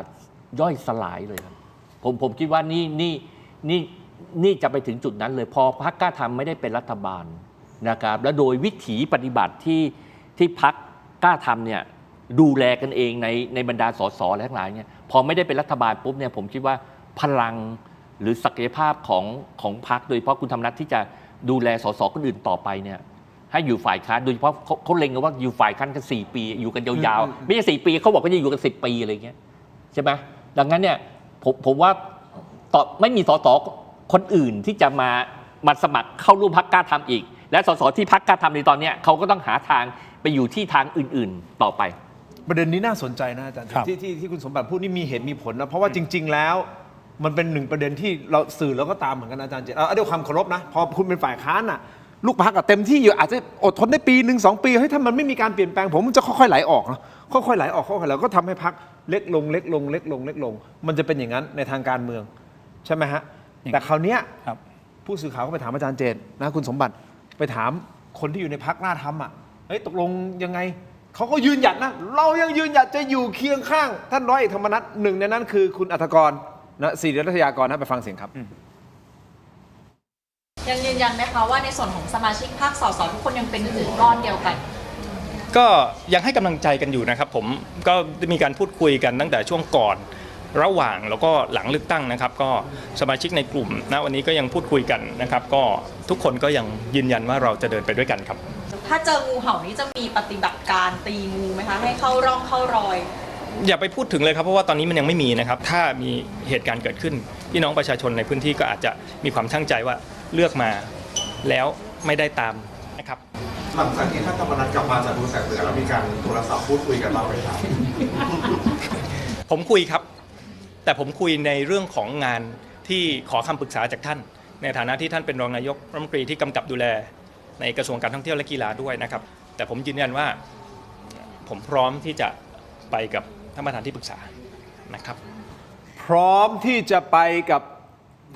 ย่อยสลายเลยครับผมคิดว่านี่จะไปถึงจุดนั้นเลยพอพรรคกล้าทำไม่ได้เป็นรัฐบาลนะครับและโดยวิถีปฏิบัติที่พรรคกล้าทำเนี่ยดูแลกันเองในบรรดาสสและทั้งหลายเนี่ยพอไม่ได้เป็นรัฐบาลปุ๊บเนี่ยผมคิดว่าพลังหรือศักยภาพของพรรคโดยเฉพาะคุณธรรมนัสที่จะดูแลสสคนอื่นต่อไปเนี่ยให้อยู่ฝ่ายค้านโดยเฉพาะเขาเล็งกันว่าอยู่ฝ่ายค้านกัน4 ปีอยู่กันยาวๆไม่ใช่4 ปีเขาบอกว่าจะอยู่กัน10 ปีอะไรเงี้ยใช่ไหมดังนั้นเนี่ยผมว่าต่อไม่มีสสคนอื่นที่จะมาสมัครเข้าร่วมพรรคกล้าทำอีกและสสที่พรรคกล้าทำในตอนนี้เขาก็ต้องหาทางไปอยู่ที่ทางอื่นๆต่อไปประเด็นนี้น่าสนใจนะอาจารย์ที่คุณสมบัติพูดนี่มีเหตุมีผลนะเพราะว่าจริงๆแล้วมันเป็นหนึ่งประเด็นที่เราสื่อแล้วก็ตามเหมือนกันอาจารย์เจตด้วยความเคารพนะพอคุณเป็นฝ่ายค้านน่ะลูกพรรคเต็มที่อยู่อาจจะอดทนได้ปี1 2 ปีเฮ้ยถ้ามันไม่มีการเปลี่ยนแปลงผมมันจะค่อยๆไหลออกนะค่อยๆไหลออกค่อยๆไหลก็ทำให้พรรคเล็กลงมันจะเป็นอย่างนั้นในทางการเมืองใช่ไหมฮะแต่คราวนี้ผู้สื่อข่าวก็ไปถามอาจารย์เจตนะคุณสมบัติไปถามคนที่อยู่ในพรรคกล้าทำเฮ้ยตกลงยังไงเขาก็ยืนหยัดนะเรายังยืนหยัดจะอยู่เคียงข้างท่านร้อยเอกธรรมนัสหนึ่งในนั้นคือคุณอัฐกรนะศิริรัตยากรนะไปฟังเสียงครับยังยืนยันไหมคะว่าในส่วนของสมาชิกพรรคสสทุกคนยังเป็นกลุ่มก้อนเดียวกันก็ยังให้กำลังใจกันอยู่นะครับผมก็มีการพูดคุยกันตั้งแต่ช่วงก่อนระหว่างแล้วก็หลังเลือกตั้งนะครับก็สมาชิกในกลุ่มณวันนี้ก็ยังพูดคุยกันนะครับก็ทุกคนก็ยังยืนยันว่าเราจะเดินไปด้วยกันครับถ้าเจองูเห่านี้จะมีปฏิบัติการตีงูไหมคะให้เข้าร่องเข้ารอยอย่าไปพูดถึงเลยครับเพราะว่าตอนนี้มันยังไม่มีนะครับถ้ามีเหตุการณ์เกิดขึ้นพี่น้องประชาชนในพื้นที่ก็อาจจะมีความชั่งใจว่าเลือกมาแล้วไม่ได้ตามนะครับหลังจากที่ท่านธรรมนัสกลับมาจากดูแสงเหนือแล้วมีการโทรศัพท์พูดคุยกันบ้างไหมครับผมคุยครับแต่ผมคุยในเรื่องของงานที่ขอคำปรึกษาจากท่านในฐานะที่ท่านเป็นรองนายกรัฐมนตรีที่กำกับดูแลในกระทรวงการท่องเที่ยวและกีฬาด้วยนะครับแต่ผมยืนยันว่าผมพร้อมที่จะไปกับท่านประธานที่ปรึกษานะครับพร้อมที่จะไปกับ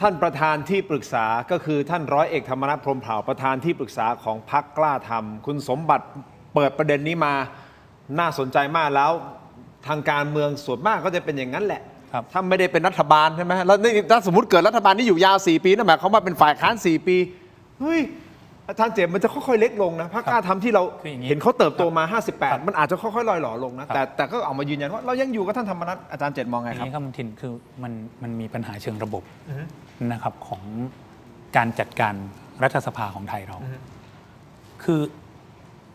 ท่านประธานที่ปรึกษาก็คือท่านร้อยเอกธรรมนัสพรหมเผ่าประธานที่ปรึกษาของพรรคกล้าทำคุณสมบัติเปิดประเด็นนี้มาน่าสนใจมากแล้วทางการเมืองส่วนมากก็จะเป็นอย่างนั้นแหละถ้าไม่ได้เป็นรัฐบาลใช่ไหมแล้วถ้าสมมติเกิดรัฐบาลที่อยู่ยาว4 ปีนั่นหมายความว่าเป็นฝ่ายค้าน4 ปีเฮ้ยอาจารย์เจมส์มันจะค่อยๆเล็กลงนะพรรคกล้าทำที่เราเห็นเขาเติบโตมา58มันอาจจะค่อยๆลอยหล่อลงนะแต่ก็ออกมายืนยันว่าเรายังอยู่กับท่านธรรมนัสอาจารย์เจตมองไงครับนี่ครับทินคือมันมีปัญหาเชิงระบบนะครับของการจัดการรัฐสภาของไทยเราคือ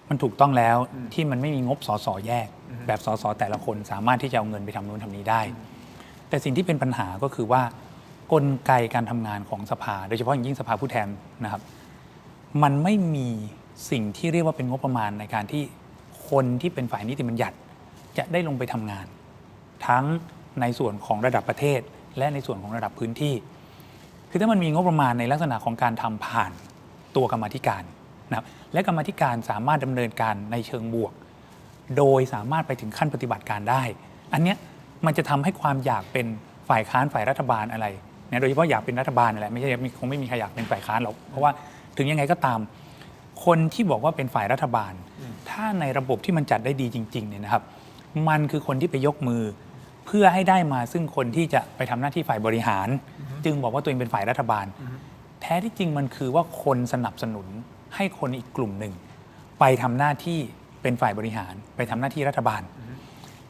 มันถูกต้องแล้วที่มันไม่มีงบสสแยกแบบสสแต่ละคนสามารถที่จะเอาเงินไปทำนู้นทำนี้ได้แต่สิ่งที่เป็นปัญหาก็คือว่ากลไกการทำงานของสภาโดยเฉพาะอย่างยิ่งสภาผู้แทนนะครับมันไม่มีสิ่งที่เรียกว่าเป็นงบประมาณในการที่คนที่เป็นฝ่ายนิติบัญญัติจะได้ลงไปทำงานทั้งในส่วนของระดับประเทศและในส่วนของระดับพื้นที่คือถ้ามันมีงบประมาณในลักษณะของการทำผ่านตัวกรรมาธิการนะครับและกรรมาธิการสามารถดำเนินการในเชิงบวกโดยสามารถไปถึงขั้นปฏิบัติการได้อันเนี้ยมันจะทำให้ความอยากเป็นฝ่ายค้านฝ่ายรัฐบาลอะไรนะโดยเฉพาะอยากเป็นรัฐบาลอะไรไม่ใช่คงไม่มีใครอยากเป็นฝ่ายค้านหรอกเพราะว่าถึงยังไงก็ตามคนที่บอกว่าเป็นฝ่ายรัฐบาลถ้าในระบบที่มันจัดได้ดีจริงๆเนี่ยนะครับมันคือคนที่ไปยกมือเพื่อให้ได้มาซึ่งคนที่จะไปทำหน้าที่ฝ่ายบริหารจึงบอกว่าตัวเองเป็นฝ่ายรัฐบาลแท้ที่จริงมันคือว่าคนสนับสนุนให้คนอีกกลุ่มหนึ่งไปทำหน้าที่เป็นฝ่ายบริหารไปทำหน้าที่รัฐบาล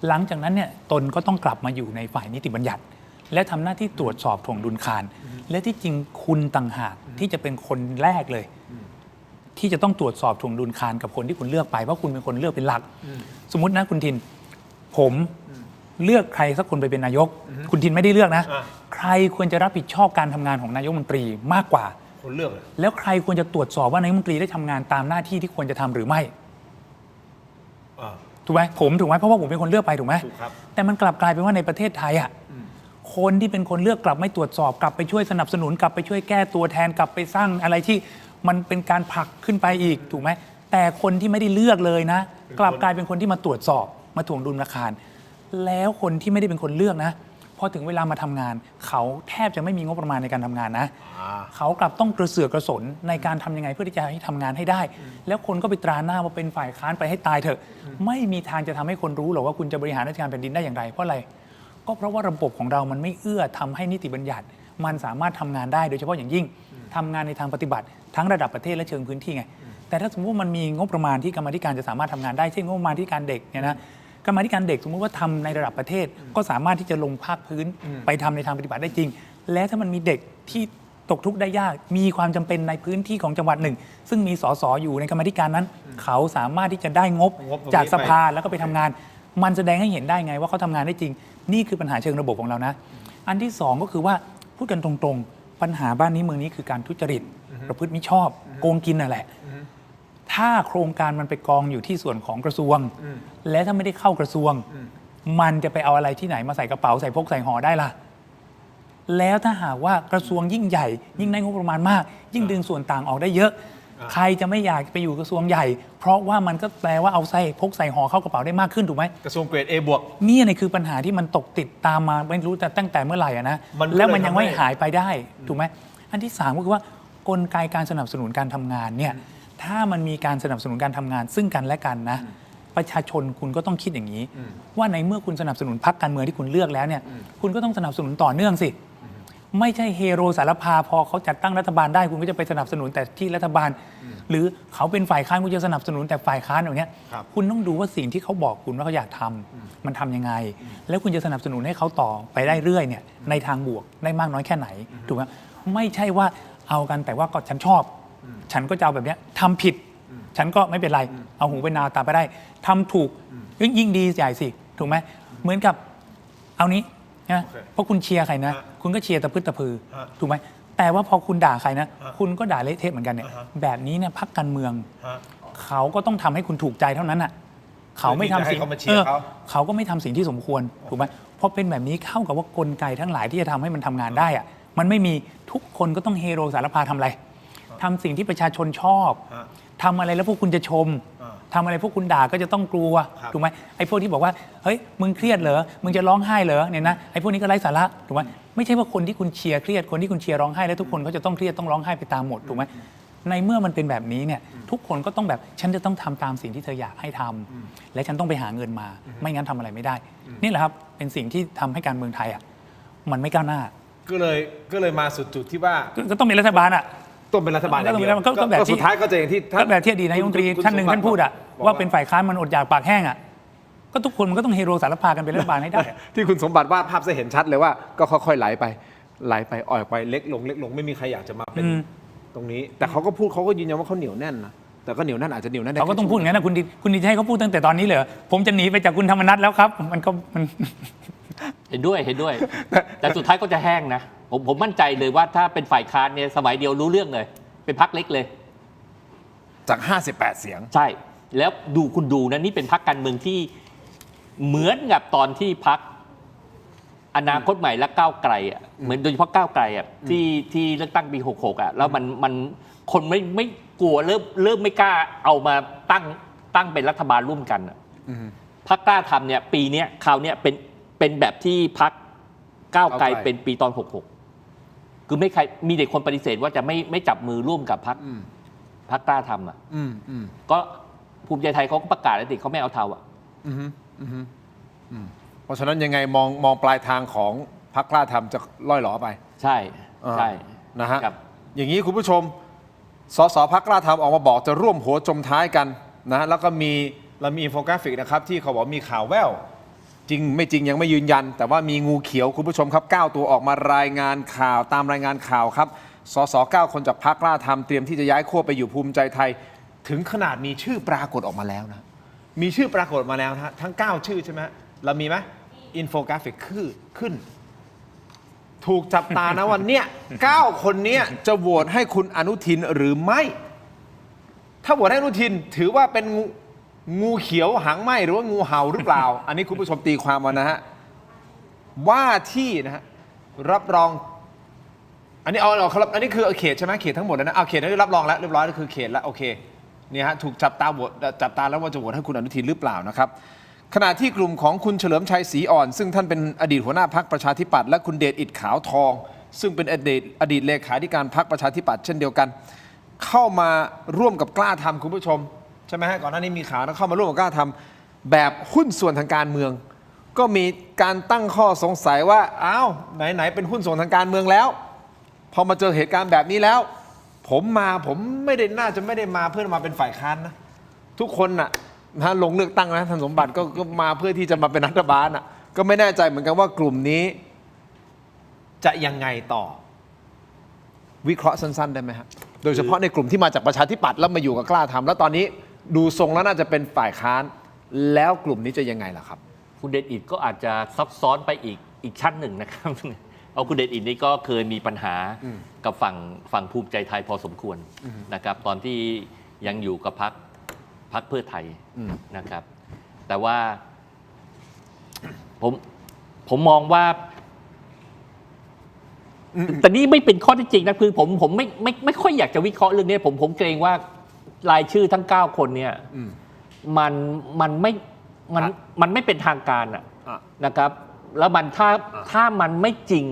หลังจากนั้นเนี่ยตนก็ต้องกลับมาอยู่ในฝ่ายนิติบัญญัติและทำหน้าที่ตรวจสอบถ่วงดุลคานและที่จริงคุณต่างหากที่จะเป็นคนแรกเลยที่จะต้องตรวจสอบถ่วงดุลคานกับคนที่คุณเลือกไปเพราะคุณเป็นคนเลือกเป็นหลักสมมตินะคุณทินผมเลือกใครสักคนไปเป็นนายกคุณทินไม่ได้เลือกนะใครควรจะรับผิดชอบการทำงานของนายกรัฐมนตรีมากกว่าคนเลือกแล้วใครควรจะตรวจสอบว่านายกรัฐมนตรีได้ทำงานตามหน้าที่ที่ควรจะทำหรือไม่ถูกไหมผมถูกไหมเพราะว่าผมเป็นคนเลือกไปถูกไหมแต่มันกลับกลายเป็นว่าในประเทศไทยคนที่เป็นคนเลือกกลับไม่ตรวจสอบกลับไปช่วยสนับสนุนกลับไปช่วยแก้ตัวแทนกลับไปสร้างอะไรที่มันเป็นการผลักขึ้นไปอีกถูกไหมแต่คนที่ไม่ได้เลือกเลยนะกลับกลายเป็นคนที่มาตรวจสอบมาถ่วงดุลคานแล้วคนที่ไม่ได้เป็นคนเลือกนะ พอถึงเวลามาทำงาน เขาแทบจะไม่มีงบประมาณในการทำงานนะเขากลับต้องกระเสือกกระสนในการทำยังไงเพื่อที่จะให้ทำงานให้ได้ แล้วคนก็ไปตราหน้าว่าเป็นฝ่ายค้านไปให้ตายเถอะไม่มีทางจะทำให้คนรู้หรอกว่าคุณจะบริหารราชการแผ่นดินได้อย่างไรเพราะอะไรก็เพราะว่าระบบของเรามันไม่เอื้อทำให้นิติบัญญัติมันสามารถทำงานได้โดยเฉพาะอย่างยิ่งทำงานในทางปฏิบัติทั้งระดับประเทศและเชิงพื้นที่ไงแต่ถ้าสมมติว่ามันมีงบประมาณที่กรรมาธิการจะสามารถทำงานได้เช่นงบประมาณที่การเด็กเนี่ยนะกรรมาธิการเด็กสมมติว่าทำในระดับประเทศก็สามารถที่จะลงภาคพื้นไปทำในทางปฏิบัติได้จริงและถ้ามันมีเด็กที่ตกทุกข์ได้ยากมีความจำเป็นในพื้นที่ของจังหวัดหนึ่งซึ่งมีสสอยู่ในกรรมาธิการนั้นเขาสามารถที่จะได้งบจากสภาแล้วก็ไปทำงานมันแสดงให้เห็นได้ไงว่าเขาทำงานได้จริงนี่คือปัญหาเชิงระบบของเรานะอันที่สองก็คือว่าพูดกันตรงๆปัญหาบ้านนี้เมืองนี้คือการทุจริตประพฤติมิชอบโกงกินนั่นแหละถ้าโครงการมันไปกองอยู่ที่ส่วนของกระทรวงและถ้าไม่ได้เข้ากระทรวงมันจะไปเอาอะไรที่ไหนมาใส่กระเป๋าใส่พกใส่ห่อได้ล่ะแล้วถ้าหากว่ากระทรวงยิ่งใหญ่ยิ่งได้งบประมาณมากยิ่งดึงส่วนต่างออกได้เยอะใครจะไม่อยากไปอยู่กระทรวงใหญ่เพราะว่ามันก็แปลว่าเอาใส่พกใส่ห่อเข้ากระเป๋าได้มากขึ้นถูกไหมกระทรวงเกรด A บวกนี่คือปัญหาที่มันตกติดตามมาไม่รู้แต่ตั้งแต่เมื่อไหร่นะแล้วมันยังไม่หายไปได้ถูกไหมอันที่3ก็คือว่ากลไกการสนับสนุนการทำงานเนี่ยถ้ามันมีการสนับสนุนการทำงานซึ่งกันและกันนะประชาชนคุณก็ต้องคิดอย่างนี้ว่าในเมื่อคุณสนับสนุนพรรคการเมืองที่คุณเลือกแล้วเนี่ยคุณก็ต้องสนับสนุนต่อเนื่องสิไม่ใช่เฮโรสารพาพอเขาจัดตั้งรัฐบาลได้คุณก็จะไปสนับสนุนแต่ที่รัฐบาลหรือเขาเป็นฝ่ายค้านคุณจะสนับสนุนแต่ฝ่ายค้านอย่างเงี้ยคุณต้องดูว่าสิ่งที่เขาบอกคุณว่าเขาอยากทำมันทำยังไงแล้วคุณจะสนับสนุนให้เขาต่อไปได้เรื่อยเนี่ยในทางบวกได้มากน้อยแค่ไหนถูกไหมไม่ใช่ว่าเอากันแต่ว่าก็ฉันชอบฉันก็จะเอาแบบนี้ทำผิดฉันก็ไม่เป็นไรเอาหูไปนาตาไปได้ทำถูกยิ่งดีใหญ่สิถูกไหมเหมือนกับเอานี้นะเพราะคุณเชียร์ใครนะคุณก็เชียร์ตะพึดตะพือถูกไหมแต่ว่าพอคุณด่าใครนะคุณก็ด่าเละเทะเหมือนกันเนี่ยแบบนี้เนี่ยพรรคการเมืองเขาก็ต้องทำให้คุณถูกใจเท่านั้นอ่ะเขาไม่ทำสิ่งเขาก็ไม่ทำสิ่งที่สมควรถูกไหมเพราะเป็นแบบนี้เข้ากับว่ากลไกทั้งหลายที่จะทำให้มันทำงานได้อ่ะมันไม่มีทุกคนก็ต้องเฮโรสารพาทำอะไรทำสิ่งที่ประชาชนชอบทำอะไรแล้วพวกคุณจะชมทำอะไรพวกคุณด่าก็จะต้องกลัวถูกไหมไอ้พวกที่บอกว่าเฮ้ยมึงเครียดเหรอมึงจะร้องไห้เหรอเนี่ยนะไอ้พวกนี้ก็ไร้สาระถูกไหมไม่ใช่ว่าคนที่คุณเชียร์เครียดคนที่คุณเชียร์ร้องไห้แล้วทุกคนก็จะต้องเครียดต้องร้องไห้ไปตามหมดถูกไหมในเมื่อมันเป็นแบบนี้เนี่ยทุกคนก็ต้องแบบฉันจะต้องทำตามสิ่งที่เธออยากให้ทำและฉันต้องไปหาเงินมาไม่งั้นทำอะไรไม่ได้นี่แหละครับเป็นสิ่งที่ทำให้การเมืองไทยอ่ะมันไม่ก้าวหน้าก็เลยมาสุดจุดที่ว่าก็ต้องมีรัฐบาลอ่ะต้องเป็นรัฐบาลอย่างเดียวก็แบบสุดท้ายก็จะอย่างที่แบบที่อดีตนายกรัฐมนตรีท่านหนึ่งท่านพูดอ่ะว่าเป็นฝ่ายค้านมันอดอยากปากแห้งอ่ะก็ทุกคนมันก็ต้องเฮโรสารพากันเป็นรัฐบาลให้ได้ที่คุณสมบัติวาดภาพจะเห็นชัดเลยว่าก็ค่อยๆไหลไปอ่อยไปเล็กลงไม่มีใครอยากจะมาเป็นตรงนี้แต่เขาก็พูดเขาก็ยืนยันว่าเขาเหนียวแน่นนะแต่ก็เหนียวแน่นอาจจะเหนียวแน่นเขาก็ต้องพูดงั้นนะคุณดีให้เขาพูดตั้งแต่ตอนนี้เลยผมจะหนีไปจากคุณธรรมนัสแล้วครับมันเห็นด้วยแต่สุดท้ายก็จะแห้งนะผมมั่นใจเลยว่าถ้าเป็นฝ่ายค้านเนี่ยสมัยเดียวรู้เรื่องเลยเป็นพรรคเล็กเลยจาก58เสียงใช่แล้วคุณดูนะนี่เป็นพรรคการเมืองที่เหมือนกับตอนที่พรรคอนาคตใหม่และก้าวไกลอ่ะเหมือนโดยเฉพาะก้าวไกลอ่ะที่เลือกตั้งปี66อ่ะแล้วมันคนไม่กลัวเริ่มไม่กล้าเอามาตั้งเป็นรัฐบาลร่วมกันพรรคกล้าทำเนี่ยปีนี้คราวนี้เป็นแบบที่พรรคก้าวไกลเป็นปีตอน66คือไม่ใครมีเด็กคนปฏิเสธว่าจะไม่จับมือร่วมกับพรรคกล้าทำอ่ะก็ภูมิใจไทยเขาก็ประกาศแล้วเขาไม่เอาเทาอ่ะเพราะฉะนั้นยังไงมองปลายทางของพรรคกล้าทำจะล่อยหลอไปใช่นะฮะอย่างนี้คุณผู้ชมสสพรรคกล้าทำออกมาบอกจะร่วมหัวจมท้ายกันนะแล้วก็เรามีอินโฟกราฟิกนะครับที่เขาบอกมีข่าวแว่วจริงไม่จริงยังไม่ยืนยันแต่ว่ามีงูเขียวคุณผู้ชมครับ9ตัวออกมารายงานข่าวตามรายงานข่าวครับสส9คนจากพรรคกล้าทำเตรียมที่จะย้ายขั้วไปอยู่ภูมิใจไทยถึงขนาดมีชื่อปรากฏออกมาแล้วนะมีชื่อปรากฏมาแล้วนะทั้ง9ชื่อใช่ไหมเรามีไหมอินโฟกราฟิกขึ้นถูกจับตานะวันเนี้ย9คนนี้จะโหวตให้คุณอนุทินหรือไม่ถ้าโหวตให้อนุทินถือว่าเป็นงูเขียวหางไหมหรือว่างูเห่าหรือเปล่า อันนี้คุณผู้ชมตีความมานะฮะว่าที่นะฮะรับรองอันนี้ครับอันนี้คือเขตใช่ไหมเขตทั้งหมดนะเอาเขตได้รับรองแล้วเรียบร้อยก็คือเขตแล้วโอเคเนี่ยฮะถูกจับตาแล้วว่าจะโหวตให้คุณอนุทินหรือเปล่านะครับ ขณะที่กลุ่มของคุณเฉลิมชัยศรีอ่อนซึ่งท่านเป็นอดีตหัวหน้าพรรคประชาธิปัตย์และคุณเดชอิฐขาวทองซึ่งเป็นอดีตเลขาธิการพรรคประชาธิปัตย์เช่นเดียวกันเข้ามาร่วมกับกล้าทำคุณผู้ชมใช่ไหมฮะก่อนหน้านี้มีข่าวนะเข้ามาร่วมกับกล้าทำแบบหุ้นส่วนทางการเมืองก็มีการตั้งข้อสงสัยว่าอ้าวไหนเป็นหุ้นส่วนทางการเมืองแล้วพอมาเจอเหตุการณ์แบบนี้แล้วผมน่าจะไม่ได้มาเพื่อมาเป็นฝ่ายค้านนะทุกคนน่ะลงเลือกตั้งนะท่านสมบัติก็มาเพื่อที่จะมาเป็นรัฐบาลน่ะก็ไม่แน่ใจเหมือนกันว่ากลุ่มนี้จะยังไงต่อวิเคราะห์สั้นๆได้ไหมฮะโดยเฉพาะในกลุ่มที่มาจากประชาธิปัตย์แล้วมาอยู่กับกล้าทำแล้วตอนนี้ดูทรงแล้วน่าจะเป็นฝ่ายค้านแล้วกลุ่มนี้จะยังไงล่ะครับคุณเดชอิฐก็อาจจะซับซ้อนไปอีกชั้นหนึ่งนะครับเอาคุณเดชอิฐนี่ก็เคยมีปัญหากับฝั่งภูมิใจไทยพอสมควรนะครับตอนที่ยังอยู่กับพรรคเพื่อไทยนะครับแต่ว่าผมมองว่าแต่นี่ไม่เป็นข้อเท็จจริงนะคือผมไม่ค่อยอยากจะวิเคราะห์เรื่องนี้ผมเกรงว่ารายชื่อทั้ง9คนเนี่ยมันไม่เป็นทางการนะครับแล้วถ้ามันไม่จริง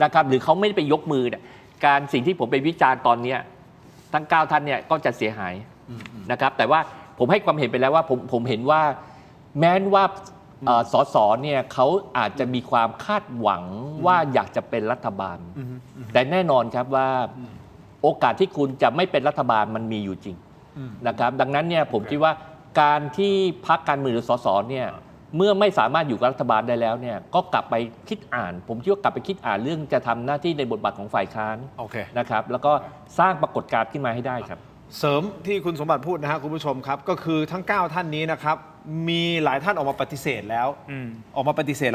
นะครับหรือเขาไม่ได้ไปยกมือเนี่ยสิ่งที่ผมไปวิจารณ์ตอนนี้ทั้ง9ท่านเนี่ยก็จะเสียหายนะครับแต่ว่าผมให้ความเห็นไปแล้วว่าผมเห็นว่าแม้ว่าสสเนี่ยเขาอาจจะมีความคาดหวังว่าอยากจะเป็นรัฐบาลแต่แน่นอนครับว่าโอกาสที่คุณจะไม่เป็นรัฐบาลมันมีอยู่จริงนะครับดังนั้นเนี่ยผมคิดว่าการที่พรรคการเมืองหรือสสเนี่ยเมื่อไม่สามารถอยู่กับรัฐบาลได้แล้วเนี่ยก็กลับไปคิดอ่านผมคิดว่ากลับไปคิดอ่านเรื่องจะทำหน้าที่ในบทบาทของฝ่ายค้านนะครับแล้วก็สร้างปรากฏการณ์ขึ้นมาให้ได้ครับเสริมที่คุณสมบัติพูดนะฮะคุณผู้ชมครับก็คือทั้ง9ท่านนี้นะครับมีหลายท่านออกมาปฏิเสธแล้ว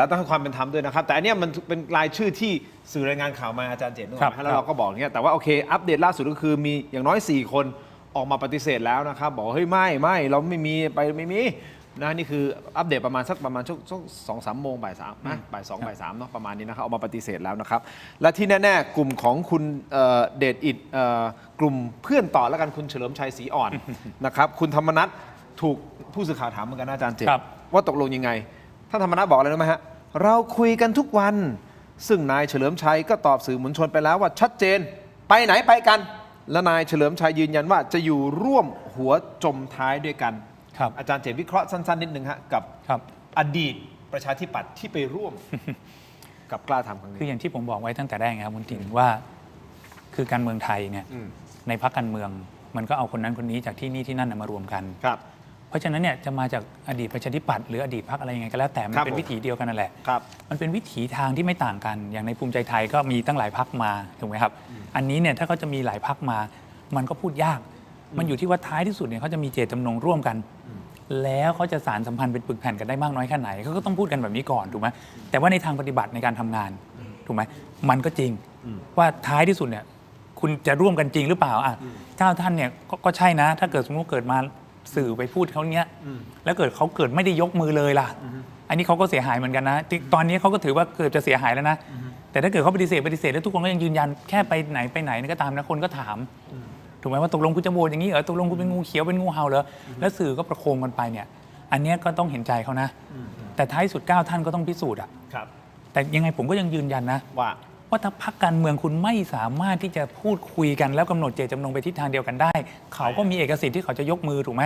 ต้องให้ความเป็นธรรมด้วยนะครับแต่อันนี้มันเป็นรายชื่อที่สื่อรายงานข่าวมาอาจารย์เจตนึกออกไหมแล้วเราก็บอกอย่างเงี้ยแต่ว่าโอเคอัปเดตล่าสุดก็คือมีอย่างน้อย4คนออกมาปฏิเสธแล้วนะครับบอกเฮ้ยไม่เราไม่มีนะนี่คืออัปเดตประมาณช่วง2-3 โมงบ่าย 3นะบ่าย 2 บ่าย 3เนาะประมาณนี้นะครับออกมาปฏิเสธแล้วนะครับและที่แน่ๆกลุ่มของคุณเดชอิฐกลุ่มเพื่อนต่อแล้วกันคุณเฉลิมชัยศรีอ่อนนะครับคุณธรรมนัสถูกผู้สื่อข่าวถามเหมือนกันอาจารย์เจตว่าตกลงยังไงท่านธรรมนัสบอกอะไรรู้ไหมฮะเราคุยกันทุกวันซึ่งนายเฉลิมชัยก็ตอบสื่อมวลชนไปแล้วว่าชัดเจนไปไหนไปกันและนายเฉลิมชัยยืนยันว่าจะอยู่ร่วมหัวจมท้ายด้วยกันอาจารย์เจตวิเคราะห์สั้นๆนิดนึงฮะกับอดีตประชาธิปัตย์ที่ไปร่วม กับกล้าทำครั้งนี้คืออย่างที่ผมบอกไว้ตั้งแต่แรกครับคุณติ๋มว่าคือการเมืองไทยเนี่ยในพรรคการเมืองมันก็เอาคนนั้นคนนี้จากที่นี่ที่นั่นมารวมกันเพราะฉะนั้นเนี่ยจะมาจากอดีตประชาธิปัตย์หรืออดีตพรรคอะไรยังไงก็แล้วแต่มันเป็นวิถีเดียวกันนั่นแหละมันเป็นวิถีทางที่ไม่ต่างกันอย่างในภูมิใจไทยก็มีตั้งหลายพรรคมาถูกไหมครับอันนี้เนี่ยถ้าเขาจะมีหลายพรรคมามันก็พูดยากมันอยู่ที่ว่าท้ายที่สุดเนี่ยเขาจะมีเจตจำนงร่วมกันแล้วเขาจะสารสัมพันธ์เป็นปึกแผ่นกันได้มากน้อยแค่ไหนเขาก็ต้องพูดกันแบบนี้ก่อนถูกไหมแต่ว่าในทางปฏิบัติในการทำงานถูกไหมมันก็จริงว่าท้ายที่สุดเนี่ยคุณจะร่วมกันจริงหรือเปล่าเจ้าท่านเนี่ยก็ใช่นะถ้าเกิดสมมติเกิดมาสื่อไปพูดเขาเนี้ยแล้วเกิดเขาไม่ได้ยกมือเลยล่ะอันนี้เขาก็เสียหายเหมือนกันนะตอนนี้เขาก็ถือว่าเกิดจะเสียหายแล้วนะแต่ถ้าเกิดเขาปฏิเสธแล้วทุกคนก็ยังยืนยันแค่ไปไหนนี่ก็ตามนะคนก็ถามถูกไหมว่าตกลงคุณจะโหวตอย่างนี้เหรอตกลงคุณเป็นงูเขียวเป็นงูเห่าเหรอแล้วสื่อก็ประโคมกันไปเนี่ยอันนี้ก็ต้องเห็นใจเขานะแต่ท้ายสุด9ท่านก็ต้องพิสูจน์แต่ยังไงผมก็ยังยืนยันนะว่าถ้าพรรคการเมืองคุณไม่สามารถที่จะพูดคุยกันแล้วกำหนดเจตจำนงไปทิศทางเดียวกันได้เขาก็มีเอกสิทธิ์ที่เขาจะยกมือถูกไหม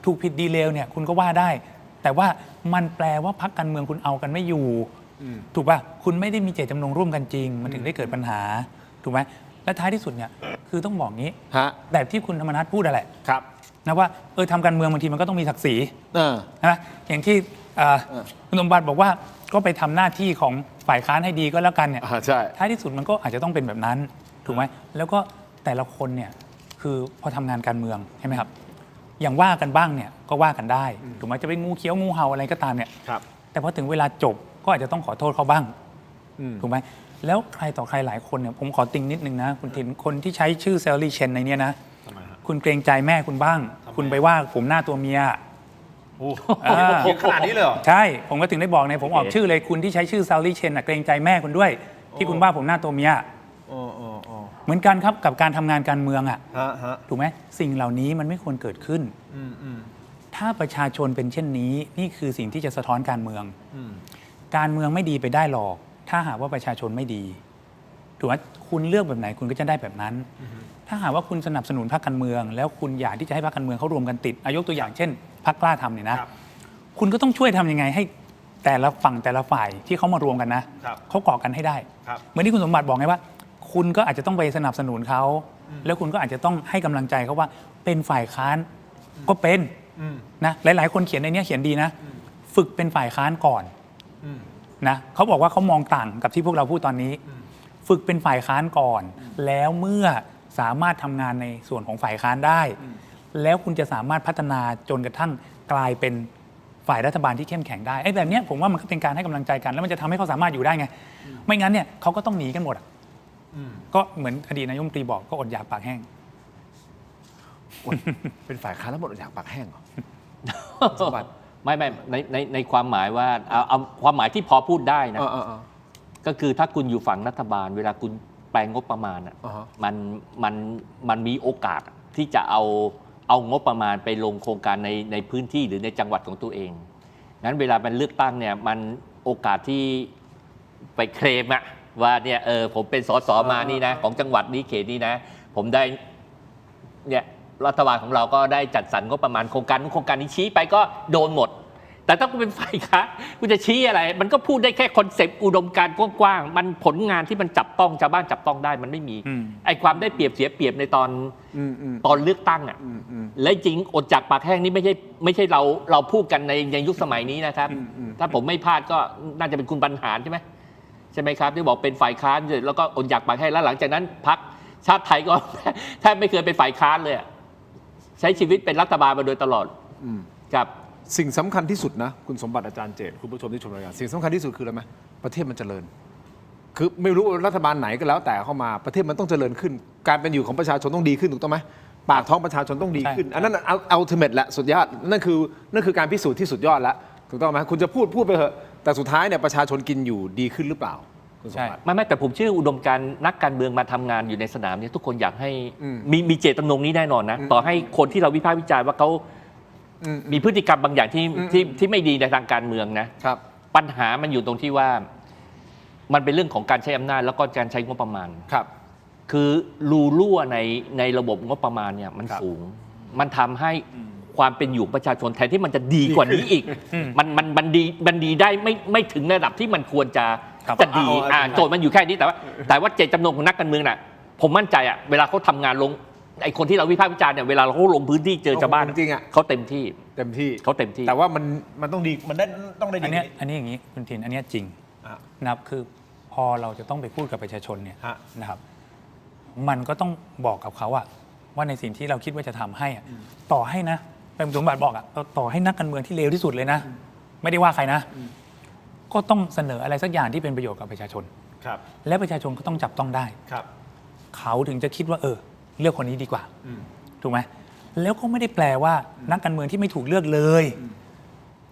ถูกผิดดีเลวเนี่ยคุณก็ว่าได้แต่ว่ามันแปลว่าพรรคการเมืองคุณเอากันไม่อยู่ถูกป่ะคุณไม่ได้มีเจตจำนงร่วมกันจริงมันถึงได้เกิดปัญหาถูกไหมและท้ายที่สุดเนี่ยคือต้องบอกงี้แบบที่คุณธรรมนัสพูดอะไรนะว่าทำการเมืองบางทีมันก็ต้องมีศักดิ์ศรีนะอย่างที่คุณสมบัติบอกว่าก็ไปทำหน้าที่ของฝ่ายค้านให้ดีก็แล้วกันเนี่ยท้ายที่สุดมันก็อาจจะต้องเป็นแบบนั้นถูกไหมแล้วก็แต่ละคนเนี่ยคือพอทำงานการเมืองใช่ไหมครับอย่างว่ากันบ้างเนี่ยก็ว่ากันได้ถูกไหมจะเป็นงูเขียวงูเห่าอะไรก็ตามเนี่ยแต่พอถึงเวลาจบก็อาจจะต้องขอโทษเขาบ้างถูกไหมแล้วใครต่อใครหลายคนเนี่ยผมขอติงนิดนึงนะคุณทินคนที่ใช้ชื่อเซลลี่เชนในนี้นะคุณเกรงใจแม่คุณบ้างคุณไปว่าผมหน้าตัวเมียขนาดนี้เลยเหรอใช่ผมก็ถึงได้บอกเนี่ยผมออกชื่อเลยคุณที่ใช้ชื่อเซลลี่เชนเกรงใจแม่คุณด้วยที่คุณว่าผมหน้าตัวเมียเหมือนกันครับกับการทำงานการเมืองถูกไหมสิ่งเหล่านี้มันไม่ควรเกิดขึ้น ถ้าประชาชนเป็นเช่นนี้นี่คือสิ่งที่จะสะท้อนการเมืองการเมืองไม่ดีไปได้หรอกถ้าหากว่าประชาชนไม่ดีถูกไหมคุณเลือกแบบไหนคุณก็จะได้แบบนั้นถ้าหากว่าคุณสนับสนุนพรรคการเมืองแล้วคุณอยากที่จะให้พรรคการเมืองเขารวมกันติดยกตัวอย่างเช่นพรรคกล้าทำเนี่ยนะคุณก็ต้องช่วยทำยังไงให้แต่ละฝั่งแต่ละฝ่ายที่เขามารวมกันนะเขาก่อกันให้ได้เหมือนที่คุณสมบัติบอกไงว่าคุณก็อาจจะต้องไปสนับสนุนเขาแล้วคุณก็อาจจะต้องให้กำลังใจเขาว่าเป็นฝ่ายค้านก็เป็นนะหลายๆคนเขียนในนี้เขียนดีนะฝึกเป็นฝ่ายค้านก่อนนะเขาบอกว่าเขามองต่างกับที่พวกเราพูดตอนนี้ฝึกเป็นฝ่ายค้านก่อนแล้วเมื่อสามารถทำงานในส่วนของฝ่ายค้านได้แล้วคุณจะสามารถพัฒนาจนกระทั่งกลายเป็นฝ่ายรัฐบาลที่เข้มแข็งได้ไอ้แบบนี้ผมว่ามันก็เป็นการให้กำลังใจกันแล้วมันจะทำให้เขาสามารถอยู่ได้ไงไม่งั้นเนี่ยเขาก็ต้องหนีกันหมดก็เหมือนอดีตนายกรัฐมนตรีบอกก็อดอยากปากแห้งเป็นฝ่ายค้านแล้วหมดอดอยากปากแห้งเหรอ ไม่ในความหมายว่าเอาความหมายที่พอพูดได้นะก็คือถ้าคุณอยู่ฝั่งรัฐบาลเวลาคุณแปลงงบประมาณมันมีโอกาสที่จะเอางบประมาณไปลงโครงการในพื้นที่หรือในจังหวัดของตัวเองงั้นเวลามันเลือกตั้งเนี่ยมันโอกาสที่ไปเคลมอะว่าเนี่ยผมเป็นสสมานี่นะของจังหวัดนี้เขตนี้นะผมได้เนี่ยรัฐบาลของเราก็ได้จัดสรรงบประมาณโครงการนู้นโครงการนี้ชี้ไปก็โดนหมดแต่ถ้าคุณเป็นฝ่ายค้านคุณจะชี้อะไรมันก็พูดได้แค่คอนเซปต์อุดมการณ์กว้างๆมันผลงานที่มันจับต้องชาวบ้านจับต้องได้มันไม่มีไอ้ความได้เปรียบเสียเปรียบในตอนเลือกตั้งอ่ะและจริงอดจากปากแห้งนี่ไม่ใช่เราพูดกันในยุคสมัยนี้นะครับถ้าผมไม่พลาดก็น่าจะเป็นคุณบรรหารใช่ไหมครับที่บอกเป็นฝ่ายค้านแล้วก็อดอยากปากแห้งแล้วหลังจากนั้นพรรคชาติไทยก็แทบไม่เคยเป็นฝ่ายค้านเลยใช้ชีวิตเป็นรัฐบาลมาโดยตลอดครับสิ่งสำคัญที่สุดนะคุณสมบัติอาจารย์เจตคุณผู้ชมที่ชมรายการสิ่งสำคัญที่สุดคืออะไรไหมประเทศมันเจริญคือไม่รู้รัฐบาลไหนก็แล้วแต่เข้ามาประเทศมันต้องเจริญขึ้นการเป็นอยู่ของประชาชนต้องดีขึ้นถูกต้องไหมปากท้องประชาชนต้องดีขึ้นอันนั้นอัลติเมทและสุดยอดนั่นคือการพิสูจน์ที่สุดยอดแล้วถูกต้องไหมคุณจะพูดไปเถอะแต่สุดท้ายเนี่ยประชาชนกินอยู่ดีขึ้นหรือเปล่าใช่ไม่แต่ผมเชื่ออุดมการณ์นักการเมืองมาทำงานอยู่ในสนามนี้ทุกคนอยากให้มีเจตจำนงนี้แน่นอนนะต่อให้คนที่เราวิพากษ์วิจารณ์ว่าเขามีพฤติกรรมบางอย่างที่ไม่ดีในทางการเมืองนะปัญหามันอยู่ตรงที่ว่ามันเป็นเรื่องของการใช้อำนาจแล้วก็การใช้งบประมาณคือรูรั่วในระบบงบประมาณเนี่ยมันสูงมันทำให้ความเป็นอยู่ประชาชนแทนที่มันจะดีกว่านี้อีกมันดีได้ไม่ถึงระดับที่มันควรจะดีโจทย์มันอยู่แค่นี้แต่ว่าเจตจำนงของนักการเมืองน่ะผมมั่นใจอ่ะเวลาเขาทำงานลงไอ้คนที่เราวิพากษ์วิจารณ์เนี่ยเวลาเราลงพื้นที่เจอชาวบ้านจริงๆอ่ะเขาเต็มที่เขาเต็มที่แต่ว่ามันต้องดีมันได้ต้องได้ดีอันนี้อย่างนี้คุณทินอันนี้จริงนะครับคือพอเราจะต้องไปพูดกับประชาชนเนี่ยนะครับมันก็ต้องบอกกับเขาว่าในสิ่งที่เราคิดว่าจะทำให้ต่อให้นะเป็นสมบัติบอกต่อให้นักการเมืองที่เลวที่สุดเลยนะไม่ได้ว่าใครนะก็ต้องเสนออะไรสักอย่างที่เป็นประโยชน์กับประชาชนและประชาชนก็ต้องจับต้องได้เขาถึงจะคิดว่าเลือกคนนี้ดีกว่าถูกไหมแล้วก็ไม่ได้แปลว่านักการเมืองที่ไม่ถูกเลือกเลย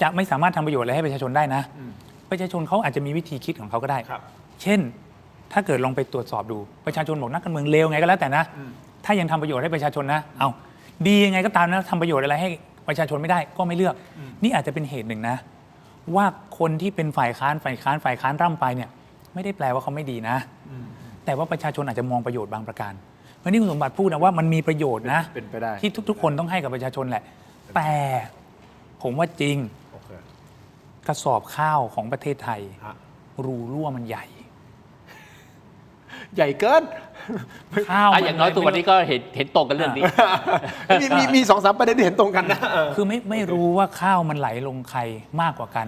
จะไม่สามารถทำประโยชน์อะไรให้ประชาชนได้นะประชาชนเขาอาจจะมีวิธีคิดของเขาก็ได้เช่นถ้าเกิดลองไปตรวจสอบดูประชาชนบอกนักการเมืองเลวไงก็แล้วแต่นะถ้ายังทำประโยชน์ให้ประชาชนนะเอาดียังไงก็ตามนะทำประโยชน์อะไรให้ประชาชนไม่ได้ก็ไม่เลือกนี่อาจจะเป็นเหตุหนึ่งนะว่าคนที่เป็นฝ่ายค้านร่ำไปเนี่ยไม่ได้แปลว่าเขาไม่ดีนะแต่ว่าประชาชนอาจจะมองประโยชน์บางประการเพราะนี่คุณสมบัติพูดนะว่ามันมีประโยชน์นะที่ทุกคนต้องให้กับประชาชนแหละแต่ผมว่าจริงกระสอบข้าวของประเทศไทยรูรั่วมันใหญ่เกินข้าวอย่างน้อยตัววันนี้ก็เห็นตรงกันเรื่องนี้มี 2-3 ประเด็นที่เห็นตรงกันนะคือไม่รู้ว่าข้าวมันไหลลงใครมากกว่ากัน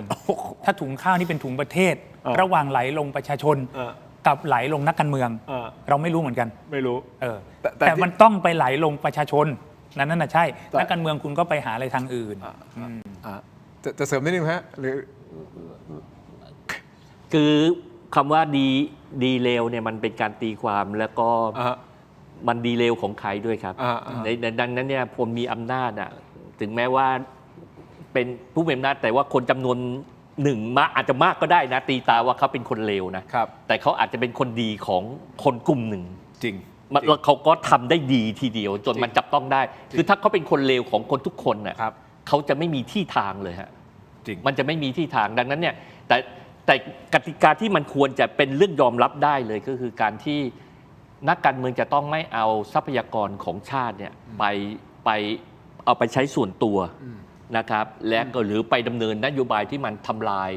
ถ้าถุงข้าวนี่เป็นถุงประเทศระหว่างไหลลงประชาชนกับไหลลงนักการเมืองเราไม่รู้เหมือนกันไม่รู้แต่มันต้องไปไหลลงประชาชนนั่นน่ะใช่นักการเมืองคุณก็ไปหาอะไรทางอื่นจะเสริมนิดนึงฮะหรือคือคำว่าดีเลวเนี่ยมันเป็นการตีความแล้วก็มันดีเลวของใครด้วยครับในดังนั้นเนี่ยคนมีอำนาจถึงแม้ว่าเป็นผู้มีอำนาจแต่ว่าคนจำนวนหนึ่งอาจจะมากก็ได้นะตีตาว่าเขาเป็นคนเลวนะแต่เขาอาจจะเป็นคนดีของคนกลุ่มหนึ่งจริงแล้วเขาก็ทำได้ดีทีเดียวจนมันจับต้องได้คือถ้าเขาเป็นคนเลวของคนทุกคนน่ะ เขาจะไม่มีที่ทางเลยฮะ จริง มันจะไม่มีที่ทางดังนั้นเนี่ยแต่กติกาที่มันควรจะเป็นเรื่องยอมรับได้เลยก็คือการที่นักการเมืองจะต้องไม่เอาทรัพยากรของชาติเนี่ยไปเอาไปใช้ส่วนตัวนะครับและก็หรือไปดำเนินนโยบายที่มันทำลาย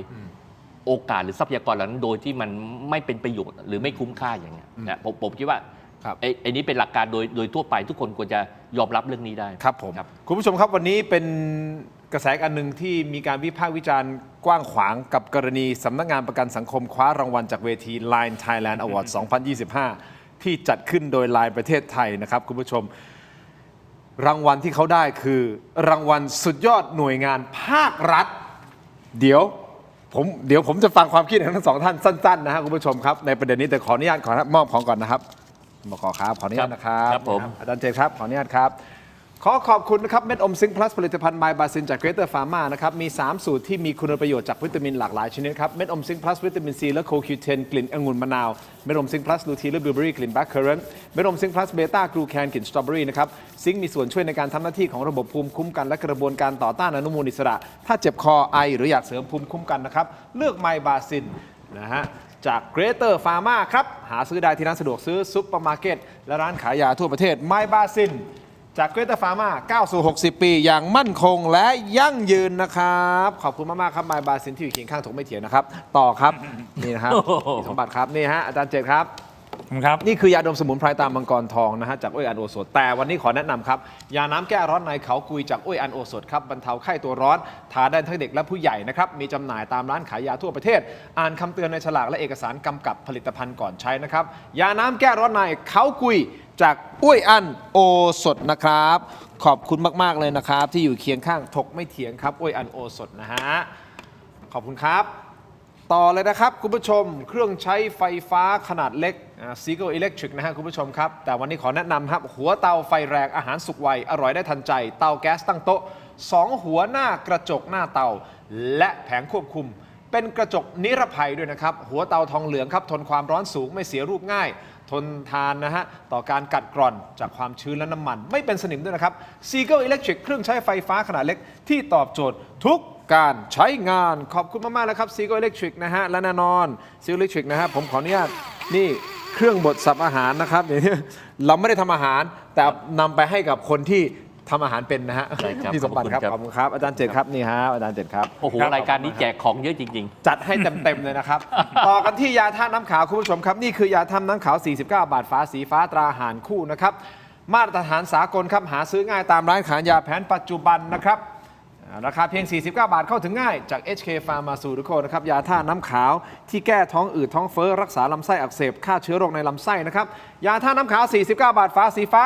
โอกาสหรือทรัพยากรเหล่านั้นโดยที่มันไม่เป็นประโยชน์หรือไม่คุ้มค่าอย่างเงี้ยนะผมคิดว่าไอ้นี้เป็นหลักการโดยทั่วไปทุกคนควรจะยอมรับเรื่องนี้ได้ ครับผมคุณผู้ชมครับวันนี้เป็นกระแสอันหนึ่งที่มีการวิพากษ์วิจารณ์กว้างขวางกับกรณีสำนักงานประกันสังคมคว้ารางวัลจากเวที Line Thailand Award 2025 ที่จัดขึ้นโดย Line ประเทศไทยนะครับคุณผู้ชมรางวัลที่เขาได้คือรางวัลสุดยอดหน่วยงานภาครัฐเดี๋ยวผมจะฟังความคิดของทั้งสองท่านสั้นๆนะฮะคุณผู้ชมครับในประเด็นนี้แต่ขออนุญาตขอมอบของก่อนนะครับขอครับขออนุญาตนะครับ ครับผม อาจารย์เจครับขออนุญาตครับขอขอบคุณนะครับเม็ดอมซิงค์พลัสผลิตภัณฑ์ไมบาซินจากเกรเตอร์ฟาร์มานะครับมี3สูตรที่มีคุณประโยชน์จากวิตามินหลากหลายชนิดครับเม็ดอมซิงค์พลัสวิตามินซีและโคคิวเทนกลิ่นองุ่นมะนาวเม็ดอมซิงค์พลัสลูทีและบลูเบอรี่กลิ่นแบล็คเคอร์เรนต์เม็ดอมซิงค์พลัสเบต้ากลูแคนกลิ่นสตรอเบอรี่นะครับซิงค์มีส่วนช่วยในการทำหน้าที่ของระบบภูมิคุ้มกันและกระบวนการต่อต้านอนุมูลอิสระถ้าเจ็บคอไอหรืออยากเสริมภูมิคุ้มกันนะครับเลือกไมบาซินนะฮะจากเกรเตอร์ฟาร์มาครับหาซื้อได้ที่ร้านสะดวกซื้อซุปเปอร์มาร์เก็ตและร้านขายยาทั่วประเทศไมบาซินจากเกรเตอร์ฟาร์มาก้าวสู่60 ปีอย่างมั่นคงและยั่งยืนนะครับขอบคุณมากๆครับไมบาซินที่อยู่เคียงข้างถกไม่เถียงนะครับต่อครับนี่นะครับสมบัติครับนี่ฮะอาจารย์เจตครับนี่คือยาดมสมุนไพรตามมังกรทองนะฮะจากอ้อยอันโอสถแต่วันนี้ขอแนะนำครับยาน้ำแก้ร้อนในเขากุยจากอ้อยอันโอสถครับบรรเทาไข้ตัวร้อนทาได้ทั้งเด็กและผู้ใหญ่นะครับมีจำหน่ายตามร้านขายยาทั่วประเทศอ่านคำเตือนในฉลากและเอกสารกำกับผลิตภัณฑ์ก่อนใช้นะครับยาน้ำแก้ร้อนในเขากุยจากอ้อยอันโอสถนะครับขอบคุณมากๆเลยนะครับที่อยู่เคียงข้างถกไม่เถียงครับอ้อยอันโอสถนะฮะขอบคุณครับต่อเลยนะครับคุณผู้ชมเครื่องใช้ไฟฟ้าขนาดเล็กซีโก้อิเล็กทริกนะฮะคุณผู้ชมครับแต่วันนี้ขอแนะนำครับหัวเตาไฟแรงอาหารสุกไวอร่อยได้ทันใจเตาแก๊สตั้งโต๊ะ2หัวหน้ากระจกหน้าเตาและแผงควบคุมเป็นกระจกนิรภัยด้วยนะครับหัวเตาทองเหลืองครับทนความร้อนสูงไม่เสียรูปง่ายทนทานนะฮะต่อการกัดกร่อนจากความชื้นและน้ำมันไม่เป็นสนิมด้วยนะครับซีโก้อิเล็กทริกเครื่องใช้ไฟฟ้าขนาดเล็กที่ตอบโจทย์ทุกการใช้งานขอบคุณมากๆแล้วครับซีโก้อิเล็กทริกนะฮะและแน่นอนซีโก้อิเล็กทริกนะฮะผมขออนุญาตนี่เครื่องบดสับอาหารนะครับอย่างนี้เราไม่ได้ทำอาหารแต่นำไปให้กับคนที่ทำอาหารเป็นนะฮะพี่สมบัติครับขอบคุณครับอาจารย์เจตครับนี่ฮะอาจารย์เจตครับโอ้โหรายการนี้แจกของเยอะจริงๆจัดให้เต็มๆเลยนะครับ ต่อกันที่ยาท่าตุน้ำขาวคุณผู้ชมครับนี่คือยาท่าตุน้ำขาว49 บาทฝาสีฟ้าตราหารคู่นะครับมาตรฐานสากลครับหาซื้อง่ายตามร้านขายยาแผนปัจจุบันนะครับราคาเพียง49 บาทเข้าถึงง่ายจาก HK Pharmaceutical นะครับยาท่าตุน้ำขาวที่แก้ท้องอืดท้องเฟ้อรักษาลำไส้อักเสบฆ่าเชื้อโรคในลำไส้นะครับยาท่าตุน้ำขาว49 บาทฝาสีฟ้า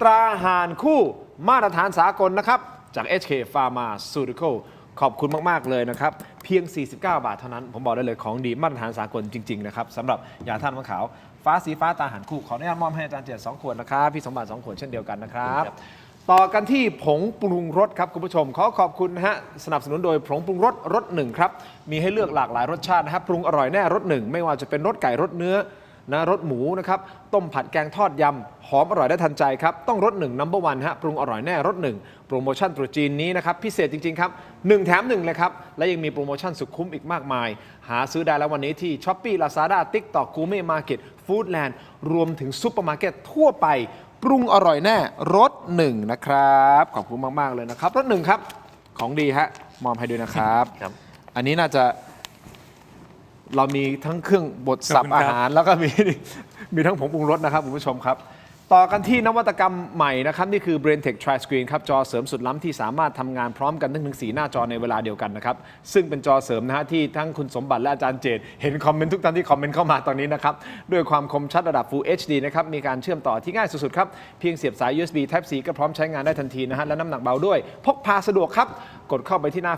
ตราหารคู่มาตรฐานสากลนะครับจาก HK Pharmaceutical ขอบคุณมากๆเลยนะครับเพียง49 บาทเท่านั้นผมบอกได้เลยของดีมาตรฐานสากลจริงๆนะครับสำหรับยาท่าตุน้ำขาวฟ้าสีฟ้าตราหารคู่ขออนุญาตมอบให้อาจารย์เจต2 ขวดนะครับพี่สมบัติ2 ขวดเช่นเดียวกันนะครับต่อกันที่ผงปรุงรสครับคุณผู้ชมขอขอบคุณนะฮะสนับสนุนโดยผงปรุงรสรสหนึ่งครับมีให้เลือกหลากหลายรสชาตินะครับปรุงอร่อยแน่รสหนึ่งไม่ว่าจะเป็นรสไก่รสเนื้อนะรสหมูนะครับต้มผัดแกงทอดยำหอมอร่อยได้ทันใจครับต้องรสหนึ่งนัมเบอร์วันฮะปรุงอร่อยแน่รสหนึ่งโปรโมชั่นตรุษจีนนี้นะครับพิเศษจริงๆครับ1 แถม 1เลยครับและยังมีโปรโมชั่นสุดคุ้มอีกมากมายหาซื้อได้แล้ววันนี้ที่ Shopee Lazada TikTok Gourmet Market Foodland รวมถึงซุปเปอร์มาร์เก็ตทั่วไปปรุงอร่อยแน่รสหนึ่งนะครับขอบคุณมากๆเลยนะครับรสหนึ่งครับของดีฮะมอบให้ด้วยนะครับอันนี้น่าจะเรามีทั้งเครื่องบดสับอาหารแล้วก็มีทั้งผงปรุงรสนะครับคุณผู้ชมครับต่อกันที่นวัตกรรมใหม่นะครับนี่คือ BrainTech Tri-Screen ครับจอเสริมสุดล้ำที่สามารถทำงานพร้อมกันถึง4 หน้าจอในเวลาเดียวกันนะครับซึ่งเป็นจอเสริมนะฮะที่ทั้งคุณสมบัติและอาจารย์เจตเห็นคอมเมนต์ทุกท่านที่คอมเมนต์เข้ามาตอนนี้นะครับด้วยความคมชัดระดับ Full HD นะครับมีการเชื่อมต่อที่ง่ายสุดๆครับเพียงเสียบสาย USB Type C ก็พร้อมใช้งานได้ทันทีนะฮะและน้ำหนักเบาด้วยพกพาสะดวกครับกดเข้าไปที่หน้า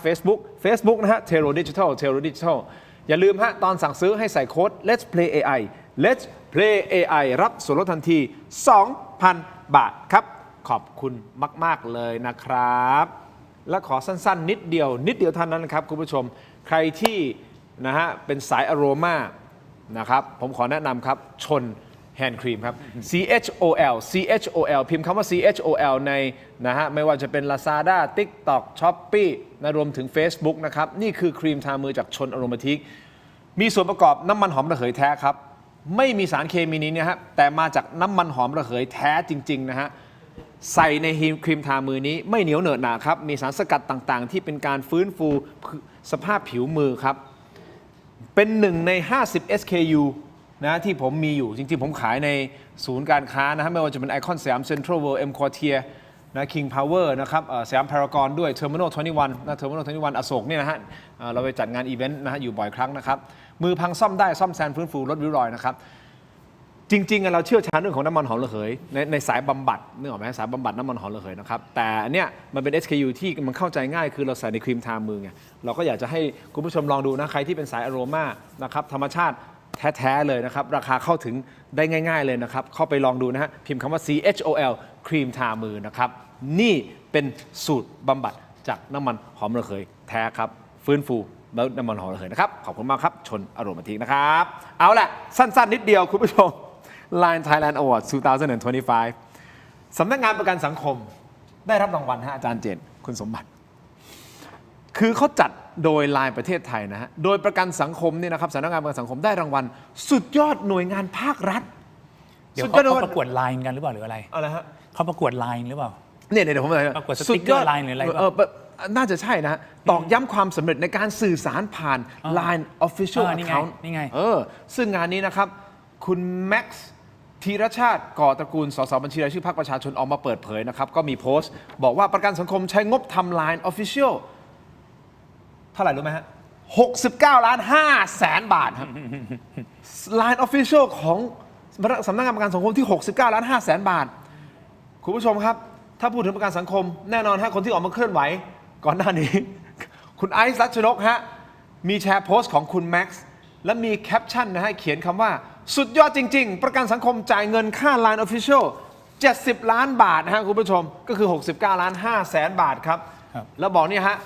Facebook นะฮะ Tero Digital อย่าลืมฮะตอนสั่งซื้อให้ใส่โค้ด Let's Play AI Let's Play AI รับส่วนลดทันที 2,000 บาทครับขอบคุณมากๆเลยนะครับและขอสั้นๆนิดเดียวเท่านั้นนะครับคุณผู้ชมใครที่นะฮะเป็นสายอโรมานะครับผมขอแนะนำครับชน hand cream ครับ CHOL พิมพ์คำว่า CHOL ในนะฮะไม่ว่าจะเป็น Lazada TikTok Shopee นะรวมถึง Facebook นะครับนี่คือครีมทามือจากชนอโรมาทิกมีส่วนประกอบน้ำมันหอมระเหยแท้ครับไม่มีสารเคมีนี้นะฮะแต่มาจากน้ำมันหอมระเหยแท้จริงๆนะฮะใส่ในครีมทามือนี้ไม่เหนียวเหนอะหนาครับมีสารสกัดต่างๆที่เป็นการฟื้นฟูสภาพผิวมือครับเป็นหนึ่งใน50 SKU นะที่ผมมีอยู่จริงๆผมขายในศูนย์การค้านะฮะไม่ว่าจะเป็นไอคอนสยามเซ็นทรัลเวิลด์เอ็มควอเทียนะคิงพาวเวอร์นะครับสยามพารากอนด้วยเทอร์มินอล21นะเทอร์มินอล21อโศกเนี่ยนะฮะเราไปจัดงานอีเวนต์นะฮะอยู่บ่อยครั้งนะครับมือพังซ่อมได้ซ่อมแซมฟื้นฟูลดริ้วรอยนะครับจริงๆเราเชี่ยวชาญเรื่องของน้ำมันหอมระเหยในสายบำบัดนึกออกไหมสายบำบัดน้ำมันหอมระเหยนะครับแต่เนี่ยมันเป็น SKU ที่มันเข้าใจง่ายคือเราใส่ในครีมทามือไงเราก็อยากจะให้คุณผู้ชมลองดูนะใครที่เป็นสายอโรมานะครับธรรมชาติแท้ๆเลยนะครับราคาเข้าถึงได้ง่ายๆเลยนะครับเข้าไปลองดูนะฮะพิมพ์คำว่า CHOL ครีมทามือนะครับนี่เป็นสูตรบำบัดจากน้ำมันหอมระเหยแท้ครับฟื้นฟูแล้วน้ำมันหอมระเหยนะครับขอบคุณมากครับชนอโรมาทิกนะครับเอาละสั้นๆนิดเดียวคุณผู้ชม Line Thailand Award 2025 สำนักงานประกันสังคมได้รับรางวัลฮะอาจารย์เจนคุณสมบัติคือเขาจัดโดย Line ประเทศไทยนะฮะโดยประกันสังคมเนี่ยนะครับสำนักงานประกันสังคมได้รางวัลสุดยอดหน่วยงานภาครัฐเดี๋ยวเขาประกวดไลน์กันหรือเปล่าหรืออะไรอะไรฮะเขาประกวดไลน์หรือเปล่าเนี่ยเดี๋ยวผมประกวดสติ๊กเกอร์ไลน์หรืออะไรน่าจะใช่นะฮะตอกย้ำความสำเร็จในการสื่อสารผ่าน Line Official Account นี่ไงซึ่งงานนี้นะครับคุณแม็กซ์ธีรชาติก่อตระกูลสสบัญชีรายชื่อพรรคประชาชนออกมาเปิดเผยนะครับก็มีโพสต์บอกว่าประกันสังคมใช้งบทำ Line Official เท่าไหร่รู้ไหมฮะ69.5 ล้านบาทครับ Line Official ของสำนักงานประกันสังคมที่69.5 ล้านบาทคุณผู้ชมครับถ้าพูดถึงประกันสังคมแน่นอนฮะคนที่ออกมาเคลื่อนไหวก่อนหน้านี้ คุณไอซ์รัชนกฮะมีแชร์โพสต์ของคุณแม็กซ์และมีแคปชั่นนะฮะเขียนคำว่าสุดยอดจริงๆประกันสังคมจ่ายเงินค่า Line Official 70 ล้านบาทนะฮะคุณผู้ชมก็คือ69.5 ล้านบาทครับแล้วบอกเนี่ยฮะ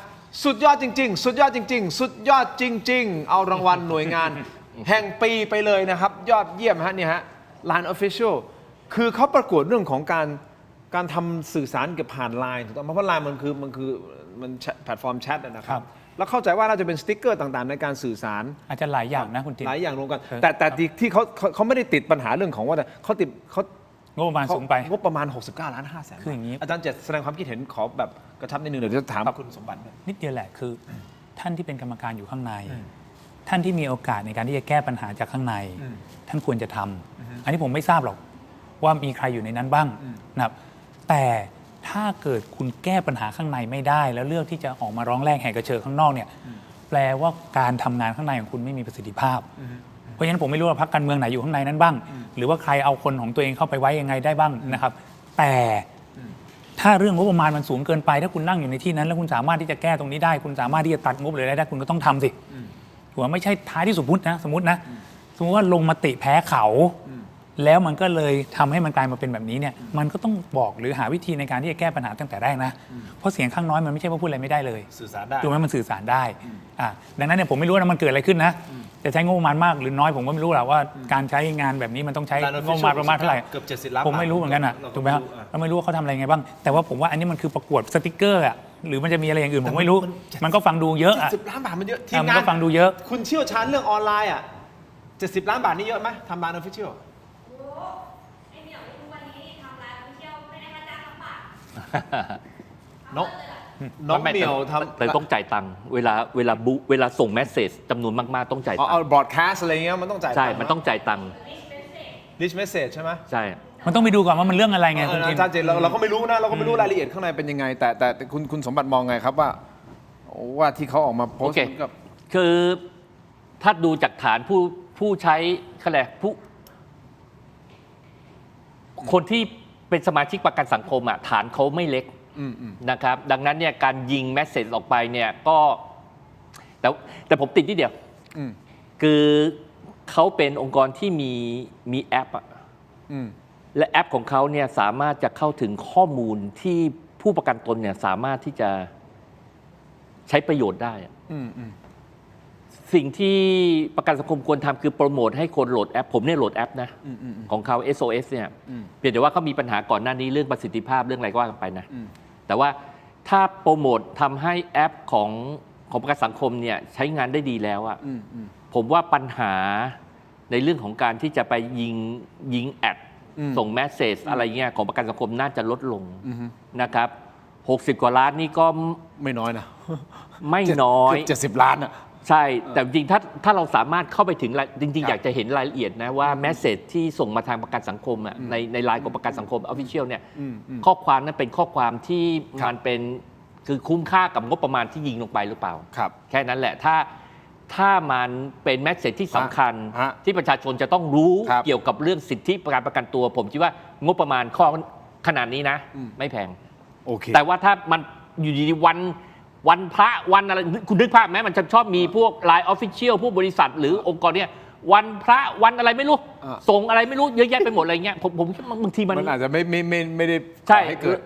สุดยอดจริงๆสุดยอดจริงๆสุดยอดจริงๆเอารางวัลหน่วยงาน แห่งปีไปเลยนะครับยอดเยี่ยมฮะเนี่ยฮะ Line Official คือเขาประกวดเรื่องของการทำสื่อสารกับผ่าน Line ถูกต้องเพราะ Line มันแพลตฟอร์มแชทนะครับแล้วเข้าใจว่าน่าจะเป็นสติ๊กเกอร์ต่างๆในการสื่อสารอาจจะหลายอย่างนะคุณติ๊กหลายอย่างรวมกันแต่ที่เขาไม่ได้ติดปัญหาเรื่องของว่าเขางบประมาณสูงไปงบประมาณ69.5 ล้านคืออย่างนี้อาจารย์เจตแสดงความคิดเห็นขอแบบกระชับนิดนึงเดี๋ยวจะถามคุณสมบัตินิดเดียวแหละคือท่านที่เป็นกรรมการอยู่ข้างในท่านที่มีโอกาสในการที่จะแก้ปัญหาจากข้างในท่านควรจะทำอันนี้ผมไม่ทราบหรอกว่ามีใครอยู่ในนั้นบ้างนะครับแต่ถ้าเกิดคุณแก้ปัญหาข้างในไม่ได้แล้วเลือกที่จะออกมาร้องแรงแหกกระเชิงข้างนอกเนี่ยแปลว่าการทำงานข้างในของคุณไม่มีประสิทธิภาพเพราะฉะนั้นผมไม่รู้ว่าพรรคการเมืองไหนอยู่ข้างในนั้นบ้างหรือว่าใครเอาคนของตัวเองเข้าไปไว้ยังไงได้บ้างนะครับแต่ถ้าเรื่องงบประมาณมันสูงเกินไปถ้าคุณนั่งอยู่ในที่นั้นแล้วคุณสามารถที่จะแก้ตรงนี้ได้คุณสามารถที่จะตัดงบเลยได้คุณก็ต้องทำสิถือว่าไม่ใช่ท้ายที่สมมติว่าลงมติแพ้เขาแล้วมันก็เลยทำให้มันกลายมาเป็นแบบนี้เนี่ยมันก็ต้องบอกหรือหาวิธีในการที่จะแก้ปัญหาตั้งแต่แรกนะเพราะเสียงข้างน้อยมันไม่ใช่ว่าพูดอะไรไม่ได้เลยสื่อสารได้ถูกไหมมันสื่อสารได้ดังนั้นเนี่ยผมไม่รู้ว่ามันเกิดอะไรขึ้นนะจะใช้งบประมาณมากหรือน้อยผมก็ไม่รู้แหละว่าการใช้งานแบบนี้มันต้องใช้งบประมาณประมาณเท่าไหร่เกือบ70 ล้านผมไม่รู้เหมือนกันถูกไหมครับเราไม่รู้ว่าเขาทำอะไรไงบ้างแต่ว่าผมว่าอันนี้มันคือประกวดสติ๊กเกอร์หรือมันจะมีอะไรอย่างอื่นผมไม่รู้มันก็ฟังดูเยอะ70 ล้านบาทมันเยอะทีมงานก็ฟังดูเยอะคุณเชี่ยวชาญเรื่องออนไลน์70 ล้านบาทนี่เยอะไหมทำ Line Officialน้องเหมียวทำแต่ต้องจ่ายตังค์เวลาส่งเมสเซจจำนวนมากๆต้องจ่ายตังค์เอาบรอดแคสต์อะไรเงี้ยมันต้องจ่ายใช่มันต้องจ่ายตังค์ Rich Message ใช่ไหมใช่มันต้องไปดูก่อนว่ามันเรื่องอะไรไงคุณอาจารย์เจนเราก็ไม่รู้นะเราก็ไม่รู้รายละเอียดข้างในเป็นยังไงแต่คุณสมบัติมองไงครับว่าที่เขาออกมาโพสต์กับคือถ้าดูจากฐานผู้ใช้คนที่เป็นสมาชิกประกันสังคมฐานเขาไม่เล็กนะครับดังนั้นเนี่ยการยิงแมสเซจออกไปเนี่ยก็แต่ผมติดที่เดียวคือเขาเป็นองค์กรที่มีแอปและแอปของเขาเนี่ยสามารถจะเข้าถึงข้อมูลที่ผู้ประกันตนเนี่ยสามารถที่จะใช้ประโยชน์ได้ สิ่งที่ประกันสังคมควรทำคือโปรโมทให้คนโหลดแอปผมเนี่ยโหลดแอปนะของเขา SOS เนี่ยเพียงแต่ว่าเขามีปัญหาก่อนหน้านี้เรื่องประสิทธิภาพเรื่องอะไรก็ว่ากันไปนะแต่ว่าถ้าโปรโมททำให้แอปของประกันสังคมเนี่ยใช้งานได้ดีแล้วอะผมว่าปัญหาในเรื่องของการที่จะไปยิงแอดส่งแมสเซจอะไรเงี้ยของประกันสังคมน่าจะลดลงนะครับ60 กว่าล้านนี่ก็ไม่น้อยนะ ไม่น้อย70 ล้านอ่ะใช่แต่จริงถ้าเราสามารถเข้าไปถึงจริงๆอยากจะเห็นรายละเอียดนะว่าแมสเซจที่ส่งมาทางประกันสังคมอ่ะในไลน์ของประกันสังคมออฟฟิเชียลเนี่ยข้อความนั้นเป็นข้อความที่มันเป็นคือคุ้มค่ากับงบประมาณที่ยิงลงไปหรือเปล่าแค่นั้นแหละถ้ามันเป็นแมสเซจที่สำคัญที่ประชาชนจะต้องรู้เกี่ยวกับเรื่องสิทธิประกันตัว ผมคิดว่างบประมาณข้อขนาดนี้นะไม่แพงแต่ว่าถ้ามันอยู่ดีๆวันพระวันอะไรคุณนึกภาพไหมมันจะชอบมีพวกไลน์ออฟฟิเชียลพวกบริษัทหรือองค์กรเนี่ยวันพระวันอะไรไม่รู้ส่งอะไรไม่รู้เยอะแยะไปหมดอะไรเงี้ยผมบางทีมันอาจจะไม่ได้ใช่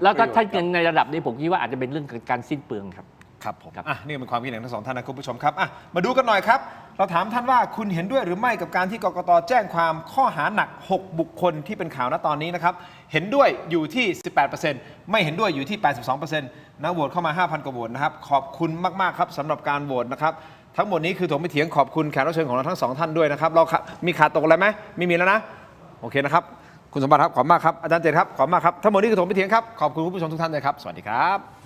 แล้วถ้าในระดับนี้ผมคิดว่าอาจจะเป็นเรื่องการสิ้นเปลืองครับครับผมนี่เป็นความคิดเห็นทั้งสองท่านนะคุณผู้ชมครับมาดูกันหน่อยครับเราถามท่านว่าคุณเห็นด้วยหรือไม่กับการที่กกต.แจ้งความข้อหาหนัก6บุคคลที่เป็นข่าวณตอนนี้นะครับเห็นด้วยอยู่ที่ 18% ไม่เห็นด้วยอยู่ที่ 82% นะโหวตเข้ามา 5,000 กว่าโหวตนะครับขอบคุณมากๆครับสำหรับการโหวตนะครับทั้งหมดนี้คือถกไม่เถียงขอบคุณแขกรับเชิญของเราทั้งสองท่านด้วยนะครับเรามีขาดตกอะไรไหมไม่มีแล้วนะโอเคนะครับคุณสมบัติครับขอบมากครับอาจารย์เจตครับขอบมากครับทั้งหมดนี้คือถกไม่เถียงครับขอบคุณผู้ชมทุกท่านเลยครับสวัสดีครับ